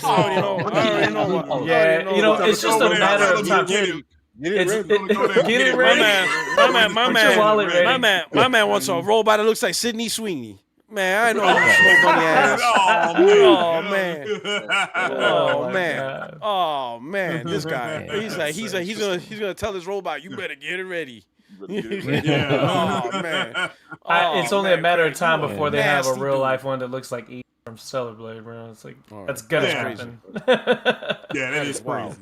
know, it's just a matter of time. Get it ready. My man wants a robot that looks like Sydney Sweeney. Man, I know you smoke bunny ass. Oh man, this guy. He's gonna tell his robot, you better get it ready. Oh man. It's only a matter of time before they have a real life one that looks like E from Stellar Blade, bro. It's like that's gonna happen. That is crazy.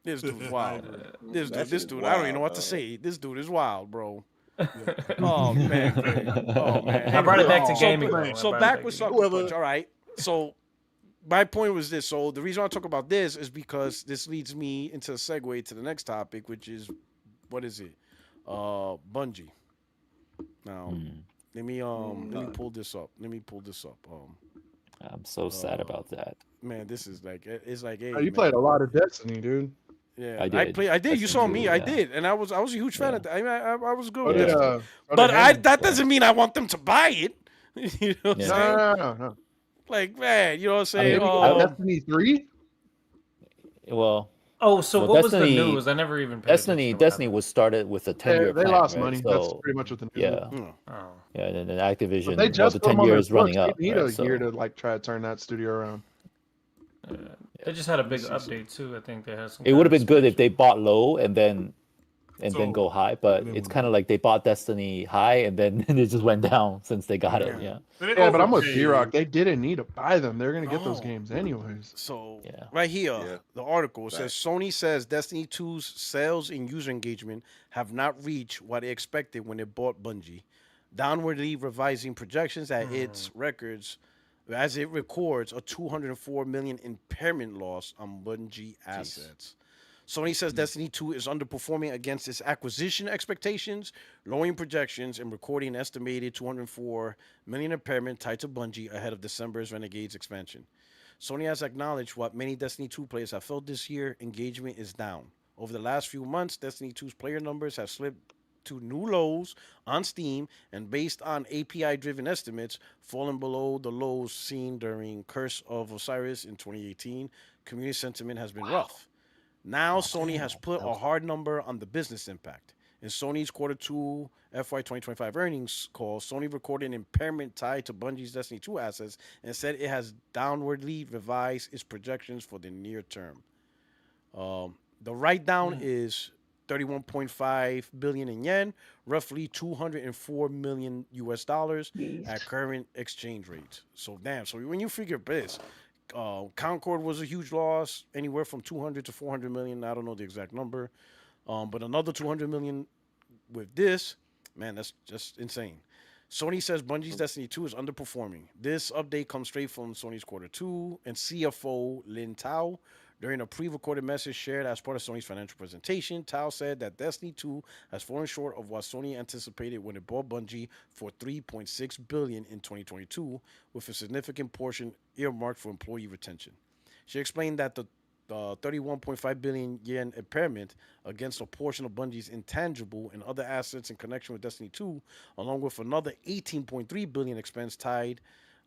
This dude's wild. This dude, I don't even know what to say. This dude is wild, bro. Oh man. I brought it back to gaming. So back with Sucker Punch. All right. So my point was this. So the reason I talk about this is because this leads me into a segue to the next topic, which is what is it? Bungie. Now, let me pull this up. I'm so sad about that. Man, this is like it's like you played a lot of Destiny, dude. Yeah, I did. You saw me. I did, and I was a huge fan of that. I was good with it. But that doesn't mean I want them to buy it. You know what I'm saying? No. Like, man, you know what I'm I saying? mean, Destiny 3? well, Oh, so well, what was the Destiny, news? I never even paid attention to what Destiny happened. was started with a 10-year They plan, lost right? money. That's So pretty much what the news yeah, is. Oh. yeah, and then But Activision, they well, just the put 10 them on their years running books. up, They need right? a year So to like try to turn that studio around. They just had a big update too. I think they had some. it would have been good if they bought low and then So- go high, but then it's we- kind of like they bought Destiny high and then it just went down since they got it. Yeah. Yeah, but I'm with B-Rock. They didn't need to buy them. They're gonna get those No. games anyways. So Yeah. right here, Yeah. the article says Sony says Destiny 2's sales and user engagement have not reached what they expected when it bought Bungie, downwardly revising projections at its records as it records a 204 million impairment loss on Bungie assets. Sony says Destiny 2 is underperforming against its acquisition expectations, lowering projections, and recording an estimated 204 million impairment tied to Bungie ahead of December's Renegades expansion. Sony has acknowledged what many Destiny 2 players have felt this year: engagement is down. Over the last few months, Destiny 2's player numbers have slipped to new lows on Steam, and based on API-driven estimates, fallen below the lows seen during Curse of Osiris in 2018. Community sentiment has been rough. Now, Sony has put a hard number on the business impact. In Sony's Q2 FY 2025 earnings call, Sony recorded an impairment tied to Bungie's Destiny 2 assets and said it has downwardly revised its projections for the near term. The write-down is 31.5 billion in yen, roughly 204 million US dollars at current exchange rates. So damn. So when you figure this, Concord was a huge loss, anywhere from 200 to 400 million. I don't know the exact number, but another 200 million with this, man, that's just insane. Sony says Bungie's Destiny 2 is underperforming. This update comes straight from Sony's Q2 and CFO Lin Tao. During a pre-recorded message shared as part of Sony's financial presentation, Tao said that Destiny 2 has fallen short of what Sony anticipated when it bought Bungie for $3.6 billion in 2022, with a significant portion earmarked for employee retention. She explained that the 31.5 billion yen impairment against a portion of Bungie's intangible and other assets in connection with Destiny 2, along with another 18.3 billion expense tied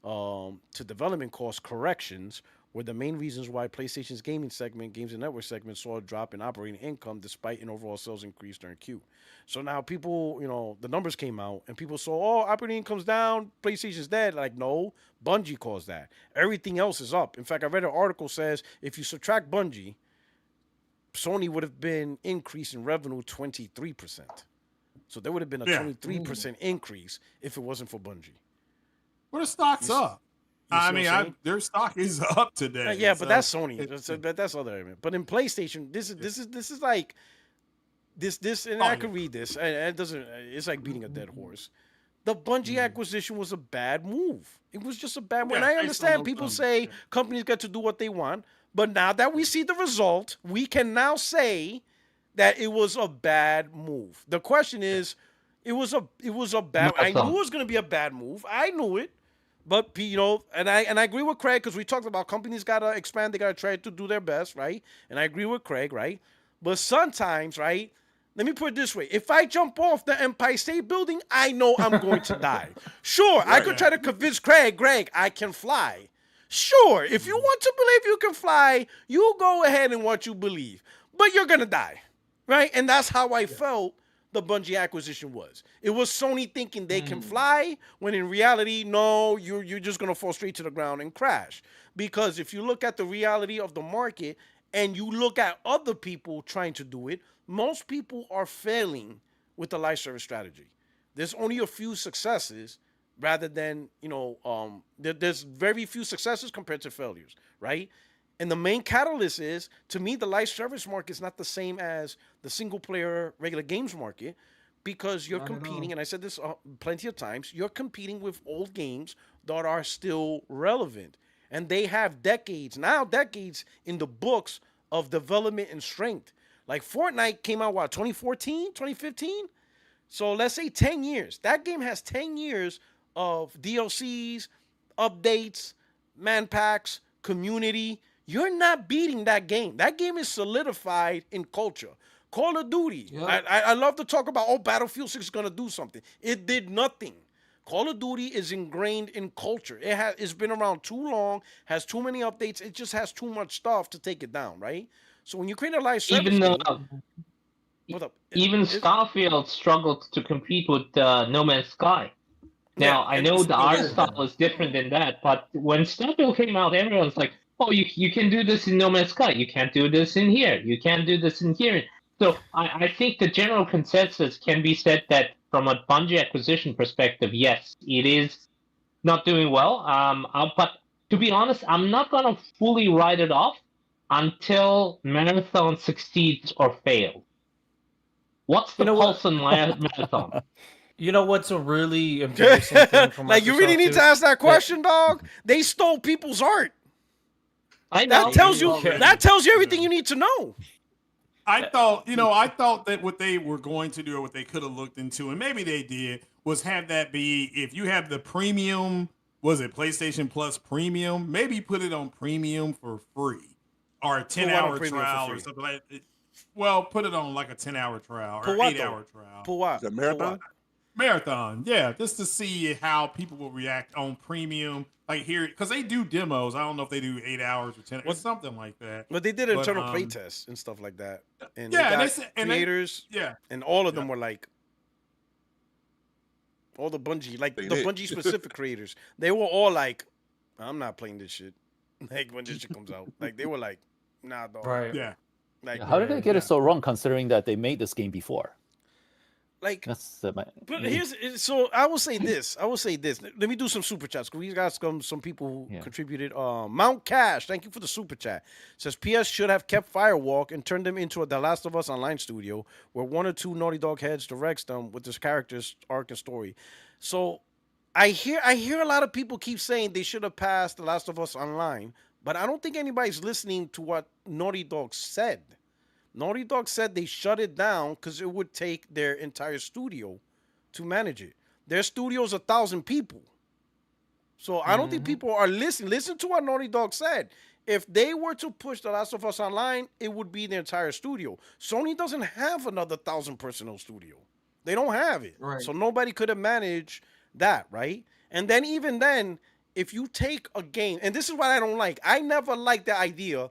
to development cost corrections, were the main reasons why PlayStation's gaming segment, games and network segment, saw a drop in operating income despite an overall sales increase during Q. So now people, the numbers came out and people saw, oh, operating income's down, PlayStation's dead. Like, no, Bungie caused that. Everything else is up. In fact, I read an article says if you subtract Bungie, Sony would have been increased in revenue 23%. So there would have been a 23% increase if it wasn't for Bungie. Well, the stock's up. I mean, their stock is up today. Yeah, but that's Sony. That's other. But in PlayStation, this is like this, and I could read this, and it doesn't. It's like beating a dead horse. The Bungie acquisition was a bad move. It was just a bad move. And I understand people say companies get to do what they want, but now that we see the result, we can now say that it was a bad move. The question is, it was a bad. I knew it was going to be a bad move. I knew it. But and I agree with Craig, because we talked about companies gotta expand, they gotta try to do their best, right? And I agree with Craig, right? But sometimes, right? Let me put it this way: if I jump off the Empire State Building, I know I'm going to die. Sure, I could try to convince Greg, I can fly. Sure, if you want to believe you can fly, you go ahead and what you believe, but you're gonna die, right? And that's how I felt the Bungie acquisition was. It was Sony thinking they can fly, when in reality, no, you're just going to fall straight to the ground and crash. Because if you look at the reality of the market and you look at other people trying to do it, most people are failing with the live service strategy. There's only a few successes rather than, there's very few successes compared to failures, right? And the main catalyst is, to me, the live service market is not the same as the single-player regular games market, because you're competing, and I said this plenty of times, you're competing with old games that are still relevant. And they have decades in the books of development and strength. Like Fortnite came out, 2014, 2015? So let's say 10 years. That game has 10 years of DLCs, updates, man packs, community. You're not beating that game. That game is solidified in culture. Call of Duty. Yep. I love to talk about, Battlefield 6 is going to do something. It did nothing. Call of Duty is ingrained in culture. It's been around too long, has too many updates. It just has too much stuff to take it down, right? So when you create a live service Even game, what up? even Starfield struggled to compete with No Man's Sky. Now, I know the art style is different than that, but when Starfield came out, everyone's like, oh, you can do this in No Man's Sky. You can't do this in here. You can't do this in here. So I think the general consensus can be said that from a Bungie acquisition perspective, yes, it is not doing well. But to be honest, I'm not going to fully write it off until Marathon succeeds or fails. What's the pulse on Marathon? You know what's a really embarrassing thing from like you really need to ask that question, dog. They stole people's art. I know. That tells you everything you need to know. I thought that what they were going to do, or what they could have looked into, and maybe they did, was have that be, if you have the premium, was it PlayStation Plus Premium? Maybe put it on Premium for free, or a 10-hour trial or something like that. Well, put it on like a 10-hour trial or 8-hour trial. For what? Is that marathon? Marathon, yeah, just to see how people will react on Premium. Like here, because they do demos. I don't know if they do 8 hours or 10, or something like that. But they did internal playtests and stuff like that. And yeah, and creators, and all of them were like, all the Bungie, like the Bungie specific creators, they were all like, I'm not playing this shit. Like when this shit comes out, like they were like, nah, dog. Right. Yeah. Like, how did they get it so wrong, considering that they made this game before? Like, but so I will say this. Let me do some super chats, because we got some people who contributed. Mount Cash, thank you for the super chat. Says PS should have kept Firewalk and turned them into a The Last of Us Online studio, where 1 or 2 Naughty Dog heads directs them with this character's arc and story. So I hear a lot of people keep saying they should have passed The Last of Us Online, but I don't think anybody's listening to what Naughty Dog said. Naughty Dog said they shut it down because it would take their entire studio to manage it. Their studio's 1,000 people. So I don't think people are listening. Listen to what Naughty Dog said. If they were to push The Last of Us Online, it would be the entire studio. Sony doesn't have another 1,000-personnel studio. They don't have it. Right. So nobody could have managed that, right? And then even then, if you take a game, and this is what I don't like. I never liked the idea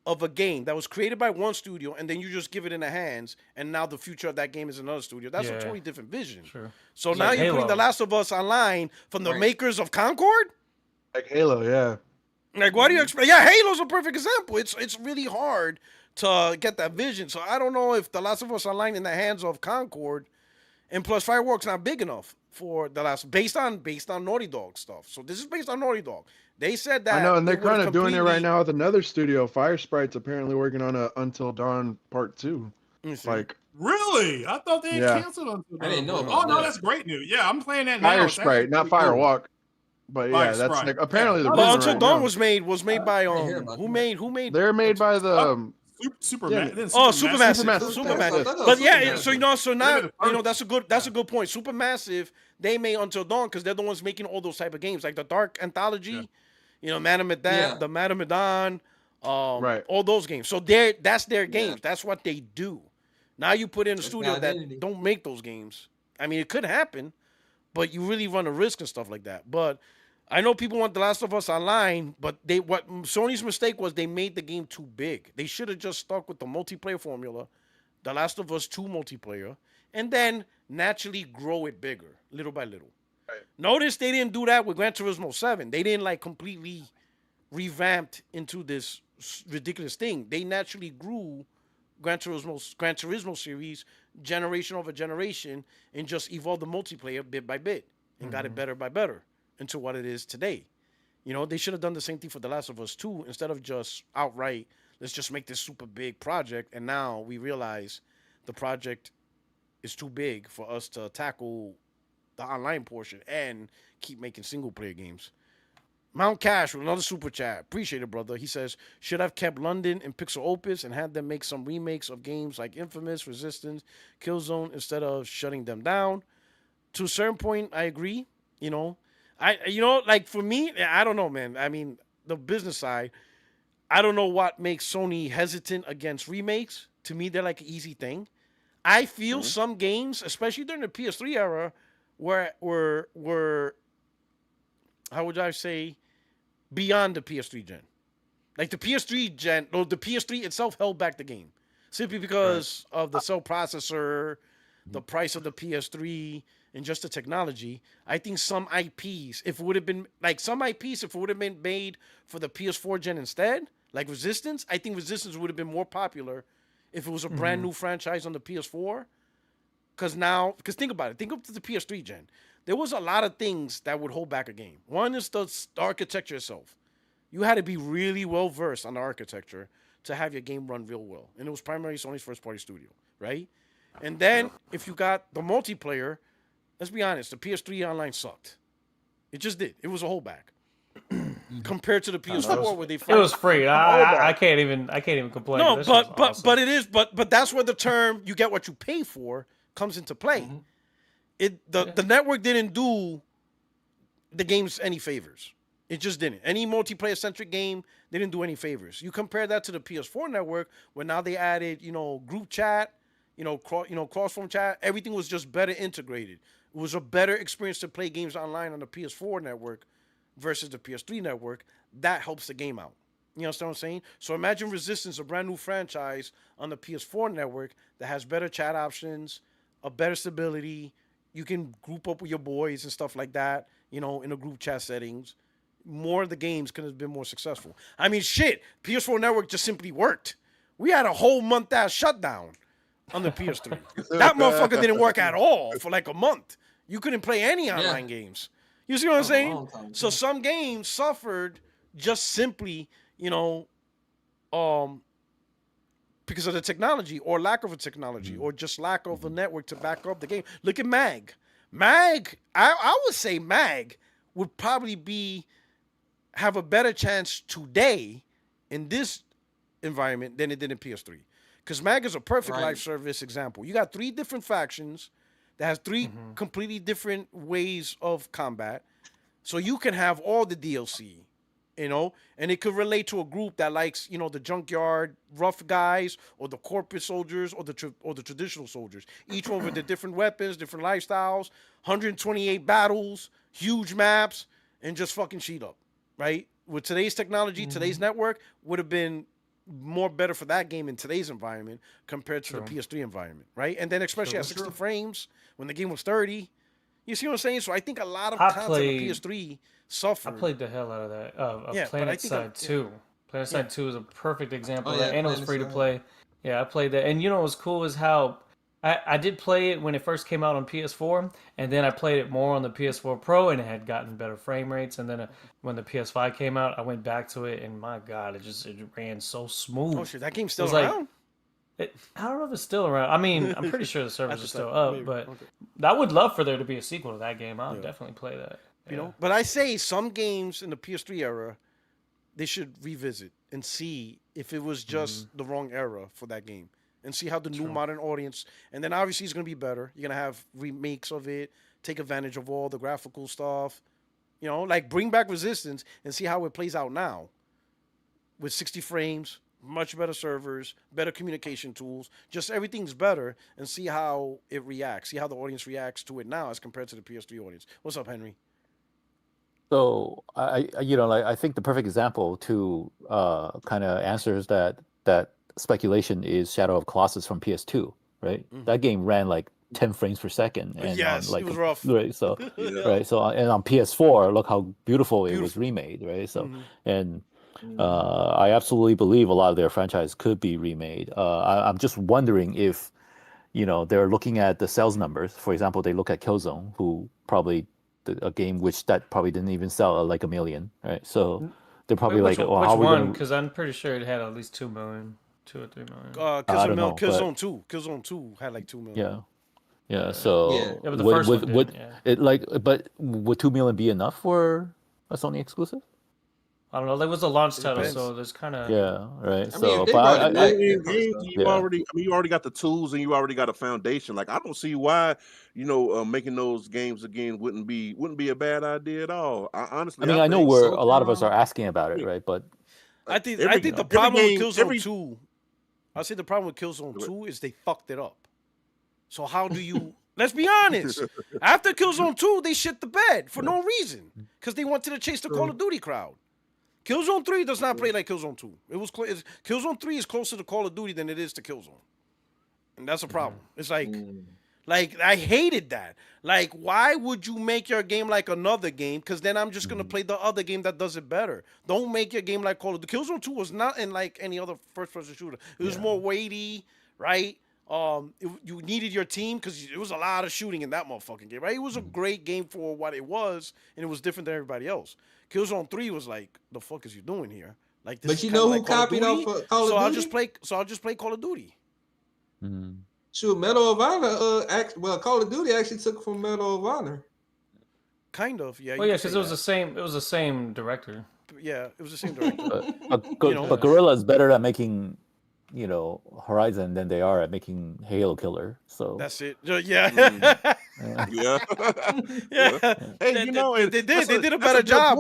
of a game that was created by one studio, and then you just give it in the hands, and now the future of that game is another studio. That's a totally different vision. Sure. So now you're putting The Last of Us Online from the makers of Concord? Like Halo, yeah. Like, what do you expect? Yeah, Halo's a perfect example. It's really hard to get that vision. So I don't know if The Last of Us Online in the hands of Concord, and plus Fireworks not big enough for the last, based on Naughty Dog stuff. So this is based on Naughty Dog. They said that. I know, and they're kind of doing it right now with another studio. Fire Sprite's apparently working on a Until Dawn Part 2. Like, really? I thought they had canceled Until Dawn. I didn't know about Oh no, that. that's great news. Yeah, I'm playing that now. Fire It's Sprite, not actually pretty Firewalk. But Fire yeah, that's Sprite. like apparently the Well, business Until right Dawn now. was made by who made They're made by the Superman. Supermassive. But yeah, so now that's a good point. Supermassive, they made Until Dawn because they're the ones making all those type of games, like the Dark Anthology, Madame Medan, the Madame Medan, right, all those games. So that's their games. That's what they do. Now you put in a studio that don't make those games. I mean, it could happen, but you really run a risk and stuff like that. But I know people want The Last of Us Online, but what Sony's mistake was they made the game too big. They should have just stuck with the multiplayer formula, The Last of Us 2 multiplayer, and then naturally grow it bigger, little by little. Right. Notice they didn't do that with Gran Turismo 7. They didn't completely revamped into this ridiculous thing. They naturally grew Gran Turismo series generation over generation and just evolved the multiplayer bit by bit and got it better by better into what it is today. They should have done the same thing for The Last of Us 2 instead of just outright, let's just make this super big project. And now we realize the project is too big for us to tackle the online portion and keep making single player games. Mount Cash with another super chat. Appreciate it, brother. He says, should have kept London and Pixel Opus and had them make some remakes of games like Infamous, Resistance, Killzone instead of shutting them down. To a certain point, I agree. For me, I don't know, man. I mean, the business side, I don't know what makes Sony hesitant against remakes. To me, they're like an easy thing. I feel some games, especially during the PS3 era, were how would I say beyond the PS3 gen. Like the PS3 gen, or the PS3 itself held back the game simply because of the cell processor, the price of the PS3, and just the technology. I think some IPs, if it would have been made for the PS4 gen instead, like Resistance, I think Resistance would have been more popular if it was a brand new franchise on the PS4. Because think about it. Think of the PS3 gen. There was a lot of things that would hold back a game. One is the architecture itself. You had to be really well versed on the architecture to have your game run real well. And it was primarily Sony's first party studio, right? And then if you got the multiplayer, let's be honest, the PS3 online sucked. It just did. It was a holdback. Compared to the PS4 where they it was free. I can't even complain. No, That but shit's awesome. it is but that's where the term "you get what you pay for" comes into play. The network didn't do the games any favors. It just didn't. Any multiplayer centric game, they didn't do any favors. You compare that to the PS4 network, where now they added, group chat, cross-phone chat. Everything was just better integrated. It was a better experience to play games online on the PS4 network versus the PS3 network. That helps the game out. You understand what I'm saying? So imagine Resistance, a brand new franchise on the PS4 network that has better chat options, a better stability. You can group up with your boys and stuff like that, in a group chat settings. More of the games could have been more successful. I mean, shit, PS4 network just simply worked. We had a whole month-ass shutdown on the PS3. That motherfucker didn't work at all for like a month. You couldn't play any online games. You see what I'm saying? So some games suffered just simply, because of the technology or lack of a technology or just lack of a network to back up the game. Look at MAG. I would say MAG would probably have a better chance today in this environment than it did in PS3. Because MAG is a perfect live service example. You got 3 different factions that has 3 completely different ways of combat. So you can have all the DLC, and it could relate to a group that likes, the junkyard rough guys or the corporate soldiers or the traditional soldiers. Each one with their different weapons, different lifestyles, 128 battles, huge maps, and just fucking sheet up, right? With today's technology, today's network would have been more better for that game in today's environment compared to the PS3 environment, right? And then especially at 60 frames when the game was 30. You see what I'm saying? So I think a lot of content on PS3 suffered. I played the hell out of that. Planet Side 2. Planet Side 2 is a perfect example of that, and it was free to play. Yeah, I played that. And what's cool is how I did play it when it first came out on PS4, and then I played it more on the PS4 Pro, and it had gotten better frame rates. And then when the PS5 came out, I went back to it, and my God, it ran so smooth. Oh shit, that game's still around? I don't know if it's still around. I mean, I'm pretty sure the servers are still up, but I would love for there to be a sequel to that game. I'll definitely play that. But I say some games in the PS3 era, they should revisit and see if it was just the wrong era for that game, and see how the new modern audience. And then obviously it's gonna be better. You're gonna have remakes of it, take advantage of all the graphical stuff, like bring back Resistance and see how it plays out now, with 60 frames. Much better servers, better communication tools, just everything's better, and see how it reacts, see how the audience reacts to it now as compared to the PS3 audience. What's up, Henry? So I think the perfect example to kind of answers that speculation is Shadow of Colossus from PS2, right? That game ran like 10 frames per second, and yes, it was rough. Right, so and on PS4, look how beautiful it was remade, right? So and I absolutely believe a lot of their franchise could be remade. I'm just wondering if, they're looking at the sales numbers. For example, they look at Killzone, who probably a game that probably didn't even sell like 1 million, right? So they're probably which how one? Because I'm pretty sure it had at least 2 million, 2 or 3 million. Killzone 2. Killzone 2 had like 2 million. Yeah. So but the first one would it but would 2 million be enough for a Sony exclusive? I don't know. There was a launch title, so there's kind of right. I So, mean, but you already got the tools and you already got a foundation. Like I don't see why making those games again wouldn't be a bad idea at all. Honestly, I know where a lot of us are asking about it, right? But I think the problem with Killzone 2, I say the problem with Killzone 2 is they fucked it up. So how do you Let's be honest. After Killzone 2, they shit the bed for no reason because they wanted to chase the Call of Duty crowd. Killzone 3 does not play like Killzone 2. Killzone 3 is closer to Call of Duty than it is to Killzone. And that's a problem. It's like I hated that. Like, why would you make your game like another game? Because then I'm just going to play the other game that does it better. Don't make your game like Call of Duty. Killzone 2 was not in like any other first-person shooter. It was more weighty, right? You needed your team because it was a lot of shooting in that motherfucking game, right? It was a great game for what it was, and it was different than everybody else. Killzone 3 was like, the fuck is you doing here? Like, this but is you kinda know who like Call of copied Duty, off Call of Duty? I'll just play Call of Duty. Shoot, Medal of Honor. Call of Duty actually took from Medal of Honor. Kind of, yeah. Well, yeah, because it was the same. It was the same director. Yeah, it was the same director. But Guerrilla is better at making, Horizon than they are at making Halo Killer. So that's it. Yeah. Yeah. Hey, they did a better job.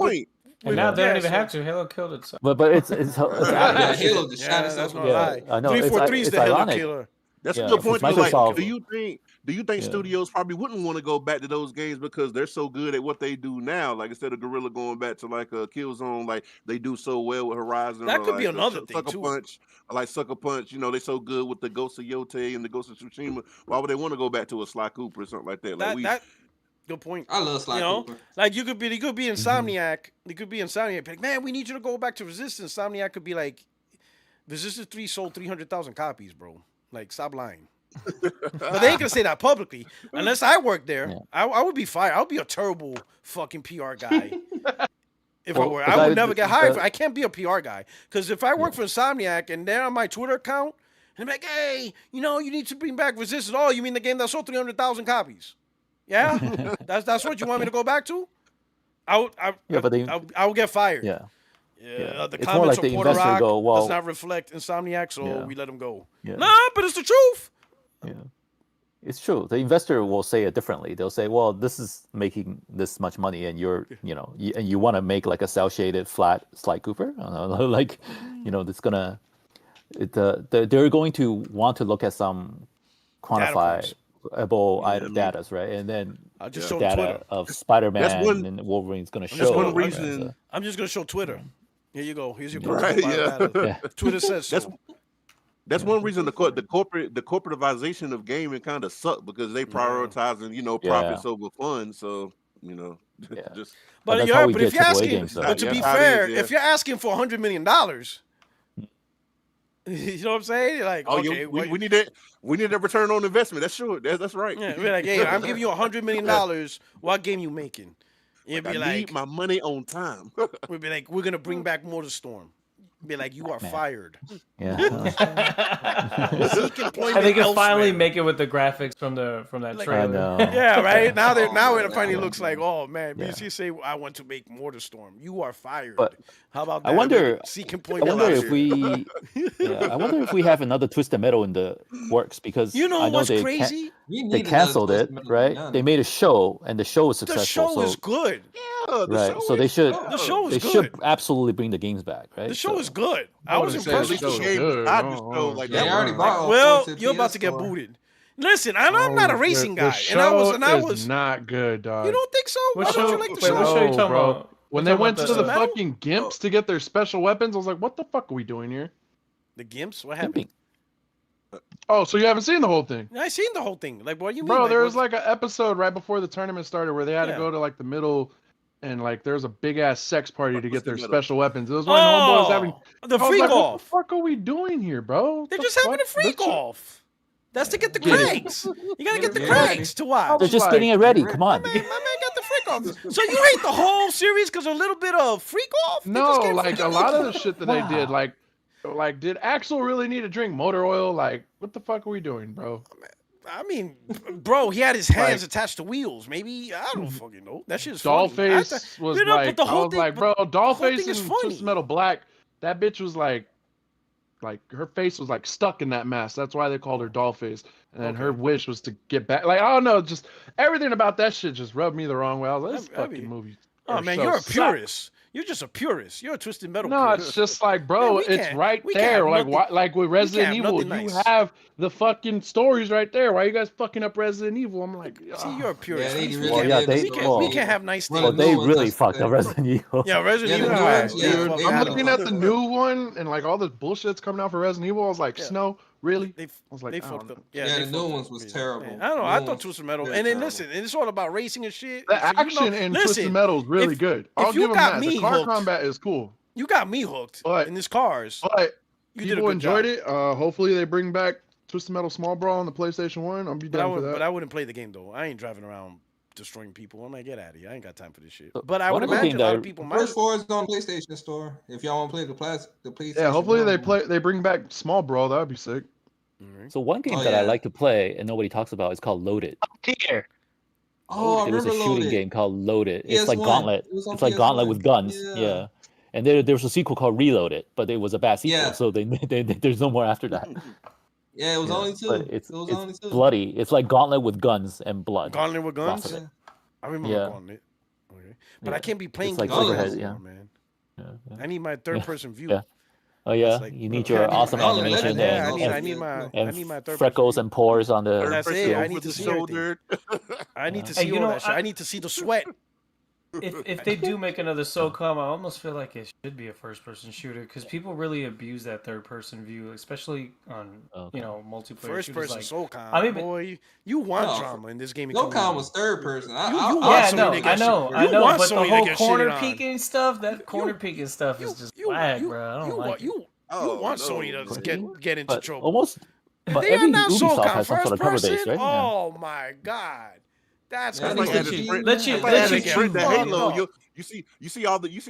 And now they don't even have to. Halo killed itself. But it's Halo just shot itself. I know. 343 is the Halo ironic. killer. That's a good point. Microsoft, Do you think studios probably wouldn't want to go back to those games because they're so good at what they do now? Like, instead of Guerrilla going back to like a Killzone, like they do so well with Horizon. That or could like be another thing Sucker too. Punch, like Sucker Punch. They're so good with the Ghost of Yotei and the Ghost of Tsushima. Why would they want to go back to a Sly Cooper or something like that? Good point. I love Sly Cooper. Like you could be Insomniac. You could be Insomniac. Be like, man, we need you to go back to Resistance. Insomniac could be like, Resistance 3 sold 300,000 copies, bro. Like, stop lying. But they ain't gonna say that publicly unless I work there. I would be fired. I would be a terrible fucking PR guy if I were. I would never get hired. I can't be a PR guy because if I work for Insomniac and they're on my Twitter account and they're like, hey, you need to bring back Resistance. Oh, you mean the game that sold 300,000 copies? Yeah, that's what you want me to go back to. I would get fired. Yeah. The it's comments more like of the Porter investor Rock go, well, does not reflect Insomniac, so we let him go. Yeah. Nah, but it's the truth. Yeah, it's true. The investor will say it differently. They'll say, "Well, this is making this much money, and and you want to make like a cel-shaded flat Sly Cooper, like, that's gonna." They're going to want to look at some quantifiable data, right? And then I'll just show data Twitter of Spider-Man and Wolverine's going to show. That's one reason. I'm just going to show Twitter. Here you go. Here's your Twitter says so. That's one reason the corporatization of gaming kind of sucked because they prioritizing profits over fun. So just. But if you're asking, but to be fair, if you're asking for $100 million, you know what I'm saying? Like, okay, we need that. We need a return on investment. That's true. That's right. Yeah, we're like, hey, I'm giving you $100 million. What game you making? You'd be I need my money on time. We'd be like, we're gonna bring back Motorstorm. Be like, you are fired. Yeah. I think it finally make it with the graphics from that trailer. I know. Yeah, right. Now it finally looks like, oh man, BC say I want to make Motorstorm. You are fired. But how about that? I wonder if we have another Twisted Metal in the works because I know what's crazy? They canceled it, right? They made a show and the show was successful. The show is good. Yeah, right. So they should. The show is they good. should absolutely bring the games back, right? The show is good. I was impressed with the show. Well, you're about to get booted. Listen, I'm not a racing guy, and I was not good, dog. You don't think so? What show? You like the show? What show are you talking about? When they went to the fucking Gimps to get their special weapons, I was like, "What the fuck are we doing here?" The Gimps? What happened? Oh, so you haven't seen the whole thing? I seen the whole thing. Like, what do you mean? Bro, there was like an episode right before the tournament started where they had to go to like the middle, and like there's a big ass sex party to get their special weapons. It was when homeboys having the freak off. What the fuck are we doing here, bro? They're just having a freak off. That's to get the cranks. You gotta get the cranks to watch. They're just getting it ready. Come on. My man got the freak off. So you hate the whole series because a little bit of freak off? No, like a lot of the shit that they did, like, did Axel really need to drink motor oil? Like, what the fuck are we doing, bro? I mean, bro, he had his hands attached to wheels. Maybe I don't fucking know. That shit's Dollface was like, I was like, bro, Dollface and Twisted Metal Black. That bitch was like her face was like stuck in that mask. That's why they called her Dollface. And then her wish was to get back. Like, I don't know, just everything about that shit just rubbed me the wrong way. I was like, this fucking movie. Oh man, you're a purist. You're just a purist. You're a Twisted Metal No, purist. it's just like, bro, Man, it's right we can't there. have Like, nothing- why? Like with Resident have Evil, nothing you nice. have the fucking stories right there. Why are you guys fucking up Resident Evil? I'm like, See, you're a purist. they we, really can't, yeah, did they- this we, to can't, we us. can't have nice Well, Well, things. the they new ones really are fucked good. up Resident Evil. Yeah, Resident Yeah, the Evil. new Yeah, ones, yeah, yeah, fuck they- I'm that looking up. at the new one and like all the bullshit's coming out for Resident Evil. I was like, Yeah. Snow, really? They, I was like, they I don't fucked know. up. Yeah, they the new fucked ones up. was Yeah. terrible. I don't know. New I thought ones Twisted Metal. very And then terrible. listen, and it's all about racing and shit. The So, you know- action in Twisted listen, Metal is really if- good. if I'll you give them got that. me The car hooked- combat is cool, You got me hooked But- in these cars. but You did a people good enjoyed job. it. Hopefully they bring back Twisted Metal Small Brawl on the PlayStation 1. I'll be But down for that. but I wouldn't play the game though. I ain't driving around destroying people. I'm like, get out of here. I ain't got time for this shit. So, But I one would of the imagine games a lot that of people The might. first 4 is on PlayStation Store. If y'all want to play the PlayStation. Yeah, hopefully one. they bring back Small Brawl. That would be sick. So one game Oh, that I yeah. like to play and nobody talks about is called Loaded. Here. Oh, I There was a remember shooting Loaded. game called Loaded. It's like PS1. Gauntlet. It was on It's like Gauntlet PS1. with guns. Yeah. Yeah. And there was a sequel called Reloaded, but it was a bad sequel, Yeah. so there's no more after that. Yeah, it was Yeah, only 2. but It was only 2. bloody. It's like Gauntlet with guns and blood. Gauntlet with guns. Lots of it. I remember Yeah. Gauntlet. Okay. But Yeah. I can't be playing It's like guns overhead, anymore, yeah. man. Yeah, yeah. I need my third person view. Yeah. Oh yeah, It's like- you need I your need- awesome Oh, animation legendary. Yeah, and, I and, need my and third freckles person and pores on the. That's it. steel. I need With to the see everything. shoulder. I need to Hey, see you all know, that shit. I need to see the sweat. If they do make another SOCOM, I almost feel like it should be a first person shooter because people really abuse that third person view, especially on Okay. multiplayer First shooters. person Like, SOCOM. I mean, but- boy, you want No, drama in this gaming SOCOM community. was third person. I You want want yeah, somebody no, to I get know, shit- I you know, want but the somebody to whole get corner shitted on. peeking stuff, that corner peeking stuff is just whack, bro. I don't like it. You Oh, want no. Sony to But- get into But trouble. almost, but They are every not Ubisoft SOCOM has some first sort of cover person. base, right? Yeah. Oh my god, that's Yeah, gonna That's be like let adding you- sprint. let you- That's like let adding you sprint to fuck Halo. up. You see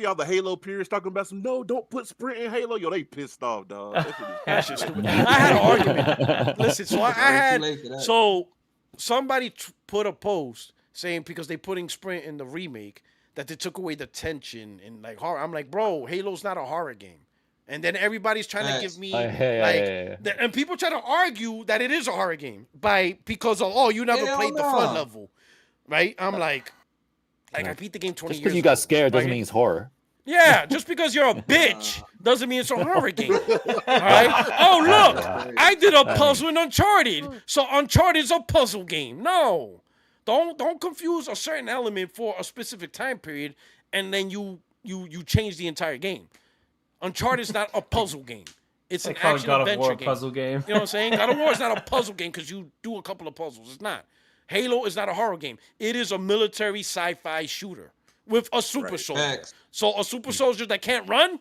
all the Halo peers talking about some. No, don't put sprint in Halo. Yo, they pissed off, dog. That shit is- That's just stupid. I had an argument. Listen, so I It's had too late for that. so somebody put a post saying because they putting Sprint in the remake that they took away the tension and like horror. I'm like, bro, Halo's not a horror game. And then everybody's trying to Facts. give me Yeah. and people try to argue that it is a horror game because of you never Hell played the no. flood level, right? I'm like I beat the game 20 Just years because you ago, got scared doesn't right? mean it's horror. Yeah, just because you're a bitch doesn't mean it's a horror game. All right? Oh, look, I did a puzzle in Uncharted, so Uncharted is a puzzle game. No, don't confuse a certain element for a specific time period, and then you change the entire game. Uncharted is not a puzzle game. It's They an call it action God of adventure War game. puzzle game. You know what I'm saying? God of War is not a puzzle game because you do a couple of puzzles. It's not. Halo is not a horror game. It is a military sci-fi shooter with a super soldier. Facts. So a super soldier that can't run?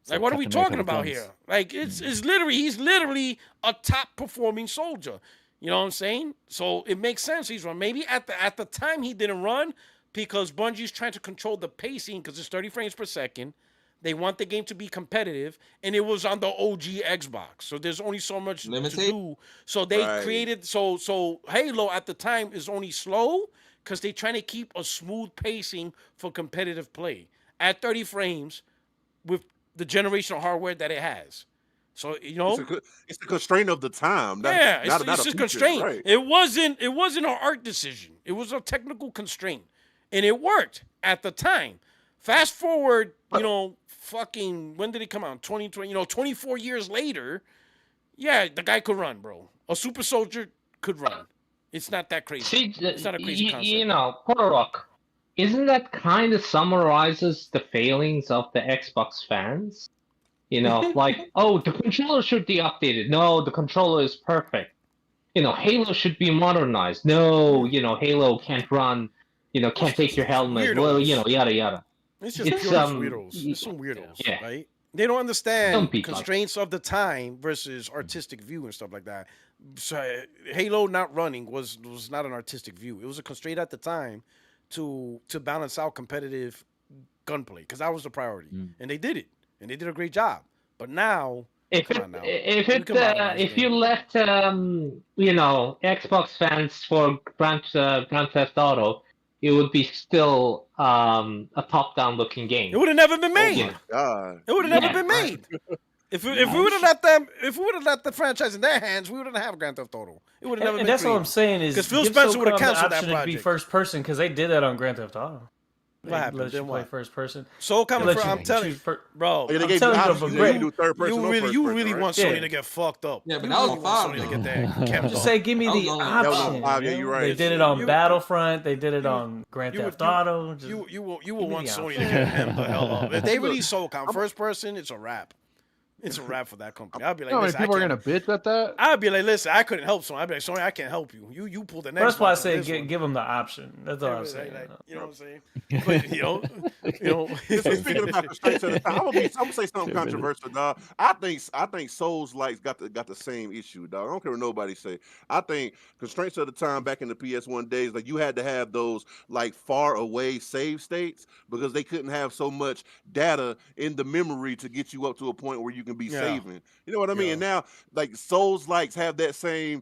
Like, what are we Captain talking America about with here? guns. Like, he's literally a top performing soldier. You know what I'm saying? So it makes sense he's run. Maybe at the time he didn't run because Bungie's trying to control the pacing because it's 30 frames per second. They want the game to be competitive, and it was on the OG Xbox. So there's only so much to Limited. do. So they Right. created so Halo at the time is only slow because they're trying to keep a smooth pacing for competitive play at 30 frames with the generational hardware that it has. So It's the constraint of the time. yeah, not it's a a feature, constraint. right. It wasn't an art decision. It was a technical constraint, and it worked at the time. Fast forward, fucking when did it come out? 2020. 24 years later, yeah, the guy could run, bro. A super soldier could run. It's not that crazy. See, It's not a crazy concept. Porter Rock, isn't that kind of summarizes the failings of the Xbox fans? Like, oh, the controller should be updated. No, the controller is perfect. Halo should be modernized. No, Halo can't run. Can't take your helmet. Weirdos. Well, yada yada. It's just It's, pure um, weirdos. It's some weirdos, yeah. right? They don't understand Some people. constraints of the time versus artistic view and stuff like that. So Halo not running was not an artistic view. It was a constraint at the time to balance out competitive gunplay because that was the priority, and they did it, and they did a great job. But now, If come on now. if you left Xbox fans for Grand Theft Auto, it would be still a top-down looking game. it would have never been made. Yeah. God. It would have Yeah. never been made. If we would have let the franchise in their hands, we wouldn't have Grand Theft Auto. It would have never And been. that's what I'm created. saying is 'Cause Phil give Spencer would've SOCOM the canceled that option to be project. first person because they did that on Grand Theft Auto. What happened? Let you Then play what? first person. Soul coming Let from. you I'm telling you, choose fir- bro. Yeah, they I'm gave telling you, options. but You great. can do third person or first You person, really right? want Yeah. Sony to get fucked up. Yeah, but You that was really a want 5 Sony to though. get that kept Just up. say, give me That was the only a That was option. on 5. Yeah, you you're know? right. They did it on You- Battlefront. They did it you- on Grand you would- Theft Auto. Just You will give me want the Sony option. to get him the hell up. If they Look, release SOCOM first person, it's a wrap. It's a wrap for that company. I'll be You like, know how many listen, I people are can't. gonna bitch at that? I'd be like, listen, I couldn't help Sony. I'd be like, Sony, I can't help you. You pulled the next. That's why I box on say this one. give them the option. That's all I'm saying. You know what I'm saying? But you know. Listen, speaking about constraints of the time, I'm gonna say something controversial, dog. I think Souls Likes got the same issue, dog. I don't care what nobody say. I think constraints of the time back in the PS1 days, like you had to have those like far away save states because they couldn't have so much data in the memory to get you up to a point where you can be saving. You know what I mean? Yeah. And now like Souls Likes have that same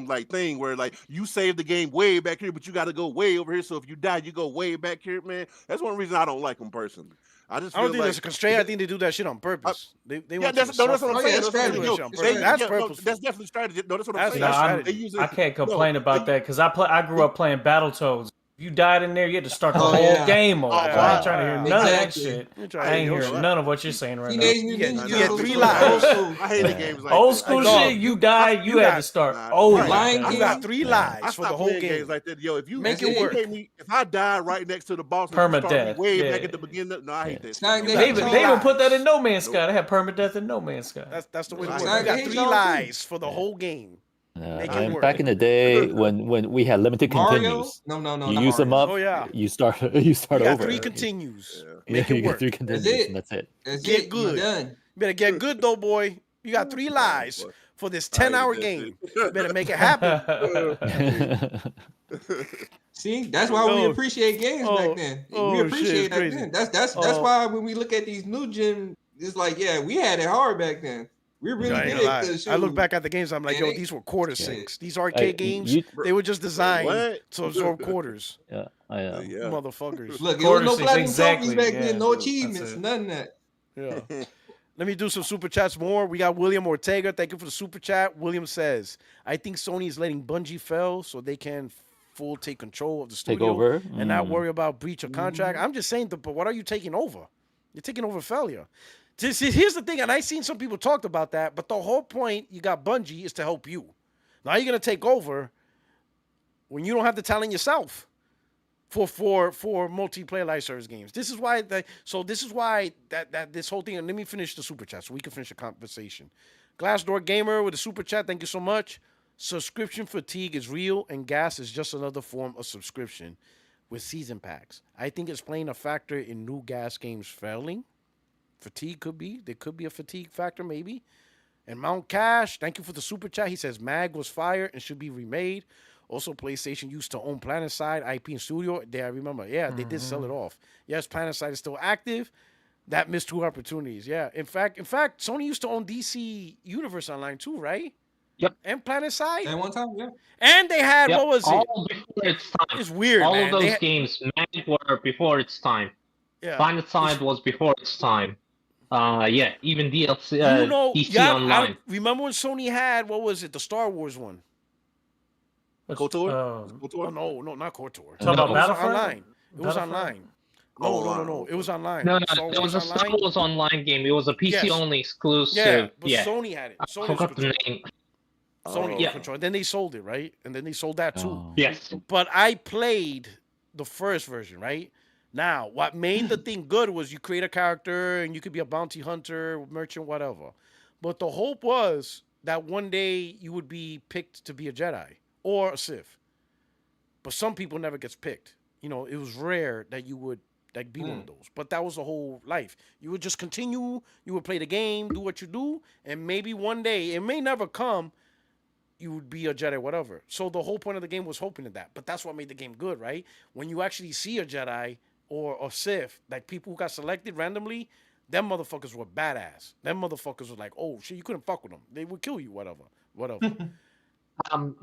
like thing where like you save the game way back here, but you got to go way over here. So if you die, you go way back here, man. That's one reason I don't like them personally. I just I don't feel think like there's a constraint. I think they do that shit on purpose. They yeah, want that's you to what suffer. I'm saying. yeah, That's what I'm saying. strategy. Yo, It's they- strategy. That's yeah, no, purposeful. that's definitely strategy. No, that's what I'm That's saying. not No, strategy. They use it- I can't no, complain about they- that because I grew up playing Battletoads. If you died in there, you had to start the Oh, whole yeah. game over. Oh, I ain't trying to hear none Exactly. of that shit. You I ain't your hearing shit. none of what you're saying right Teenage now. Mutant Ninja you get Turtles. 3 Old lives. school. I hated games like Old that. school Dog, shit, you died, you had to start Nah, over. Lion You King. got 3 I lives for the stopped whole playing game. games like that. Yo, if you Make it work. take me, if I die right next to the boss, and you start me Permadeath, way yeah. back at the beginning. No, I hate that. Sonic shit. the No, They Hedgehog. even, they even put that in No Man's Sky. They had permadeath in No Man's Sky. That's the way it Right. works. Sonic You got the 3 Hedgehog, too. lives for the whole game. Make it And work. back in the day when we had limited Mario? continues, No, you not use them Mario. up. Oh, yeah. You start You over. got 3 continues. Make you it get work. 3 That's continues, it. and that's it. That's Get it. You good. done. You better get good though, boy. You got 3 lives boy. for this I hated 10-hour that game. shit. You better make it happen. See, that's why we Oh. appreciate games Oh. back then. Oh, We shit, appreciate it's that crazy. then. That's Oh. why when we look at these new gen, it's like, yeah, we had it hard back then. We really I ain't did. gonna lie. 'Cause I look shoot, back at the games. I'm like, man, yo, they- these were quarter shit. sinks. These arcade games, you- they were just designed What? to absorb quarters. Yeah, Yeah. Motherfuckers. Look, there was Quarter no six, platinum exactly, trophies back yeah. then, no That's achievements, it. none of that. Yeah. Let me do some super chats more. We got William Ortega. Thank you for the super chat. William says, I think Sony is letting Bungie fail so they can full take control of the Take studio over. and not worry about breach of contract. I'm just saying, but what are you taking over? You're taking over failure. Here's the thing, and I seen some people talked about that, but the whole point you got Bungie is to help you. Now you're gonna take over when you don't have the talent yourself for multiplayer live service games. This is why that this whole thing. And let me finish the super chat so we can finish the conversation. Glassdoor Gamer with a super chat. Thank you so much. Subscription fatigue is real, and gas is just another form of subscription with season packs. I think it's playing a factor in new gas games failing. Fatigue could be. There could be a fatigue factor, maybe. And Mount Cash, thank you for the super chat. He says Mag was fired and should be remade. Also, PlayStation used to own PlanetSide, IP and Studio. There, I remember. Yeah, they did sell it off. Yes, PlanetSide is still active. That missed 2 opportunities. Yeah. In fact, Sony used to own DC Universe Online too, right? Yep. And PlanetSide. At one time, yeah. And they had, Yep, what was it? all before its time. It's weird, all man. of They those had- games were before its time. Yeah. PlanetSide was before its time. Yeah, even DLC, You know, DC yeah, Online. remember when Sony had, what was it, the Star Wars one? KOTOR? Oh, KOTOR? no, not KOTOR. Talking about It was Battlefront? online. It was Battlefront? online. Oh, No. It was online. No, Star it was Wars a Star Online? Wars Online game. It was a PC Yes. only exclusive. Yeah, but yeah. Sony had it. I Sony forgot the name. Sony Yeah. control. Then they sold it, right? And then they sold that too. Oh. Yes. But I played the first version, right? Now, what made the thing good was you create a character and you could be a bounty hunter, merchant, whatever. But the hope was that one day you would be picked to be a Jedi or a Sith. But some people never gets picked. You know, it was rare that you would like be one of those. But that was the whole life. You would just continue, you would play the game, do what you do, and maybe one day, it may never come, you would be a Jedi, whatever. So the whole point of the game was hoping to that. But that's what made the game good, right? When you actually see a Jedi or a Sith, like people who got selected randomly, them motherfuckers were badass. Them motherfuckers were like, oh shit, you couldn't fuck with them. They would kill you, whatever.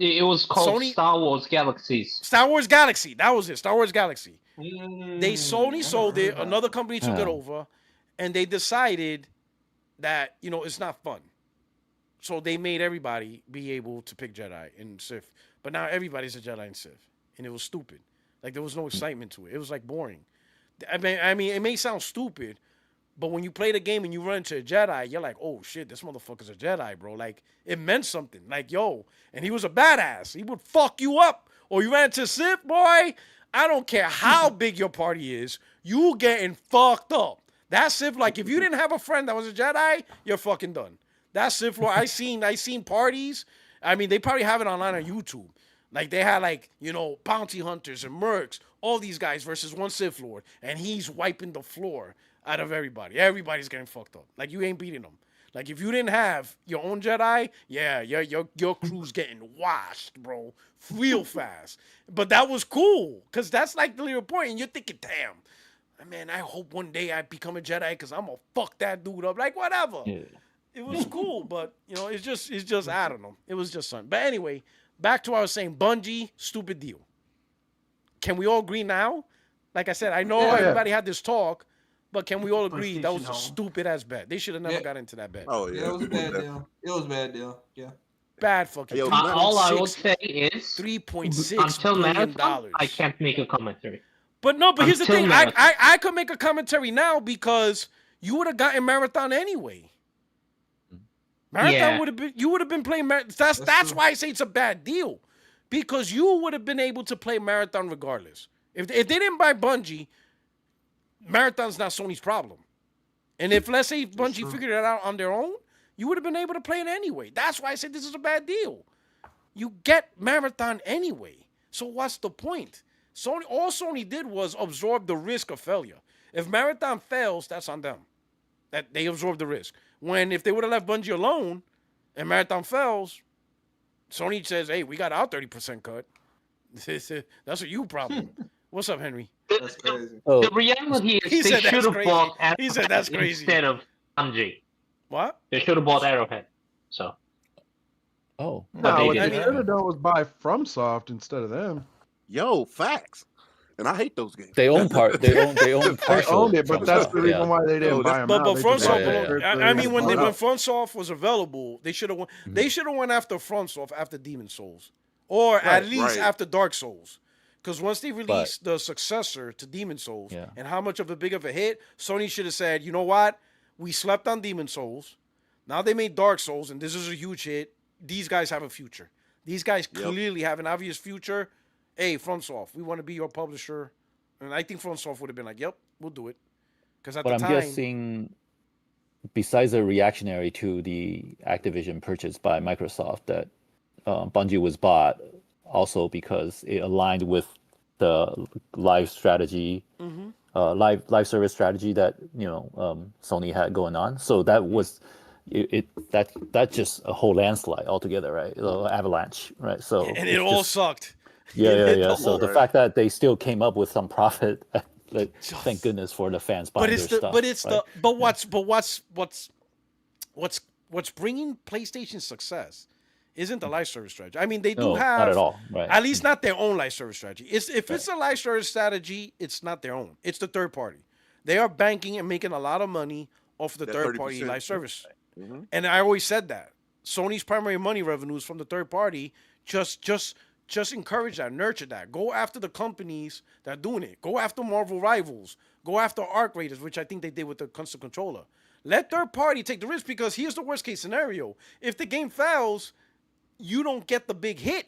It was called Sony- Star Wars Galaxies. Star Wars Galaxy, that was it. Star Wars Galaxy. Sony sold it, another company took it over, and they decided that, you know, it's not fun. So they made everybody be able to pick Jedi and Sith. But now everybody's a Jedi and Sith. And it was stupid. Like, there was no excitement to it. It was, like, boring. I mean, it may sound stupid, but when you play the game and you run into a Jedi, you're like, oh shit, this motherfucker's a Jedi, bro. Like, it meant something. Like, yo, and he was a badass. He would fuck you up. Or you ran into Sith, boy. I don't care how big your party is, you getting fucked up. That Sith, like, if you didn't have a friend that was a Jedi, you're fucking done. That Sith Lord, I seen parties. I mean, they probably have it online on YouTube. Like, they had, like, you know, bounty hunters and mercs, all these guys versus one Sith Lord, and he's wiping the floor out of everybody. Everybody's getting fucked up. Like, you ain't beating them. Like, if you didn't have your own Jedi, yeah, your crew's getting washed, bro, real fast. But that was cool, because that's, like, the little point, and you're thinking, damn, man, I hope one day I become a Jedi, because I'm going to fuck that dude up. Like, whatever. Yeah. It was cool, but, you know, it's just, I don't know. It was just something. But anyway, back to what I was saying, Bungie, stupid deal. Can we all agree now? Like I said, I know everybody had this talk, but can we all agree that was a stupid ass bet? They should have never got into that bet. Oh yeah, it was a bad deal. It was a bad deal. Yeah. Bad fucking. All I would say is $3.6 billion. I can't make a commentary. But here's the thing. I could make a commentary now because you would have gotten Marathon anyway. Marathon would have been. You would have been playing. That's why I say it's a bad deal, because you would have been able to play Marathon regardless. If they didn't buy Bungie, Marathon's not Sony's problem. And if, let's say, Bungie figured it out on their own, you would have been able to play it anyway. That's why I said this is a bad deal. You get Marathon anyway. So what's the point? All Sony did was absorb the risk of failure. If Marathon fails, that's on them. That they absorbed the risk. When if they would have left Bungie alone and Marathon fails, Sony says, hey, we got our 30% cut. That's a you problem. What's up, Henry? That's crazy. The reality is they should have bought Arrowhead he said that's crazy. Instead of Bungie. What? They should have bought Arrowhead. So. Oh. No, what they should have done was buy FromSoft instead of them. Yo, facts. And I hate those games. They own part. They own partial. They owned it, but that's the reason why they didn't buy them. But FromSoft, I mean, when when FromSoft was available, they should have won. They should have went after FromSoft after Demon Souls, or at least after Dark Souls. Because once they released the successor to Demon Souls, and how much of a big of a hit, Sony should have said, you know what? We slept on Demon Souls. Now they made Dark Souls, and this is a huge hit. These guys have a future. These guys clearly have an obvious future. Hey, FromSoft, we want to be your publisher. And I think FromSoft would have been like, yep, we'll do it. Because at the time... But I'm guessing, besides the reactionary to the Activision purchase by Microsoft, that Bungie was bought also because it aligned with the live strategy, live service strategy that Sony had going on. So that was that's just a whole landslide altogether, right? Avalanche, right? So and it all sucked. Yeah. So the fact that they still came up with some profit, thank goodness for the fans buying their stuff. What's bringing PlayStation success isn't the live service strategy. I mean, they do have not at all, right? At least not their own live service strategy. It's a live service strategy, it's not their own. It's the third party. They are banking and making a lot of money off the third party live service. Mm-hmm. And I always said that Sony's primary money revenues from the third party just encourage that, nurture that. Go after the companies that are doing it. Go after Marvel Rivals. Go after Arc Raiders, which I think they did with the console controller. Let third party take the risk, because here's the worst case scenario. If the game fails, you don't get the big hit.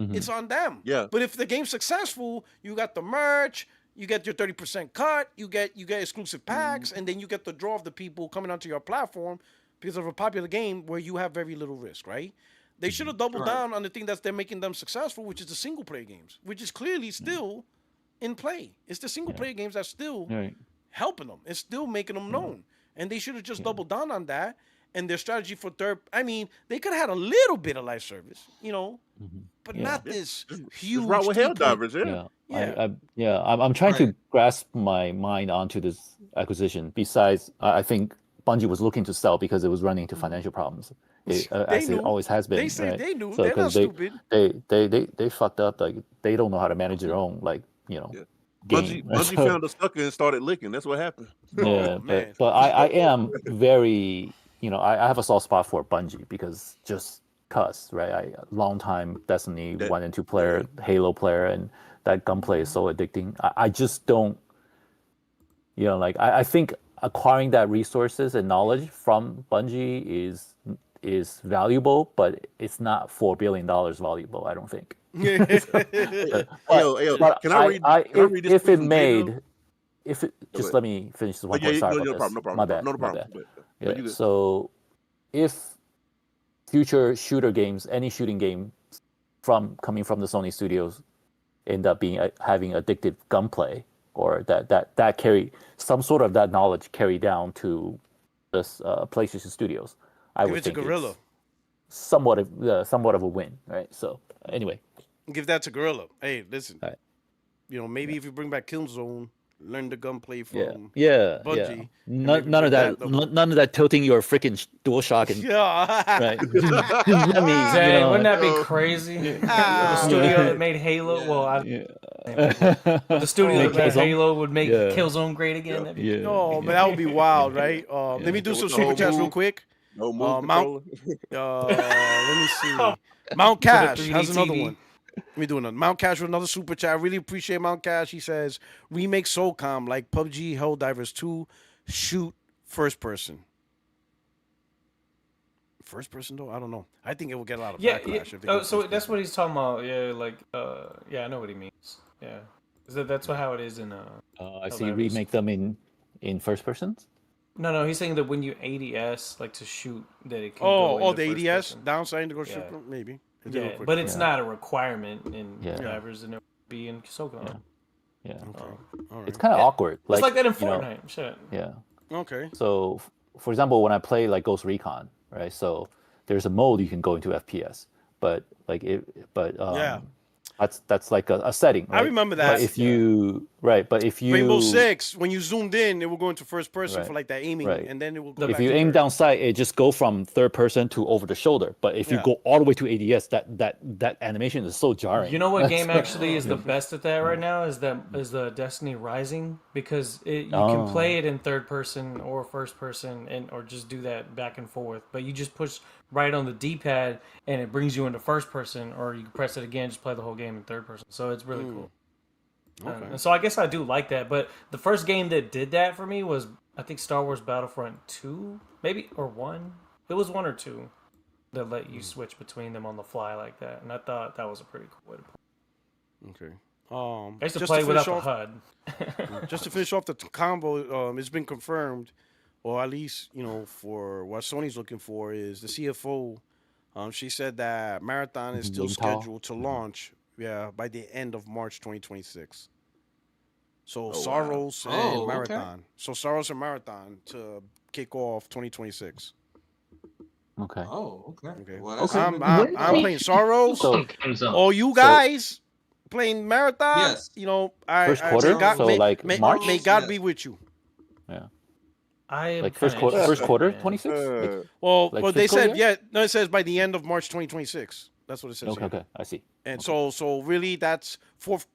Mm-hmm. It's on them. Yeah. But if the game's successful, you got the merch, you get your 30% cut, you get exclusive packs, and then you get the draw of the people coming onto your platform because of a popular game where you have very little risk, right? They should have doubled down on the thing they're making them successful, which is the single player games, which is clearly still in play. It's the single player games that's still helping them. It's still making them known. And they should have just doubled down on that. And their strategy for they could have had a little bit of live service, but not this huge. Right with Helldivers, I'm trying to grasp my mind onto this acquisition. Besides, I think Bungie was looking to sell because it was running into financial problems. As it always has been. They say they knew. So, they're not stupid. They fucked up. Like, they don't know how to manage their own game. Bungie found a sucker and started licking. That's what happened. Yeah, but I am very I have a soft spot for Bungie because right? Long time Destiny 1 and 2 player, Halo player, and that gunplay is so addicting. I just don't you know, like I think acquiring that resources and knowledge from Bungie is valuable, but it's not $4 billion valuable. I don't think. Yo, But can I read? Can I read this if tweet it from made, Daniel? if it Go just ahead. let me finish this one Yeah, point. Sorry no, about no this. problem, no problem, My no bad. problem. My bad. No, you Yeah. good. So, if future shooter games, any shooting game coming from the Sony studios, end up being having addictive gunplay, or that carry some sort of that knowledge carry down to this PlayStation Studios, I Give would it to think Gorilla. it's somewhat of a win, right? So anyway, Give that to Gorilla. Hey, listen. All right. You know, maybe if you bring back Killzone, learn the gunplay from yeah. Bungie. None of that. None of that tilting your freaking DualShock and Yeah. right. Let me, Dang, wouldn't that be yo. crazy? The studio that made Halo. Yeah. The studio Make that made Killzone? Halo would make Yeah. Killzone great again. That'd be Oh, man, that would be wild, right? Let me do With some the super whole chats real move. quick. No move Mount, controller. let me see. Mount Cash 3D has another TV. one. Let me do another. Mount Cash with another super chat. I really appreciate Mount Cash. He says, remake SOCOM like PUBG, Helldivers 2, shoot first person. First person though? I don't know. I think it will get a lot of backlash. If they go so first that's person. what he's talking about. Yeah, like yeah, I know what he means. Yeah, that's how it is in I see. Helldivers. Remake them in first person. No, he's saying that when you ADS like to shoot, that it can go into the first ADS person. downside to go Yeah. shoot them? Maybe. Yeah, but it's not a requirement in Yeah. Divers, and it would be in SOCOM. Yeah. Okay. All right. It's kind of awkward. It's like that in you know, Fortnite. Shit. yeah. Okay. So, for example, when I play like Ghost Recon, right? So there's a mode you can go into FPS, but that's like a setting. Right? I remember that. But if you Rainbow Six, when you zoomed in, it will go into first person Right. for like that aiming, Right. and then it will go if back you to aim third. down sight, it just go from third person to over the shoulder. But if you Yeah. go all the way to ADS, that animation is so jarring. You know what game actually is the best at that right now is the Destiny Rising, because you can play it in third person or first person or just do that back and forth. But you just push right on the D-pad and it brings you into first person, or you can press it again, just play the whole game in third person. So it's really cool. Okay. And so I guess I do like that. But the first game that did that for me was, I think, Star Wars Battlefront 2, maybe, or 1. It was 1 or 2 that let you switch between them on the fly like that. And I thought that was a pretty cool way to play. Okay. I used to just play to without finish the off- HUD. Just to finish off the combo, it's been confirmed, or at least, for what Sony's looking for, is the CFO. She said that Marathon is still scheduled to launch, by the end of March 2026. So Soros and Marathon. Okay. So Soros and Marathon to kick off 2026. Okay. Oh, okay. Okay. Well, that's I'm something- playing Soros. So- comes up. All you guys playing Marathon. Yes. First quarter? So, like, March? May God Yes. be with you. Yeah. I am Like first kinda quarter, interested, man. 26. Well, Like well, they fiscal said year? no. It says by the end of March 2026. That's what it says. Okay, here. okay, I see. And so really, that's fourth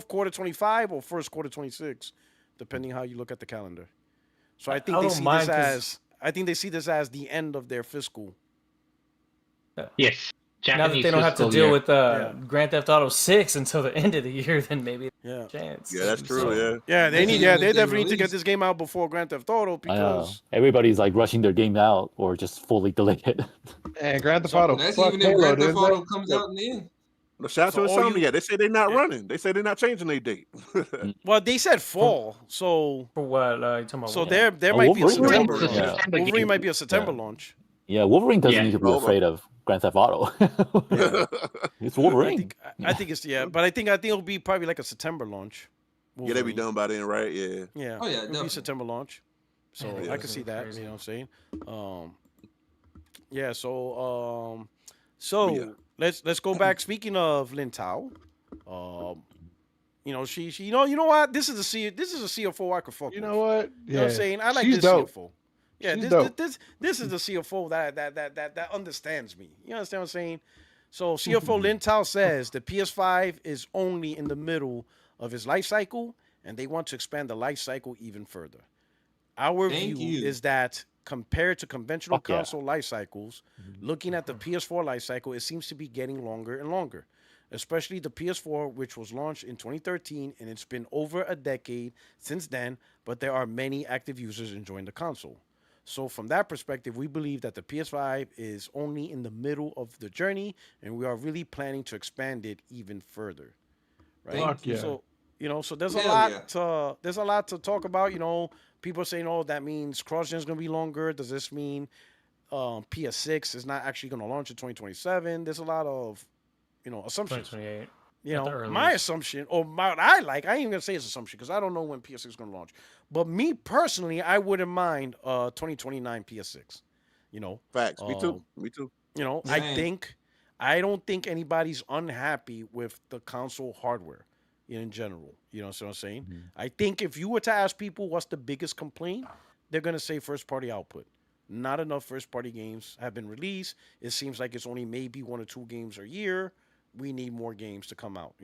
quarter 25 or first quarter 26, depending how you look at the calendar. So I think I they don't see mind this 'cause- as see this as the end of their fiscal. Yes. Now that Japanese they don't have to fiscal deal year. with Grand Theft Auto 6 until the end of the year, then maybe Yeah. chance. Yeah, that's to do true. so. Yeah. Yeah, they Especially need. Yeah, if they they definitely need to get release. this game out before Grand Theft Auto I know. because Everybody's like rushing their game out or just fully delay it. And Grand Theft Auto. That's Fuck even if Halo, Grand Theft dude. Auto comes out in the end. No, shout out So to all you- Insomniac. They say they're not Yeah. running. They say they're not changing their date. well, they said fall. So For what? You talking about? so what? there might be a Wolverine? September. It's a Yeah. September Wolverine game. might be a September Yeah. launch. Yeah, Wolverine doesn't Yeah. need to be Oh, afraid of Grand Theft Auto. It's Wolverine. I think it's but I think it'll be probably like a September launch. Yeah, they be Wolverine. done by then, right? Yeah. Yeah. Oh, yeah, It'll be definitely. September launch. So Yeah, I that's can see that. crazy. You know what I'm saying? Yeah. So Yeah. let's go back. Speaking of Lin Tao, she you know what? This is a CFO I could fuck You with. know what? You know what I'm saying? I like She's this dope. CFO. Yeah, She's this, dope. this is the CFO that understands me. You understand what I'm saying? So CFO Lin Tao says the PS5 is only in the middle of its life cycle, and they want to expand the life cycle even further. Our Thank view you. is that compared to conventional Fuck yeah. console life cycles, looking at the PS4 life cycle, it seems to be getting longer and longer. especially the PS4, which was launched in 2013, and it's been over a decade since then, but there are many active users enjoying the console. So, from that perspective, we believe that the PS5 is only in the middle of the journey, and we are really planning to expand it even further. Right? Fuck yeah. So, so there's a Hell lot yeah. to talk about. People are saying, "Oh, that means cross-gen is going to be longer." Does this mean PS6 is not actually going to launch in 2027? There's a lot of assumptions. 2028. My assumption, or what I ain't even gonna say it's assumption because I don't know when PS6 is gonna launch. But me personally, I wouldn't mind 2029 PS6. Facts. Me too. Me too. Same. I don't think anybody's unhappy with the console hardware in general. You know what I'm saying? Mhm. I think if you were to ask people what's the biggest complaint, they're gonna say first party output. Not enough first party games have been released. It seems like it's only maybe 1 or 2 games a year. We need more games to come out,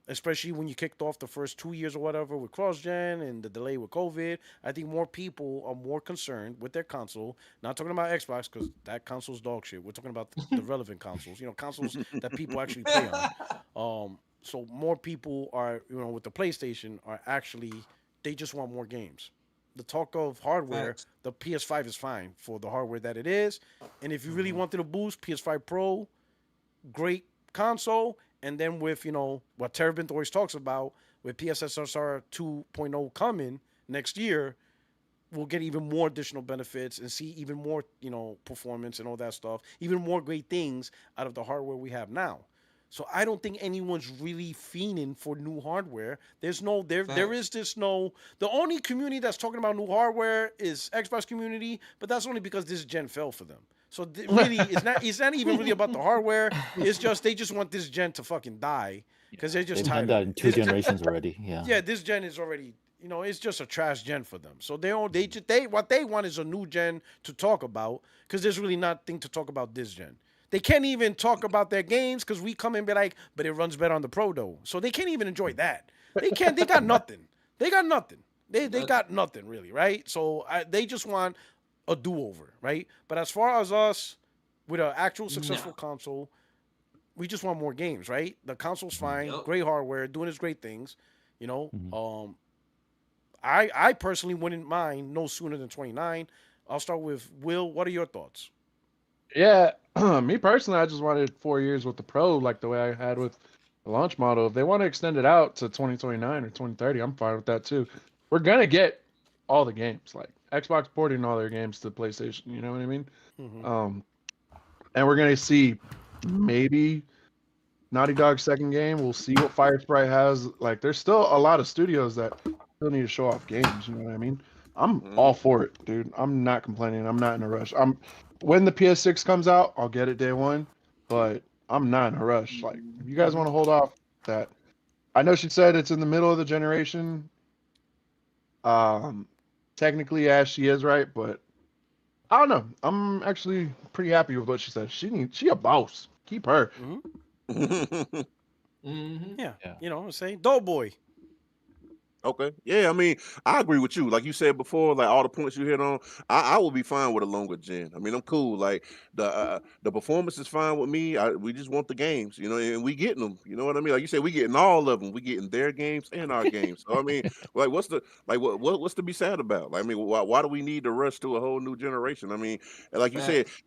especially when you kicked off the first 2 years or whatever with cross-gen and the delay with COVID. I think more people are more concerned with their console. Not talking about Xbox because that console's dog shit. We're talking about the relevant consoles, consoles that people actually play on. So more people are, with the PlayStation are actually, they just want more games. The talk of hardware, Facts. the PS5 is fine for the hardware that it is. And if you really wanted to boost, PS5 Pro, great console, and then with what Terabint always talks about with PSSR 2.0 coming next year, we'll get even more additional benefits and see even more performance and all that stuff, even more great things out of the hardware we have now. So I don't think anyone's really fiending for new hardware. There is this no. The only community that's talking about new hardware is Xbox community, but that's only because this gen fell for them. So really, it's not even really about the hardware. It's just they just want this gen to fucking die because they're just They've done tired. that Of in it. 2 generations already. Yeah. Yeah, this gen is already, it's just a trash gen for them. So what they want is a new gen to talk about because there's really nothing to talk about this gen. They can't even talk about their games because we come and be like, but it runs better on the Pro though. So they can't even enjoy that. They can't. They got nothing. They got nothing. They got nothing really, right? So they just want a do-over, right? But as far as us with an actual successful console, we just want more games, right? The console's fine, Yep. great hardware, doing its great things. Mhm. I personally wouldn't mind no sooner than 29. I'll start with Will. What are your thoughts? Yeah, me personally, I just wanted 4 years with the Pro, like the way I had with the launch model. If they want to extend it out to 2029 or 2030, I'm fine with that too. We're gonna get all the games, like Xbox porting all their games to PlayStation. You know what I mean? Mm-hmm. And we're gonna see maybe Naughty Dog's second game. We'll see what Fire Sprite has. Like, there's still a lot of studios that still need to show off games. You know what I mean? I'm all for it, dude. I'm not complaining. I'm not in a rush. When the PS6 comes out, I'll get it day one, but I'm not in a rush. Like, if you guys want to hold off that, I know she said it's in the middle of the generation. Technically, yeah, she is right, but I don't know. I'm actually pretty happy with what she said. She a boss. Keep her. Mm-hmm. Yeah. Yeah. I'm saying Doughboy. Okay. Yeah, I mean, I agree with you. Like you said before, like all the points you hit on, I would be fine with a longer gen. I mean, I'm cool. Like the performance is fine with me. We just want the games, and we getting them. You know what I mean? Like you said, we getting all of them. We getting their games and our games. So I mean, like, what's to be sad about? Like, I mean, why do we need to rush to a whole new generation? I mean, like you said, Facts.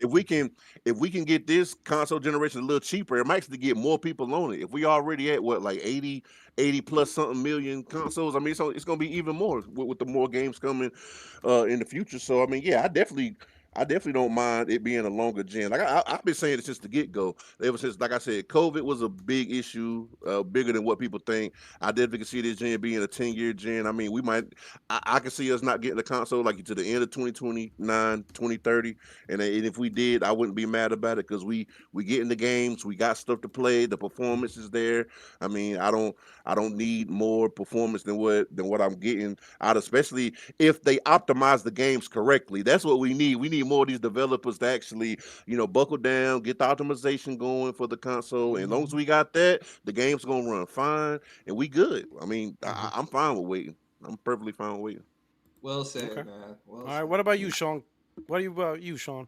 if we can get this console generation a little cheaper, it might actually get more people on it. If we already at what, like 80 plus something million consoles. I mean, so it's gonna be even more with the more games coming in the future. So I mean, yeah, I definitely don't mind it being a longer gen. Like I've been saying it since the get go. Ever since, like I said, COVID was a big issue, bigger than what people think. I definitely can see this gen being a 10-year gen. I mean, I can see us not getting a console like to the end of 2029, 2030. And if we did, I wouldn't be mad about it because we getting the games, we got stuff to play, the performance is there. I mean, I don't need more performance than what I'm getting out, especially if they optimize the games correctly. That's what we need. We need more of these developers to actually, buckle down, get the optimization going for the console. And as long as we got that, the game's gonna run fine and we good. I mean, I'm fine with waiting. I'm perfectly fine with waiting. Well said, Okay. man. Well All right. said. What about you, Sean? What about you, Sean?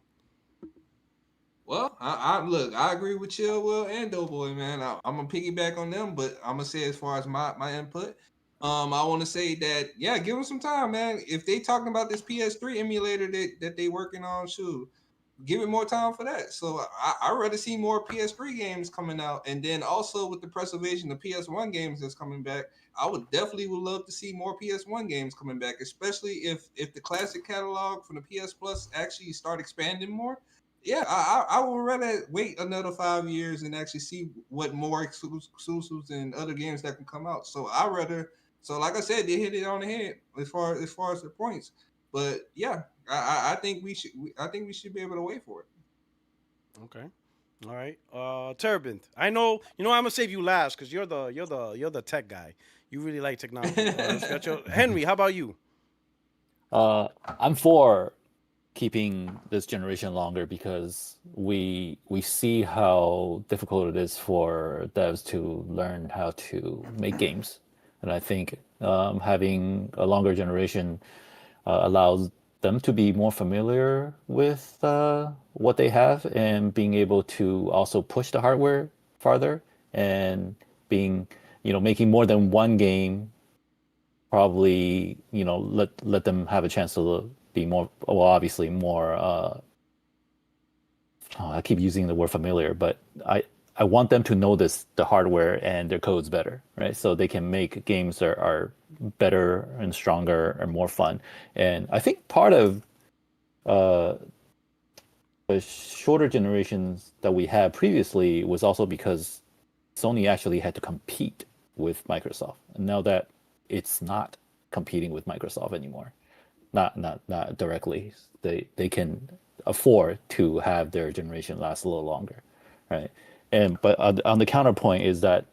Well, I look, I agree with Chill Will and Doughboy, man. I'm gonna piggyback on them, but I'm gonna say as far as my input, I want to say that yeah, give them some time, man. If they talking about this PS3 emulator that they working on, shoot, give it more time for that. So I rather see more PS3 games coming out, and then also with the preservation of PS1 games that's coming back, I would love to see more PS1 games coming back, especially if the classic catalog from the PS Plus actually start expanding more. Yeah, I would rather wait another 5 years and actually see what more exclusives and other games that can come out. So I rather, so like I said, they hit it on the head as far as the points. But yeah, I think I think we should be able to wait for it. Okay. All right. Terabint. I know. You know, I'm gonna save you last because you're the tech guy. You really like technology. Henry, how about you? I'm for keeping this generation longer because we see how difficult it is for devs to learn how to make games, and I think having a longer generation allows them to be more familiar with what they have and being able to also push the hardware farther and being, making more than one game probably, let them have a chance to be more, well, obviously more, I keep using the word familiar, but I want them to know the hardware and their codes better, right? So they can make games that are better and stronger and more fun. And I think part of the shorter generations that we had previously was also because Sony actually had to compete with Microsoft. And now that it's not competing with Microsoft anymore, not directly, they can afford to have their generation last a little longer, right? But on the counterpoint is that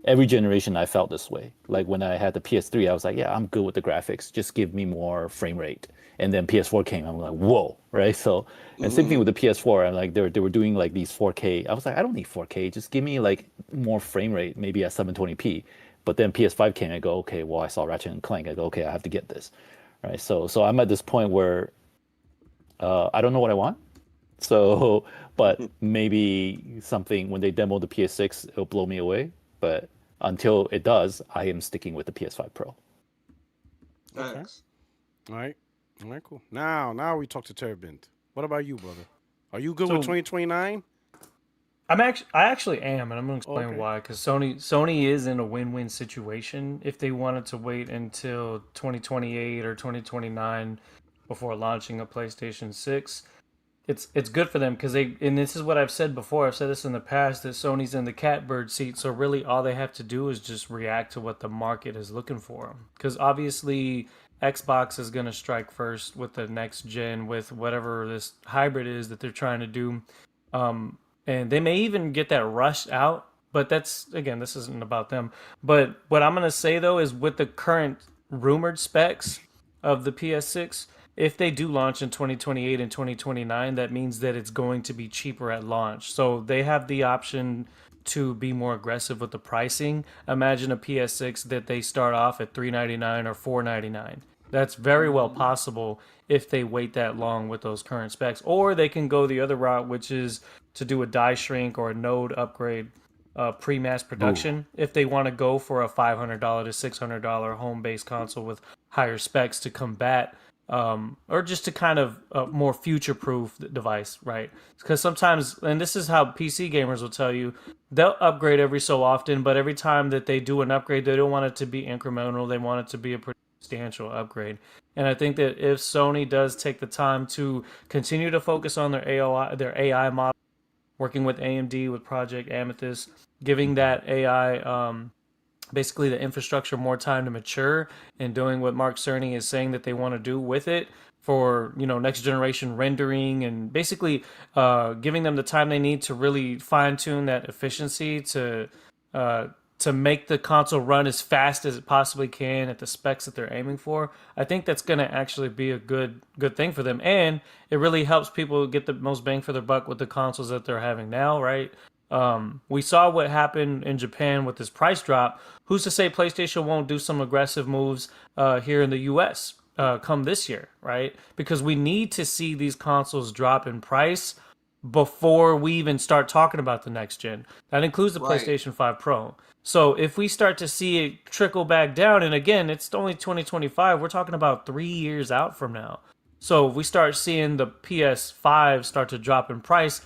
every generation I felt this way. Like when I had the PS3, I was like, yeah, I'm good with the graphics. Just give me more frame rate. And then PS4 came, I'm like, whoa, right? So, and same thing with the PS4. I'm like, they were doing like these 4K. I was like, I don't need 4K. Just give me like more frame rate, maybe at 720p. But then PS5 came, I go, okay, well, I saw Ratchet and Clank. I go, okay, I have to get this, right? So I'm at this point where I don't know what I want. So, but maybe something when they demo the PS6, it'll blow me away. But until it does, I am sticking with the PS5 Pro. Okay. All right. All right, cool. Now we talk to Terabint. What about you, brother? Are you good with 2029? I actually am, and I'm going to explain why. Because Sony is in a win-win situation if they wanted to wait until 2028 or 2029 before launching a PlayStation 6. It's good for them because and this is what I've said before. I've said this in the past that Sony's in the catbird seat. So really, all they have to do is just react to what the market is looking for. Because obviously, Xbox is going to strike first with the next gen, with whatever this hybrid is that they're trying to do. And they may even get that rushed out, but that's, again, this isn't about them. But what I'm going to say, though, is with the current rumored specs of the PS6, if they do launch in 2028 and 2029, that means that it's going to be cheaper at launch. So they have the option to be more aggressive with the pricing. Imagine a PS6 that they start off at $399 or $499. That's very well possible if they wait that long with those current specs. Or they can go the other route, which is to do a die shrink or a node upgrade pre-mass production. If they want to go for a $500 to $600 home-based console with higher specs to combat or just to kind of more future-proof device, right? Because sometimes, and this is how PC gamers will tell you, they'll upgrade every so often, but every time that they do an upgrade, they don't want it to be incremental. They want it to be a pretty substantial upgrade. And I think that if Sony does take the time to continue to focus on their AI model, working with AMD, with Project Amethyst, giving that AI basically the infrastructure more time to mature, and doing what Mark Cerny is saying that they want to do with it for next generation rendering, and basically giving them the time they need to really fine tune that efficiency to make the console run as fast as it possibly can at the specs that they're aiming for. I think that's going to actually be a good thing for them, and it really helps people get the most bang for their buck with the consoles that they're having now, right? We saw what happened in Japan with this price drop. Who's to say PlayStation won't do some aggressive moves here in the US come this year, right? Because we need to see these consoles drop in price before we even start talking about the next gen. That includes the Right. PlayStation 5 Pro. So if we start to see it trickle back down, and again, it's only 2025, we're talking about 3 years out from now. So if we start seeing the PS5 start to drop in price,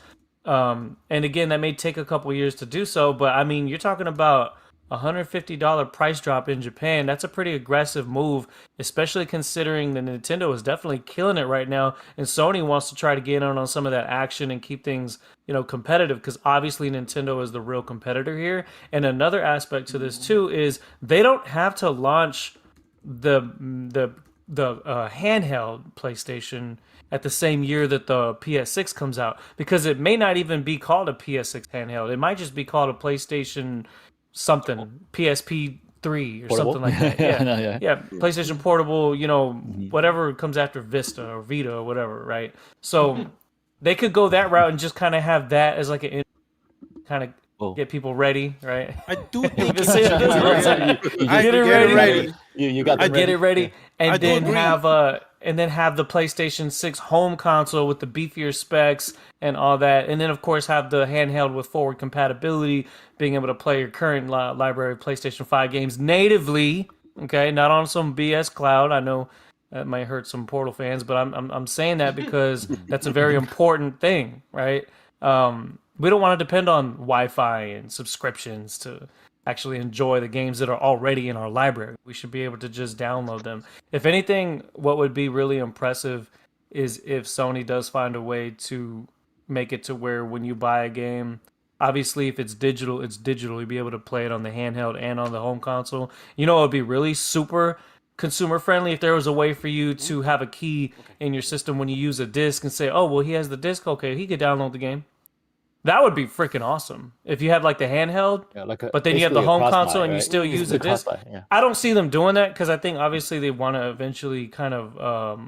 and again, that may take a couple years to do so, but I mean, you're talking about $150 price drop in Japan. That's a pretty aggressive move, especially considering that Nintendo is definitely killing it right now, and Sony wants to try to get in on some of that action and keep things, competitive, because obviously Nintendo is the real competitor here. And another aspect to this too is they don't have to launch the handheld PlayStation at the same year that the PS6 comes out, because it may not even be called a PS6 handheld. It might just be called a PlayStation something, PSP 3 or Portable? something like that. Yeah. No, yeah. Yeah, PlayStation Portable, whatever comes after Vista or Vita or whatever, right? So they could go that route and just kind of have that as like a kind of get people ready, right? I do think Just say it this way. Get it ready. You got I them get ready. it ready, and I do then agree. have the PlayStation 6 home console with the beefier specs and all that, and then of course have the handheld with forward compatibility, being able to play your current library of PlayStation 5 games natively. Okay, not on some BS cloud. I know that might hurt some Portal fans, but I'm saying that because that's a very important thing, right? We don't want to depend on Wi-Fi and subscriptions to actually enjoy the games that are already in our library. We should be able to just download them. If anything, what would be really impressive is if Sony does find a way to make it to where when you buy a game, obviously if it's digital, it's digital. You'll be able to play it on the handheld and on the home console. It would be really super consumer friendly if there was a way for you to have a key in your system when you use a disc and say, oh, well, he has the disc. Okay, he could download the game. That would be freaking awesome if you had like the handheld, but then you have the home console and you still use a disc. Yeah. I don't see them doing that because I think obviously they want to eventually kind of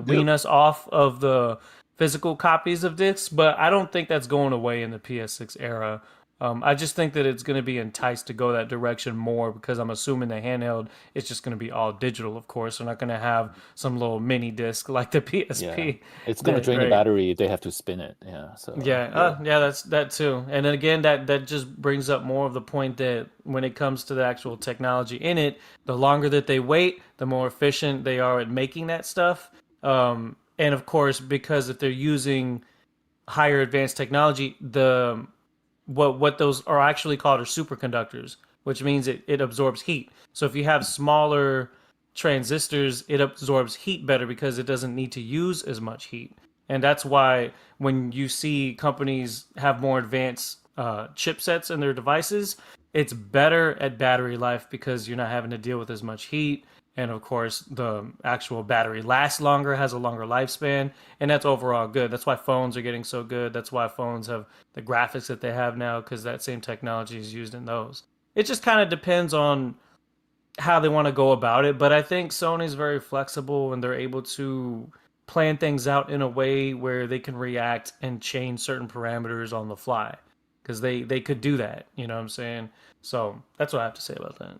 wean us off of the physical copies of discs, but I don't think that's going away in the PS6 era. I just think that it's going to be enticed to go that direction more because I'm assuming the handheld is just going to be all digital, of course. They're not going to have some little mini disc like the PSP. Yeah. It's going to drain the battery if they have to spin it. Yeah. So that's that too. And then again, that just brings up more of the point that when it comes to the actual technology in it, the longer that they wait, the more efficient they are at making that stuff. And of course, because if they're using higher advanced technology, what those are actually called are superconductors, which means it absorbs heat. So if you have smaller transistors, it absorbs heat better because it doesn't need to use as much heat. And that's why when you see companies have more advanced chipsets in their devices, it's better at battery life because you're not having to deal with as much heat. And of course, the actual battery lasts longer, has a longer lifespan, and that's overall good. That's why phones are getting so good. That's why phones have the graphics that they have now, because that same technology is used in those. It just kind of depends on how they want to go about it. But I think Sony's very flexible, and they're able to plan things out in a way where they can react and change certain parameters on the fly, because they could do that. You know what I'm saying? So that's what I have to say about that.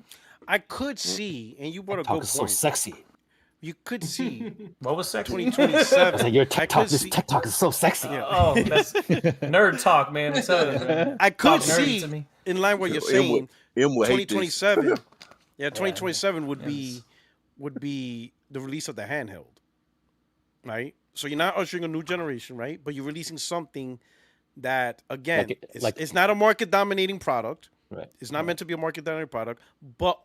I could see, and you brought a good point. So sexy. You could see what was sexy? 2027. Like your tech talk. This tech talk is so sexy. Yeah. Oh, that's nerd talk, man. Man. I could see, in line with what you're saying, 2027. Yeah, 2027 would be the release of the handheld, right? So you're not ushering a new generation, right? But you're releasing something that, again, it's not a market dominating product. Right. It's not meant to be a market dominating product, but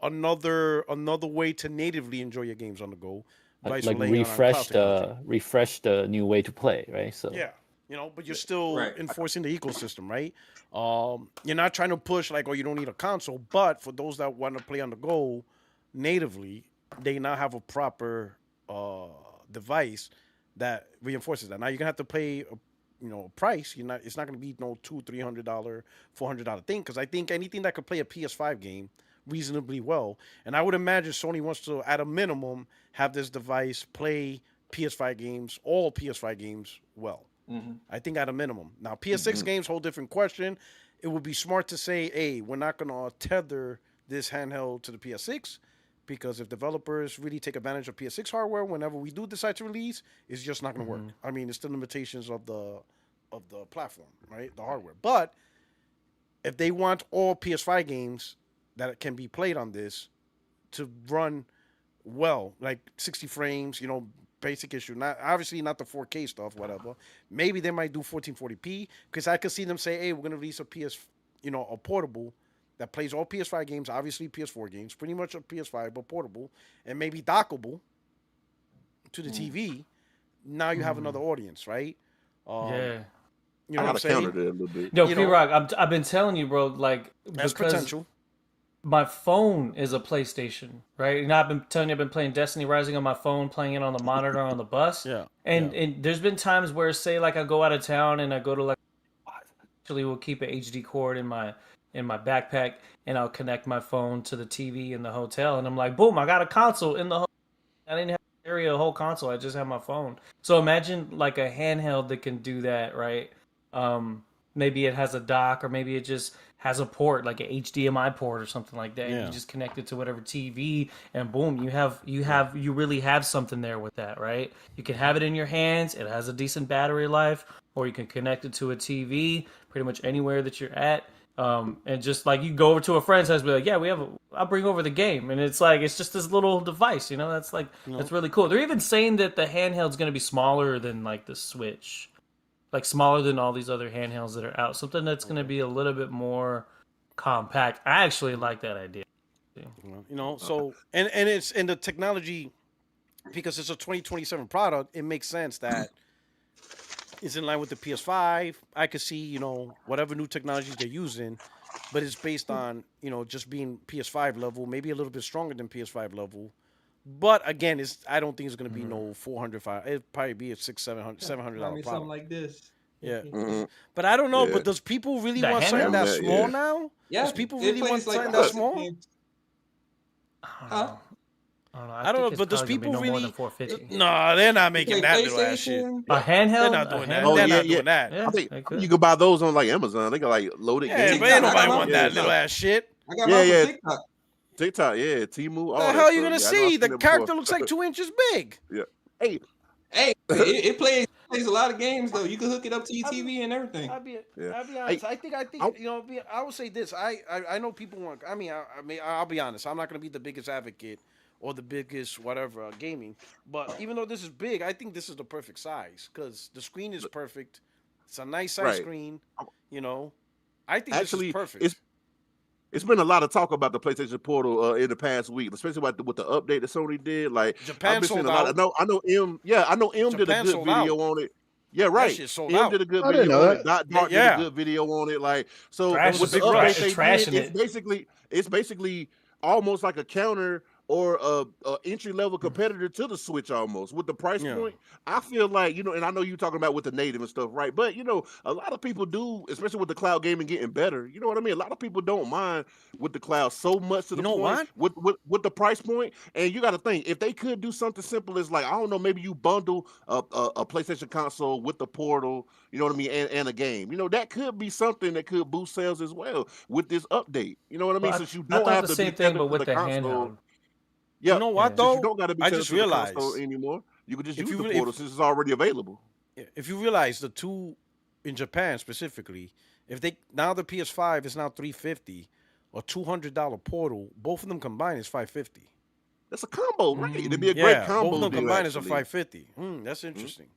another way to natively enjoy your games on the go. Like refresh the new way to play, right? So yeah, but you're still enforcing the ecosystem, right? You're not trying to push like, oh, you don't need a console, but for those that want to play on the go natively, they now have a proper device that reinforces that. Now you're gonna have to pay a price. It's not going to be no $200, $300, $400 thing, because I think anything that could play a PS5 game reasonably well, and I would imagine Sony wants to, at a minimum, have this device play PS5 games, all PS5 games well. Mm-hmm. I think at a minimum. Now PS6 games, whole different question. It would be smart to say, hey, we're not going to tether this handheld to the PS6, because if developers really take advantage of PS6 hardware whenever we do decide to release, it's just not going to work. I mean, it's the limitations of the of the platform, right? The hardware. But if they want all PS5 games that can be played on this to run well, like 60 frames, basic issue. Not obviously not the 4K stuff, whatever. Maybe they might do 1440p because I could see them say, "Hey, we're gonna release a portable that plays all PS5 games, obviously PS4 games, pretty much a PS5 but portable, and maybe dockable to the TV." Now you have another audience, right? Yeah. You know what I'm I gotta counter saying? that a little bit. Yo, P-Rock, I've been telling you, bro, like, That's because potential. my phone is a PlayStation, right? And I've been telling you, I've been playing Destiny Rising on my phone, playing it on the monitor on the bus. Yeah. And there's been times where, say, like, I go out of town and I go to, like, actually will keep an HD cord in my backpack, and I'll connect my phone to the TV in the hotel, and I'm like, boom, I got a console in the hotel. I didn't have to carry a whole console. I just have my phone. So imagine like a handheld that can do that, right? Maybe it has a dock, or maybe it just has a port, like an HDMI port or something like that. And you just connect it to whatever TV, and boom, you really have something there with that, right? You can have it in your hands. It has a decent battery life, or you can connect it to a TV, pretty much anywhere that you're at. And just like you go over to a friend's house, be like, yeah, I'll bring over the game. And it's like, it's just this little device, that's like, that's really cool. They're even saying that the handheld's going to be smaller than like the Switch, like smaller than all these other handhelds that are out. Something that's going to be a little bit more compact. I actually like that idea. So, and it's in the technology, because it's a 2027 product, it makes sense that it's in line with the PS5. I could see, whatever new technologies they're using, but it's based on, just being PS5 level, maybe a little bit stronger than PS5 level. But again, I don't think it's going to be no 400, it'd probably be a $600, $700 product. Something like this. Yeah. Mhm. But I don't know, Yeah. but does people really The want something handheld? that small now? Yeah. Does people it really plays want like something a that small? game. I don't know. I don't know, but does people no more really? than 450? No, they're not making Like that little ass shit. PlayStation. A handheld? They're not doing that. handheld? They're yeah, not yeah. doing that. Yeah, I think they could. you can buy those on like Amazon. They got like loaded Yeah, games. but ain't nobody Yeah, want that little ass shit. I got Yeah, mine yeah. from TikTok. TikTok, yeah, Temu. All The that hell you stuff. gonna Yeah, I know see? I've seen The that character before. looks like 2 inches big. Hey, Hey, it plays a lot of games though. You can hook it up to your TV and everything. I'll be Yeah. honest. Hey, I think I would say this. I know people want. I'll be honest. I'm not gonna be the biggest advocate or the biggest whatever gaming, but even though this is big, I think this is the perfect size because the screen is perfect. It's a nice size Right. screen. I think actually, this is perfect. it's been a lot of talk about the PlayStation Portal in the past week, especially with the update that Sony did. Like Japan I've been seeing sold a lot. out. I know M. Yeah, I know M did a Japan good sold video on it. Yeah, That right. shit sold M out. did a good I didn't video know on it. that. Dark Yeah. did a good video on it. Like so, Thrash with is the big update Thrash. they Trashing did, it. it's basically almost like a counter or a entry level competitor to the Switch almost with the price Yeah. point. I feel like and I know you're talking about with the native and stuff, right? But a lot of people do, especially with the cloud gaming getting better. You know what I mean? A lot of people don't mind with the cloud so much to the point with the price point. And you got to think if they could do something simple as like I don't know, maybe you bundle a PlayStation console with the Portal. You know what I mean? And a game. That could be something that could boost sales as well with this update. You know what I mean? Well, Since you I don't thought have the to same be thing, tethered but to with the the console. handheld. Yeah, You know what Yeah. though? since you don't got to be I tethered just to the console realized anymore. You could just if use you the really- Portal since it's already available. if you realize the two in Japan specifically, if they now the PS5 is now $350 or $200 Portal, both of them combined is $550. That's a combo, right? It'd be a Yeah, great combo. both of them deal, combined is a actually. $550. That's interesting.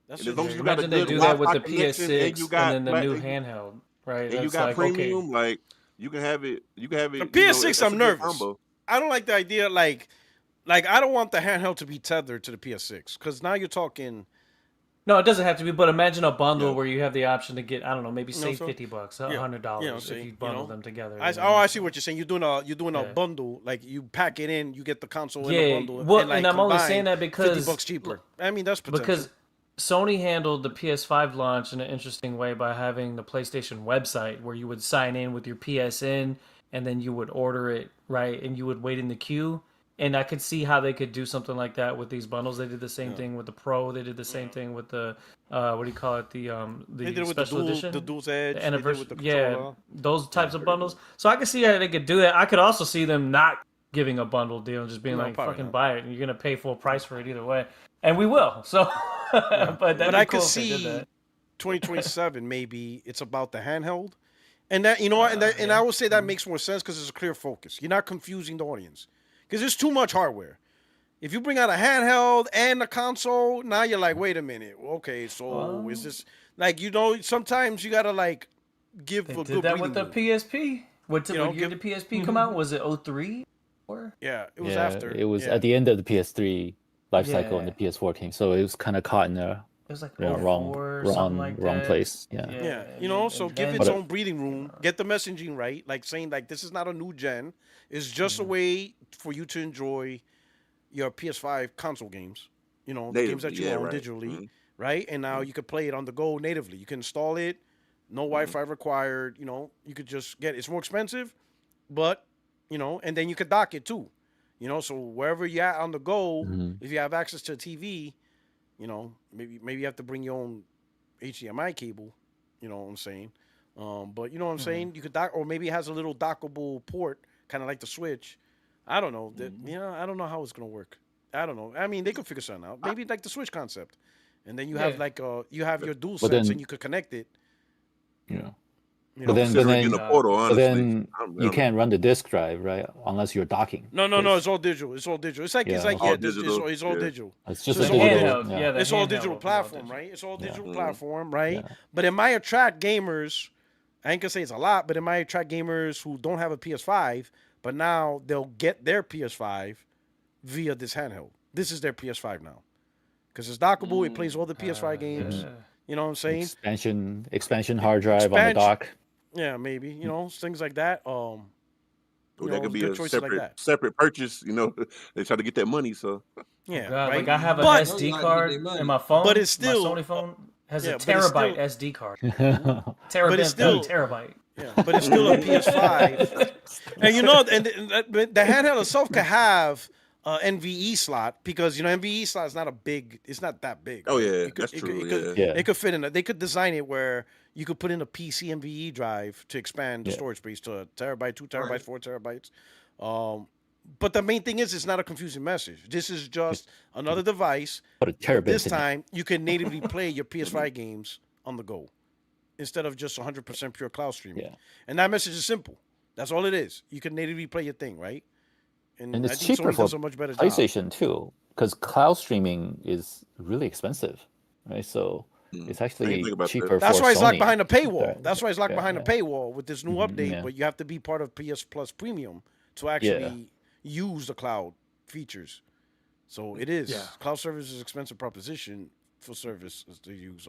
That's And as long as interesting. you got a Imagine they good do that with the Wi-Fi connection and PS6 you and got then the like, new and you- handheld, right? and you That's got like, premium, okay. like you can have it. You can have it. The you know, PS6, that's I'm a good nervous. combo. I don't like the idea like I don't want the handheld to be tethered to the PS6 because now you're talking. No, it doesn't have to be, but imagine a bundle Yeah. where you have the option to get, I don't know, maybe save so- $50, yeah, $100 see, if you bundle them together. I see what you're saying. You're doing a Yeah. bundle, like you pack it in, you get the console in Yeah, the bundle, well, and, like, and I'm only combined, saying that because $50 cheaper. I mean, that's potential. because Sony handled the PS5 launch in an interesting way by having the PlayStation website where you would sign in with your PSN and then you would order it, right? And you would wait in the queue. And I could see how they could do something like that with these bundles. They did the same thing with the Pro. They did the same thing with the what do you call it? The they did it with special edition, the Dual's Edge, the they did it anniversary. with the Yeah, controller. those types of bundles. So I could see how they could do that. I could also see them not giving a bundle deal and just being No, like, probably "Fucking not. buy it, and you're gonna pay full price for it either way." And we will. So, but But that'd I be cool could if they did see, that. 2027 maybe it's about the handheld, and that you know what, and I would say that makes more sense because it's a clear focus. You're not confusing the audience because there's too much hardware. If you bring out a handheld and a console, now you're like, wait a minute, okay, so is this like sometimes you gotta like give They a did good that with the room. PSP. What year give- did PSP come out? Was it 03? Or Yeah, it was after. It was yeah. at the end of the PS3 life cycle, and Yeah. the PS4 came, so it was kind of caught in a it was like wrong 04 or something like wrong that. place. Yeah. Yeah, and so then- give and its then- own breathing room. Get the messaging right, like saying like this is not a new gen. It's just a way for you to enjoy your PS5 console games. The games that you Natively, yeah, own right. digitally, right? And now you could play it on the go natively. You can install it, no Wi-Fi required. You could just get it's more expensive, but and then you could dock it too. So wherever you're at on the go, if you have access to a TV, maybe you have to bring your own HDMI cable. You know what I'm saying? But you know what I'm saying? You could dock, or maybe it has a little dockable port, kind of like the Switch. I don't know. I don't know how it's gonna work. I don't know. I mean, they could figure something out. Maybe like the Switch concept, and then you have like you have your dual But sense, then- and you could connect it. Yeah. You But know? then, Considering getting a portal, but honestly. then I don't you know. can't run the disk drive, right? Unless you're docking. No, Because it's all digital. It's all digital. It's like Yeah, it's like okay. All this- digital, it's all yeah. digital. It's just So a it's all digital. digital. Yeah, the It's all handheld digital will be all platform, digital. right? It's all Yeah. digital platform, right? Yeah. But it might attract gamers. I ain't gonna say it's a lot, but it might attract gamers who don't have a PS5, but now they'll get their PS5 via this handheld. This is their PS5 now, because it's dockable. It plays all the PS5 games. yeah. You know what I'm saying? Expansion hard drive on the Expansion- dock. Yeah, maybe. Things like that. Or You that know, could be good a choices like that. separate purchase. they try to get that money. So Yeah, God, right. like I have an But- SD Those card like money. in my phone. But it's still- my Sony phone has yeah, a but it's terabyte still- SD card. But Terabit, it's still- terabyte. Yeah, but it's still a PS5. And the handheld itself could have NVE slot because NVE slot is not it's not that big. Oh, yeah, It could- that's it true, could- yeah. It could fit in it. They could design it where you could put in a PC NVE drive to expand the Yeah. storage space to a terabyte, 2 terabytes, Right. 4 terabytes. But the main thing is it's not a confusing message. This is just another device. Put a terabit This in it. time you can natively play your PS5 games on the go instead of just 100% pure cloud streaming. Yeah. And that message is simple. That's all it is. You can natively play your thing, right? And I it's think cheaper Sony for does a much better job. PlayStation too, because cloud streaming is really expensive, right? So it's actually think about cheaper. that. That's for why it's locked Sony. behind a paywall. Right. That's why it's locked Yeah, behind yeah. a paywall with this new update. yeah. But you have to be part of PS Plus Premium to actually use the cloud features. So it is. Yeah. Cloud service is an expensive proposition for services to use.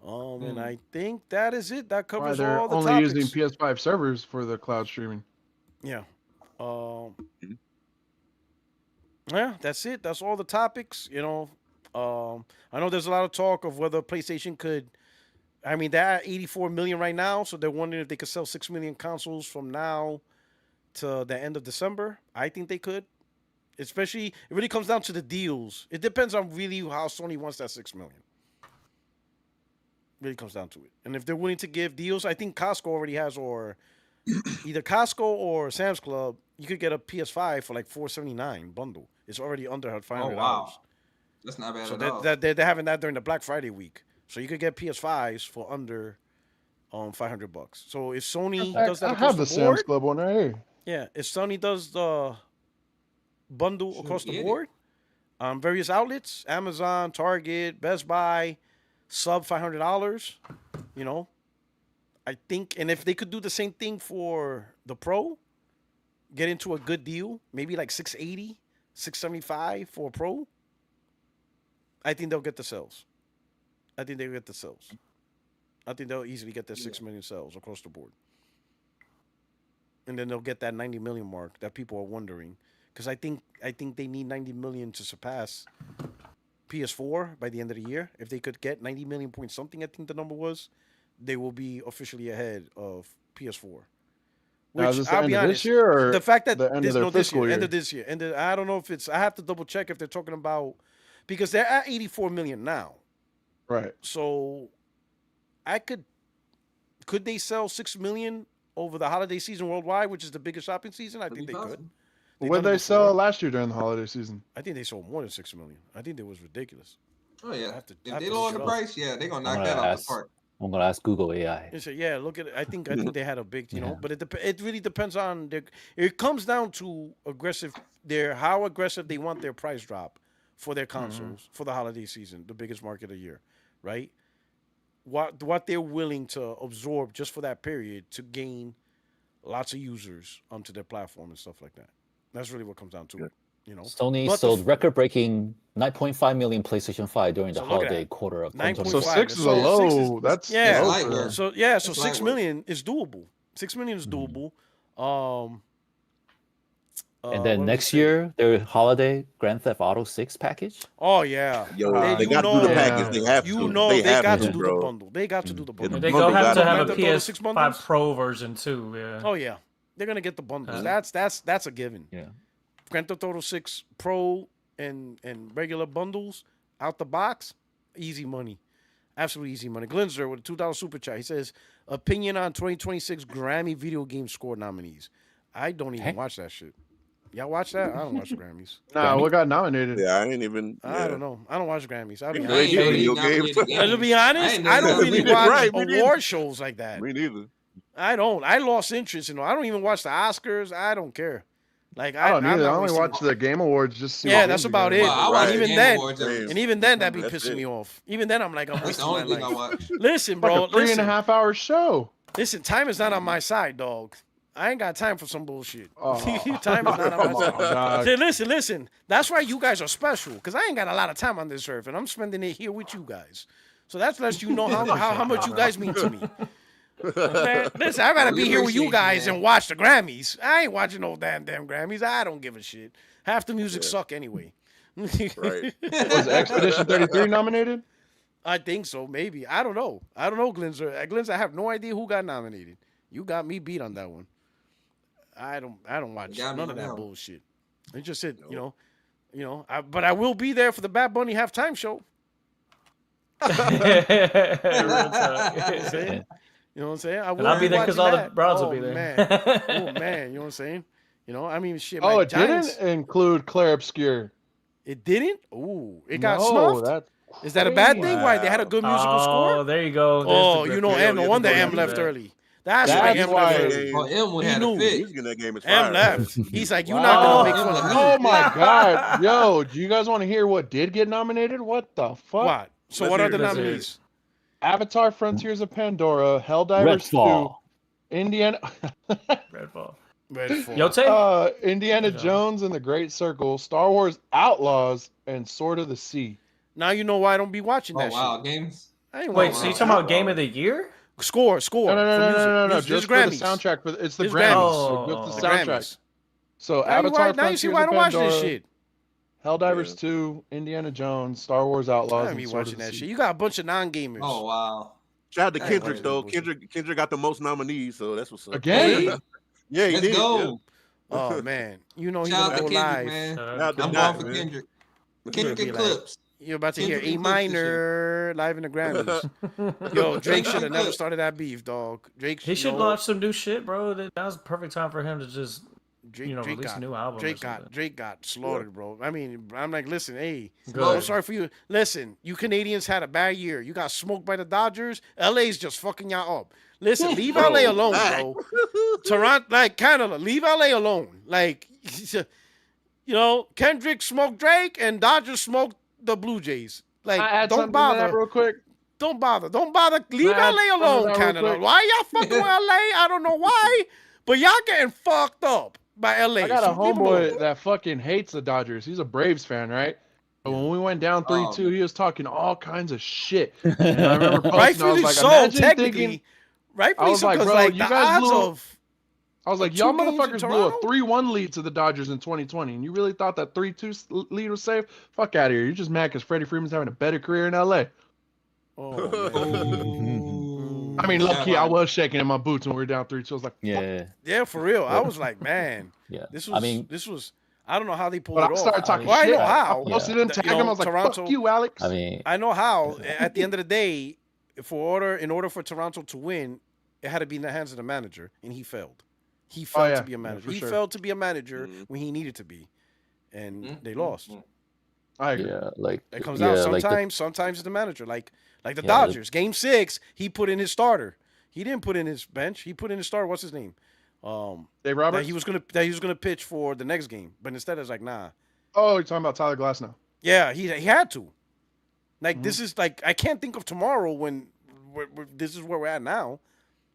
And I think that is it. That Why covers they're all the only topics. using PS5 servers for the cloud streaming. Yeah. Yeah, that's it. That's all the topics. I know there's a lot of talk of whether PlayStation could. I mean, they're at 84 million right now, so they're wondering if they could sell 6 million consoles from now to the end of December. I think they could. Especially, it really comes down to the deals. It depends on really how Sony wants that 6 million. Really comes down to it. And if they're willing to give deals, I think Costco already has, or either Costco or Sam's Club, you could get a PS5 for like $479 bundle. It's already under $500. Oh wow, that's not bad So at all. they're having that during the Black Friday week. So you could get PS5s for under $500. So if Sony does that I across have the the Sam's board, Club one right here. yeah, if Sony does the bundle Should across the get it. board on various outlets, Amazon, Target, Best Buy, sub $500, I think, and if they could do the same thing for the Pro, get into a good deal, maybe like $680, $675 for a Pro, I think they'll get the sales. I think they'll easily get their 6 million sales across the board. And then they'll get that 90 million mark that people are wondering. Because I think they need 90 million to surpass PS4 by the end of the year. If they could get 90 million point something, I think the number was, they will be officially ahead of PS4. Now, is this the I'll end be of honest, this year or the fact that the end this, of their no, this fiscal year, year? end of this year, I don't know if it's. I have to double check if they're talking about, because they're at 84 million now. Right. So, could they sell 6 million over the holiday season worldwide, which is the biggest shopping season? I Could think be they possible. could. What did done it they sell before. last year during the holiday season? I think they sold more than 6 million. I think it was ridiculous. Oh yeah. have to- I If have they to lower the look. price, yeah, they're gonna I'm knock gonna that out the ask. park. I'm gonna ask Google AI. And so, yeah, look at it. I think they had a big, you know, Yeah. but it really depends on their. It comes down to how aggressive they want their price drop for their consoles for the holiday season, the biggest market of the year, right? What they're willing to absorb just for that period to gain lots of users onto their platform and stuff like that. That's really what comes down to it, you know. Sony But sold record-breaking 9.5 million PlayStation 5 during the So look at holiday that. quarter of 9.5. 2020. So 6 is a So low. That's yeah. low light for work. them. So That's 6 light work. million is doable. 6 million is doable. And then what next was it? year, their holiday Grand Theft Auto 6 package. Oh yeah. Yo, They- they you got to know- do the Yeah. package. They have You to. know they they have got to, to do bro. the bundle. They got to do the Yeah, bundle. And They bundle go have got to it. have a Grand Theft Auto 6 PS5 bundles? Pro version too. Yeah. Oh yeah, they're gonna get the bundles. Uh-huh. That's a given. Yeah. Grand Theft Auto 6 Pro and regular bundles out the box, easy money, absolutely easy money. Glinzer with a $2 super chat. He says, opinion on 2026 Grammy video game score nominees. I don't even watch that shit. Y'all watch that? I don't watch the Grammys. Nah, what got nominated? Yeah, I ain't even. I don't know. I don't watch Grammys. I'll be They honest. do I ain't video really games. nominated To be I honest, ain't I don't never really nominated. watch Right, me neither. award shows like that. Me neither. I don't. I lost interest in it. I don't even watch the Oscars. I don't care. Like I don't I'm either. not I only wasting- watch the Game Awards just to see. Yeah, what that's games are about going it. on. Well, I watch And even Game then, Awards every- and even then, that be That's pissing it. me off. Even then, I'm like, I'm That's the wasting my only thing I life. watch. Listen, Like bro. a 3.5 hour show. Listen. Time is not on my side, dog. I ain't got time for some bullshit. Oh, Time is not on come my side. on, dog. Say, listen. That's why you guys are special, because I ain't got a lot of time on this earth, and I'm spending it here with you guys. So that's lets you know how much you guys mean to me. Man, listen, I'd rather We be here with you appreciate you, guys man. and watch the Grammys. I ain't watching no damn Grammys. I don't give a shit. Half the music suck anyway. Right. Was Expedition 33 nominated? I think so, maybe. I don't know. Glinzer. Glinzer, I have no idea who got nominated. You got me beat on that one. I don't watch Got me none of on that that one. bullshit. It just said, but I will be there for the Bad Bunny halftime show. Real talk. Saying? You know what I'm saying? I will And I'll be there because all the watching bros that. will be there. Man. Oh man, you know what I'm saying? I mean, shit. Oh, my it Giants, didn't include Claire Obscure. It didn't. Ooh, it got No, snuffed. that's Is that a bad thing? crazy. Why they had a good musical Oh, score? there you go. There's Oh, the you know, grip. M. No Yeah, wonder yeah, M left yeah. early. That's why That's M why- left early. Oh, M would He have knew. a fit. Music in that game is M fire. left. He's like, you're Wow. not gonna make M fun of left. me. Oh my god. Yo, do you guys want to hear what did get nominated? What the fuck? What? So Let's what are hear the it. Let's hear it. nominees? Avatar Frontiers of Pandora, Helldivers 2, Redfall. Indiana Redfall. Redfall. Yotei? Indiana Okay. Jones and the Great Circle, Star Wars Outlaws, and Sword of the Sea. Now you know why I don't be watching Oh that wow, shit. games. I ain't Wait, watching so you that talking shit. about Game of the Year? Score No, for no, music. just This for the Grammys. soundtrack. It's the This Grammys. Grammys. So Oh, just The the soundtrack. Grammys. So Now you, Avatar now you see Frontiers why I of don't watch Pandora, this shit. Helldivers Yeah. 2, Indiana Jones, Star Wars I Outlaws, don't and be Sword of watching the that Sea. shit. You got a bunch of non-gamers. Oh wow. Shout out to I ain't Kendrick watching though. that bullshit. Kendrick got the most nominees, so that's what's up. Again? Yeah, he Let's did. go. Oh man, you know he's Shout out gonna to go Kendrick, live. man. Shout out to I'm Doc, going for man. Kendrick. Be Kendrick and like- Clips. You're about to hear Kendrick A and Clips this minor live in the Grammys. Yo, Drake Kendrick should have and never Clips. started that beef, dog. Drake, He should no, launch some new shit, bro. That was the perfect time for him to just Drake, Drake release a new album or Drake something. got slaughtered, bro. I mean, I'm like, listen, hey, Good. I'm sorry for you. Listen, you Canadians had a bad year. You got smoked by the Dodgers. LA's just fucking y'all up. Listen, leave Bro, LA alone, back. bro. Toronto, like Canada, leave LA alone. Like, Kendrick smoked Drake and Dodgers smoked the Blue Jays. Like, I add don't something to that bother. real quick. Don't bother. Leave Can I add LA something to alone, that real Canada. quick? Why y'all fucking with LA? I don't know why, but y'all getting fucked up by LA. I got a So leave 'em alone. homeboy that fucking hates the Dodgers. He's a Braves fan, right? But when we went down 3-2, he was talking all kinds of shit. And I remember posting, I Rightfully was like, so, imagine technically. thinking, Rightfully I was so, like, because bro, like you the guys odds blew- of I was like, two y'all games in motherfuckers blew a Toronto? 3-1 lead to the Dodgers in 2020, and you really thought that 3-2 lead was safe? Fuck out of here. You're just mad because Freddie Freeman's having a better career in LA. Oh, I mean, low-key, I was shaking in my boots when we were down 3-2. I was like, Yeah, yeah, for real. I was like, man, yeah. this I mean, was. I don't know how they pulled but it I off. started talking Well, I shit. know how. I posted and That, tagged him. I was like, Toronto, fuck you, Alex. I mean, I know how. At the end of the day, in order for Toronto to win, it had to be in the hands of the manager, and he failed. He failed yeah. to be a Yeah, manager. for He sure. failed to be a manager when he needed to be, and they lost. I agree. Yeah, like It comes yeah, out like sometimes. Sometimes it's the manager, like the Yeah, Dodgers. Game 6, he put in his starter. He didn't put in his bench. He put in his starter. What's his name? Dave That Roberts. he was gonna pitch for the next game, but instead it's like nah. Oh, you're talking about Tyler Glass now. Yeah, he had to. Like Mhm. this is like I can't think of tomorrow when this is where we're at now.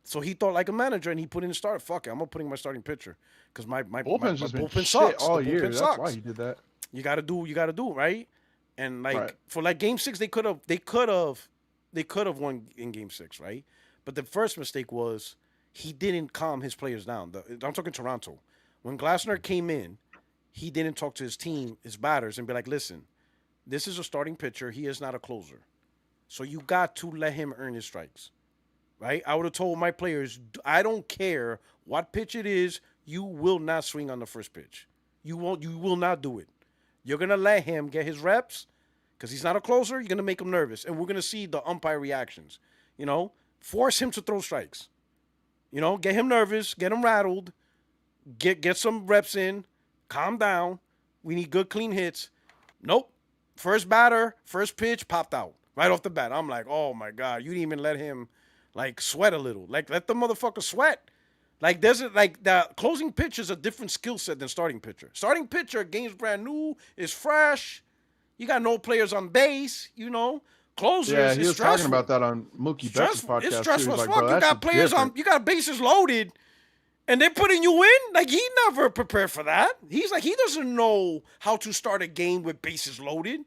So he thought like a manager and he put in the starter. Fuck it, I'm gonna put in my starting pitcher because my Bullpen's just been bullpen shit sucks. all The year. bullpen That's sucks. why he did that. You gotta do right. And like Right. for like game 6, they could have won in game 6, right? But the first mistake was he didn't calm his players down. I'm talking Toronto. When Glasnow came in, he didn't talk to his team, his batters, and be like, listen, this is a starting pitcher. He is not a closer. So you got to let him earn his strikes. Right? I would have told my players, I don't care what pitch it is, you will not swing on the first pitch. You will not do it. You're gonna let him get his reps because he's not a closer. You're gonna make him nervous, and we're gonna see the umpire reactions. You know, force him to throw strikes. You know, get him nervous, get him rattled, get some reps in, calm down. We need good clean hits. Nope. First batter, first pitch popped out right off the bat. I'm like, oh my god, you didn't even let him like sweat a little. Like let the motherfucker sweat. Like the closing pitch is a different skill set than starting pitcher. Starting pitcher, game's brand new, is fresh. You got no players on base, you know. Closers, Yeah, he is was stressful. talking about that on Mookie Betts' podcast. It's too. stressful He's as like, fuck. bro, You that got shit's players different. on, you got bases loaded, and they're putting you in. Like he never prepared for that. He's like he doesn't know how to start a game with bases loaded.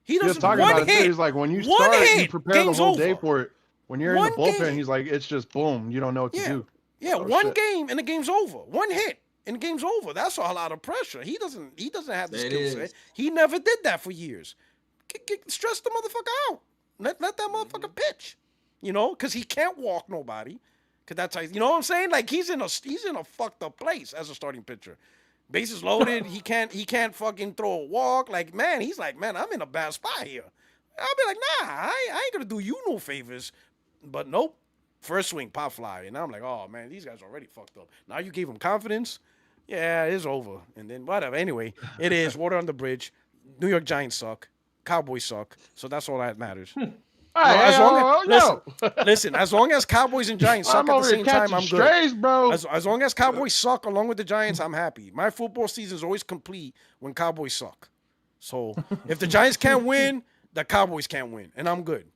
He He was doesn't. talking One about it hit. too. He's like, when you One start, you hit, prepare the game's whole day over. for it. When you're in One the bullpen, game. he's like, it's just boom. You don't know what to do. Yeah, Oh, one shit. game and the game's over. One hit and the game's over. That's a lot of pressure. He doesn't have the It skill is. set. He never did that for years. Stress the motherfucker out. Let that motherfucker pitch. You know, because he can't walk nobody. Because that's how you know what I'm saying. Like he's in a fucked up place as a starting pitcher. Bases loaded. he can't fucking throw a walk. Like man, he's like man, I'm in a bad spot here. I'll be like nah, I ain't gonna do you no favors. But nope. First swing, pop fly. And I'm like, oh, man, these guys are already fucked up. Now you gave them confidence. Yeah, it's over. And then whatever. Anyway, it is water on the bridge. New York Giants suck. Cowboys suck. So that's all that matters. Listen, as long as Cowboys and Giants suck I'm at the over here same time, catching I'm good. strays, bro. As long as Cowboys suck along with the Giants, I'm happy. My football season is always complete when Cowboys suck. So if the Giants can't win, the Cowboys can't win. And I'm good.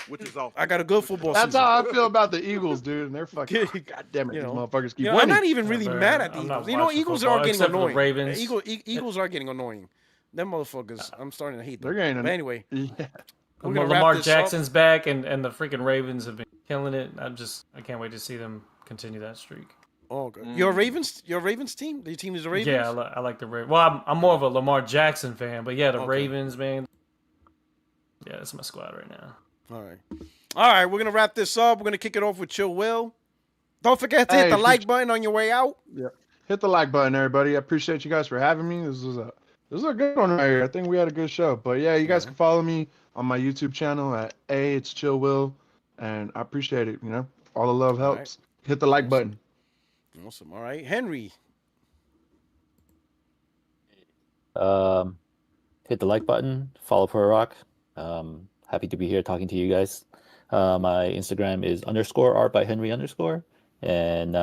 Which is awful. I got a good football That's season. how I feel about the Eagles, dude. And they're fucking. God damn it, You these know, motherfuckers keep I'm winning. not even really mad at the I'm not Eagles. You know, watching Eagles football, are getting except for the annoying. Ravens. Eagles are getting annoying. Them motherfuckers, I'm starting to hate them. They're getting. But anyway, Yeah. we're gonna wrap Lamar this Jackson's up. back, and the freaking Ravens have been killing it. I can't wait to see them continue that streak. Oh, good. Your Ravens team? Your team is the Ravens? Yeah, I like the Ravens. Well, I'm more of a Lamar Jackson fan, but yeah, the Okay. Ravens, man. Yeah, that's my squad right now. All right, we're gonna wrap this up. We're gonna kick it off with Chill Will. Don't forget to hit Hey, the if like you- button on your way out. Yeah. Hit the like button, everybody. I appreciate you guys for having me. This was a good one right here. I think we had a good show. But yeah, you guys can follow me on my YouTube channel at It's Chill Will, and I appreciate it. You know, all the love helps. Hit the like button. Awesome. All right, Henry. Hit the like button. Follow Pro Rock. Happy to be here talking to you guys. My Instagram is _art by Henry _ and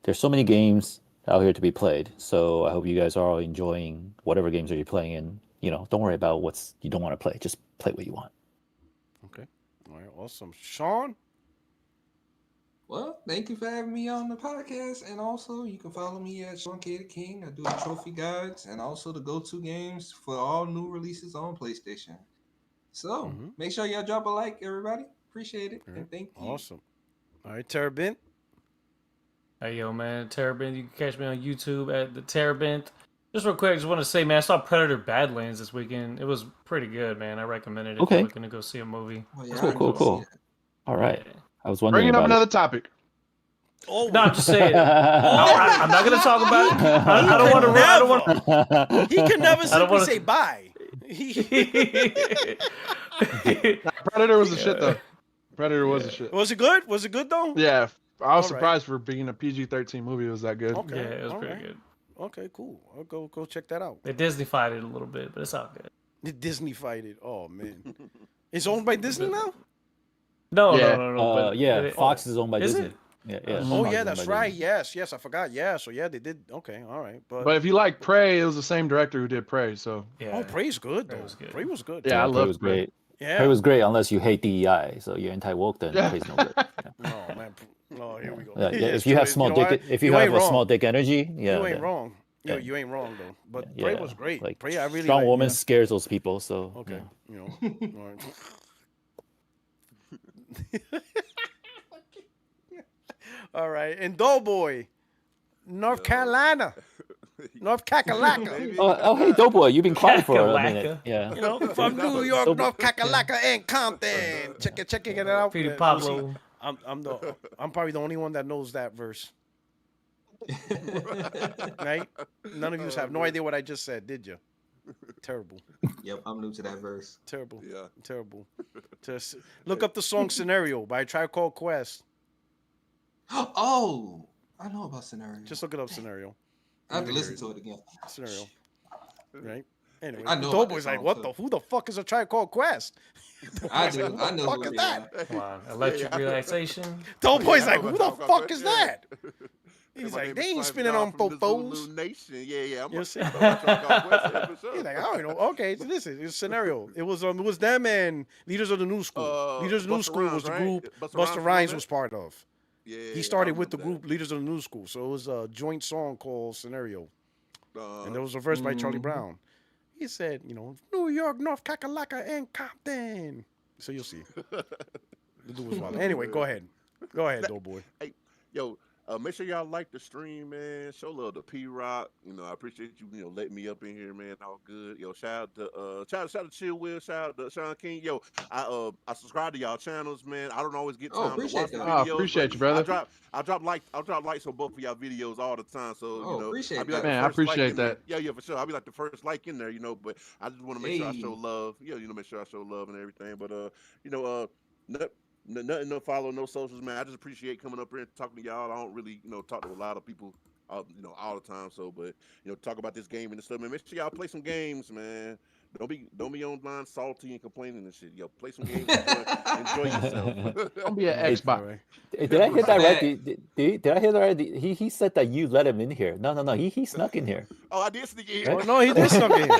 there's so many games out here to be played. So I hope you guys are all enjoying whatever games that you're playing. And don't worry about what's you don't want to play. Just play what you want. Okay. All right. Awesome. Sean. Well, thank you for having me on the podcast. And also, you can follow me at Sean K. the King. I do the trophy guides and also the go-to games for all new releases on PlayStation. So, make sure y'all drop a like, everybody. Appreciate it. And thank you. Awesome. All right, Terabint. Hey, yo, man, Terabint. You can catch me on YouTube at the Terabint. Just real quick, I just want to say, man, I saw Predator Badlands this weekend. It was pretty good, man. I recommend it if Okay. you're looking to go see a movie. Oh, yeah, Cool. All right. I was wondering Bringing up about another topic. Oh, No, I'm just saying. I'm not going to talk about it. I don't want to. I don't want. He can never I don't simply wanna- say bye. Predator was a shit though. Predator was a shit. Was it good? Was it good though? Yeah, I was All right. surprised for being a PG-13 movie. It was that good. Okay. Yeah, it was all pretty right. good. Okay, cool. I'll go check that out. They Disney-fied it a little bit, but it's all good. Did Disney fight it? Oh man, it's owned by Disney now. No, Yeah. But Yeah, Fox is owned by is Disney. it? Yeah, Oh, yeah. Oh Fox yeah, is owned that's by right. Disney. Yes, I forgot. Yeah, so yeah, they did. Okay, all right, But if you like Prey, it was the same director who did Prey. So Yeah. oh, Prey's good though. Prey was good. Prey was good. yeah, I Prey love was Prey. great. Yeah. Prey was great unless you hate DEI, so you're anti-woke, then Yeah. Prey's no good. Yeah. No man. No, here we go. Yeah, Yeah, if it's you true. have small know dick, what? if you ain't have a wrong. small dick energy, yeah, you ain't then- wrong. yeah. You ain't wrong though. But yeah, Prey was great. Like Prey, I really strong like, woman yeah. scares those people. So Okay, yeah. you know. All right. All right, and Doughboy, North Carolina, North Kakalaka. Oh, hey, Doughboy, you've been quiet for a Kakalaka. minute. Yeah. You know, from New York, North Kakalaka, and Compton. Check it out. Peter Yeah, Pablo. I'm probably the only one that knows that verse. Right? None of you have no idea what I just said, did you? Terrible. Yep, I'm new to that verse. Terrible. Yeah. Terrible. Just look up the song Scenario by Tribe Called Quest. Oh, I know about Scenario. Just look it up, Scenario. I have to listen to it again. Scenario. Right? Anyway, I know about Doughboy's that like, song, what too. the? Who the fuck is a Tribe Called Quest? I do. Who I the know fuck who is they that? are. Come on, electric relaxation. Doughboy's like, Yeah, who the I'm fuck is that? He's My like, name they is ain't Five spinning Dog on from the fofos. Zulu Nation. Yeah, I'm You a- see? I'm a Tribe Called Quest, yeah, for sure. He's like, I don't know. Okay, so this is a scenario. It was them and Leaders of the New School. Leaders of the New Busta School Rhymes, was the right? group Busta Busta Rhymes Rhymes on was that? part of. Yeah, He I started with the remember group Leaders of the New School, so it was a joint song called Scenario, that. and there was a verse by Charlie Brown. He said, New York, North Kakalaka, and Compton. So you'll see. The dude was wild. Anyway, go ahead, Doughboy. Hey, yo, make sure y'all like the stream, man. Show love to P-Rock. I appreciate you, letting me up in here, man. All good. Yo, shout out to Chill Will, shout out to Sean King. Yo, I subscribe to y'all channels, man. I don't always get time to appreciate watch the that. videos. Oh, appreciate but you, brother. I drop likes on both of y'all videos all the time. So appreciate I'll be that. like Man, the I first like appreciate in there. that. Yeah, for sure. I'll be like the first like in there, but I just want to make sure I show Hey. love. Yeah, make sure I show love and everything. But nothing to follow, no socials, man. I just appreciate coming up here and talking to y'all. I don't really, talk to a lot of people, all the time. So, but talk about this game and stuff, man. Make sure y'all play some games, man. Don't be online salty and complaining and shit. Yo, play some games, enjoy yourself. Don't be an Xbox. Did I hear that right? Did I hear that right? He said that you let him in here. No. He snuck in here. Oh, I did sneak in. Oh, no, he did something.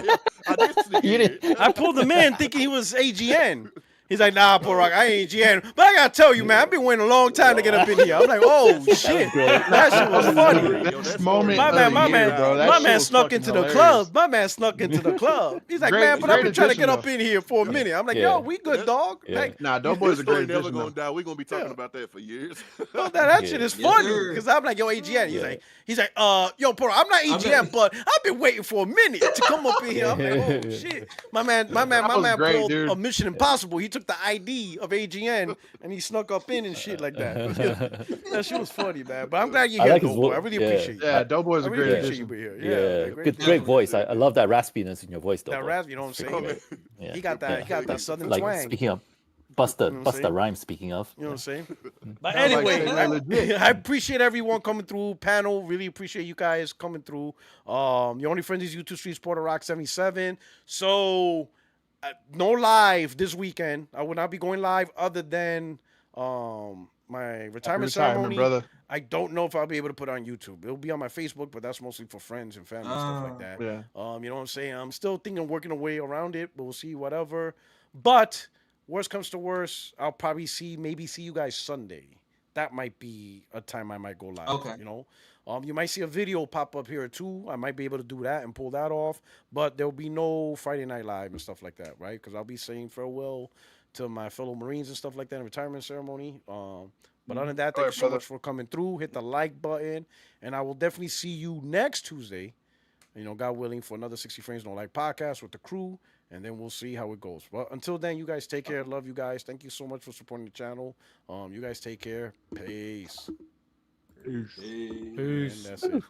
I did sneak You in. didn't- I pulled him in thinking he was AGN. He's like, nah, Paul Rock, I ain't AGN. But I gotta tell you, man, I've been waiting a long time to get up in here. I'm like, oh shit, that shit was funny. Best moment My of man, the my year, man, bro. That my shit man was snuck fucking into the hilarious. club. My man snuck into the club. He's like, Great- man, but I've great been trying to get addition, up in here for a minute. I'm like, Yeah. yo, we good, dog. Yeah. Like, Nah, Doughboy's a This story great never addition. gonna though. die. We're gonna be talking Yeah. about that for years. oh, that Yeah. shit is Yes, funny. sir. Because I'm like, yo, AGN. Yeah. He's like, yo, Paul, I'm not AGN, but I've been waiting for a minute to come up in here. I'm like, oh shit. My man was great, pulled dude. a Mission Impossible. He took the ID of AGN and he snuck up in and shit like that. That shit was funny, man. But I'm glad you're I here, like his Doughboy. vo- I really yeah. appreciate you. Yeah, Doughboy's I a really great appreciate you addition. being here. Yeah, Yeah, great voice. I love that raspiness in your voice, though. That boy. rap, you know what I'm It's saying? pretty great. Yeah. He got that southern Like twang. speaking of You know what I'm Busta saying? Rhymes. Speaking of, You know what I'm saying? But Sounds like anyway, they're legit. I appreciate everyone coming through. Panel, really appreciate you guys coming through. Your only friend is YouTube Street Porter Rock 77. So no live this weekend. I will not be going live other than my retirement ceremony. brother. I don't know if I'll be able to put it on YouTube. It'll be on my Facebook, but that's mostly for friends and family and stuff like that. Yeah. You know what I'm saying? I'm still thinking working a way around it, but we'll see, whatever. But worst comes to worst, I'll probably maybe see you guys Sunday. That might be a time I might go live. Okay. You might see a video pop up here or two. I might be able to do that and pull that off, but there'll be no Friday Night Live and stuff like that, right? Because I'll be saying farewell to my fellow Marines and stuff like that in retirement ceremony. But other than that, thank you so much for coming through. Hit the like button, and I will definitely see you next Tuesday. God willing, for another 60 Frames No Like podcast with the crew, and then we'll see how it goes. But until then, you guys take care. Love you guys. Thank you so much for supporting the channel. You guys take care. Peace. Peace. And that's it.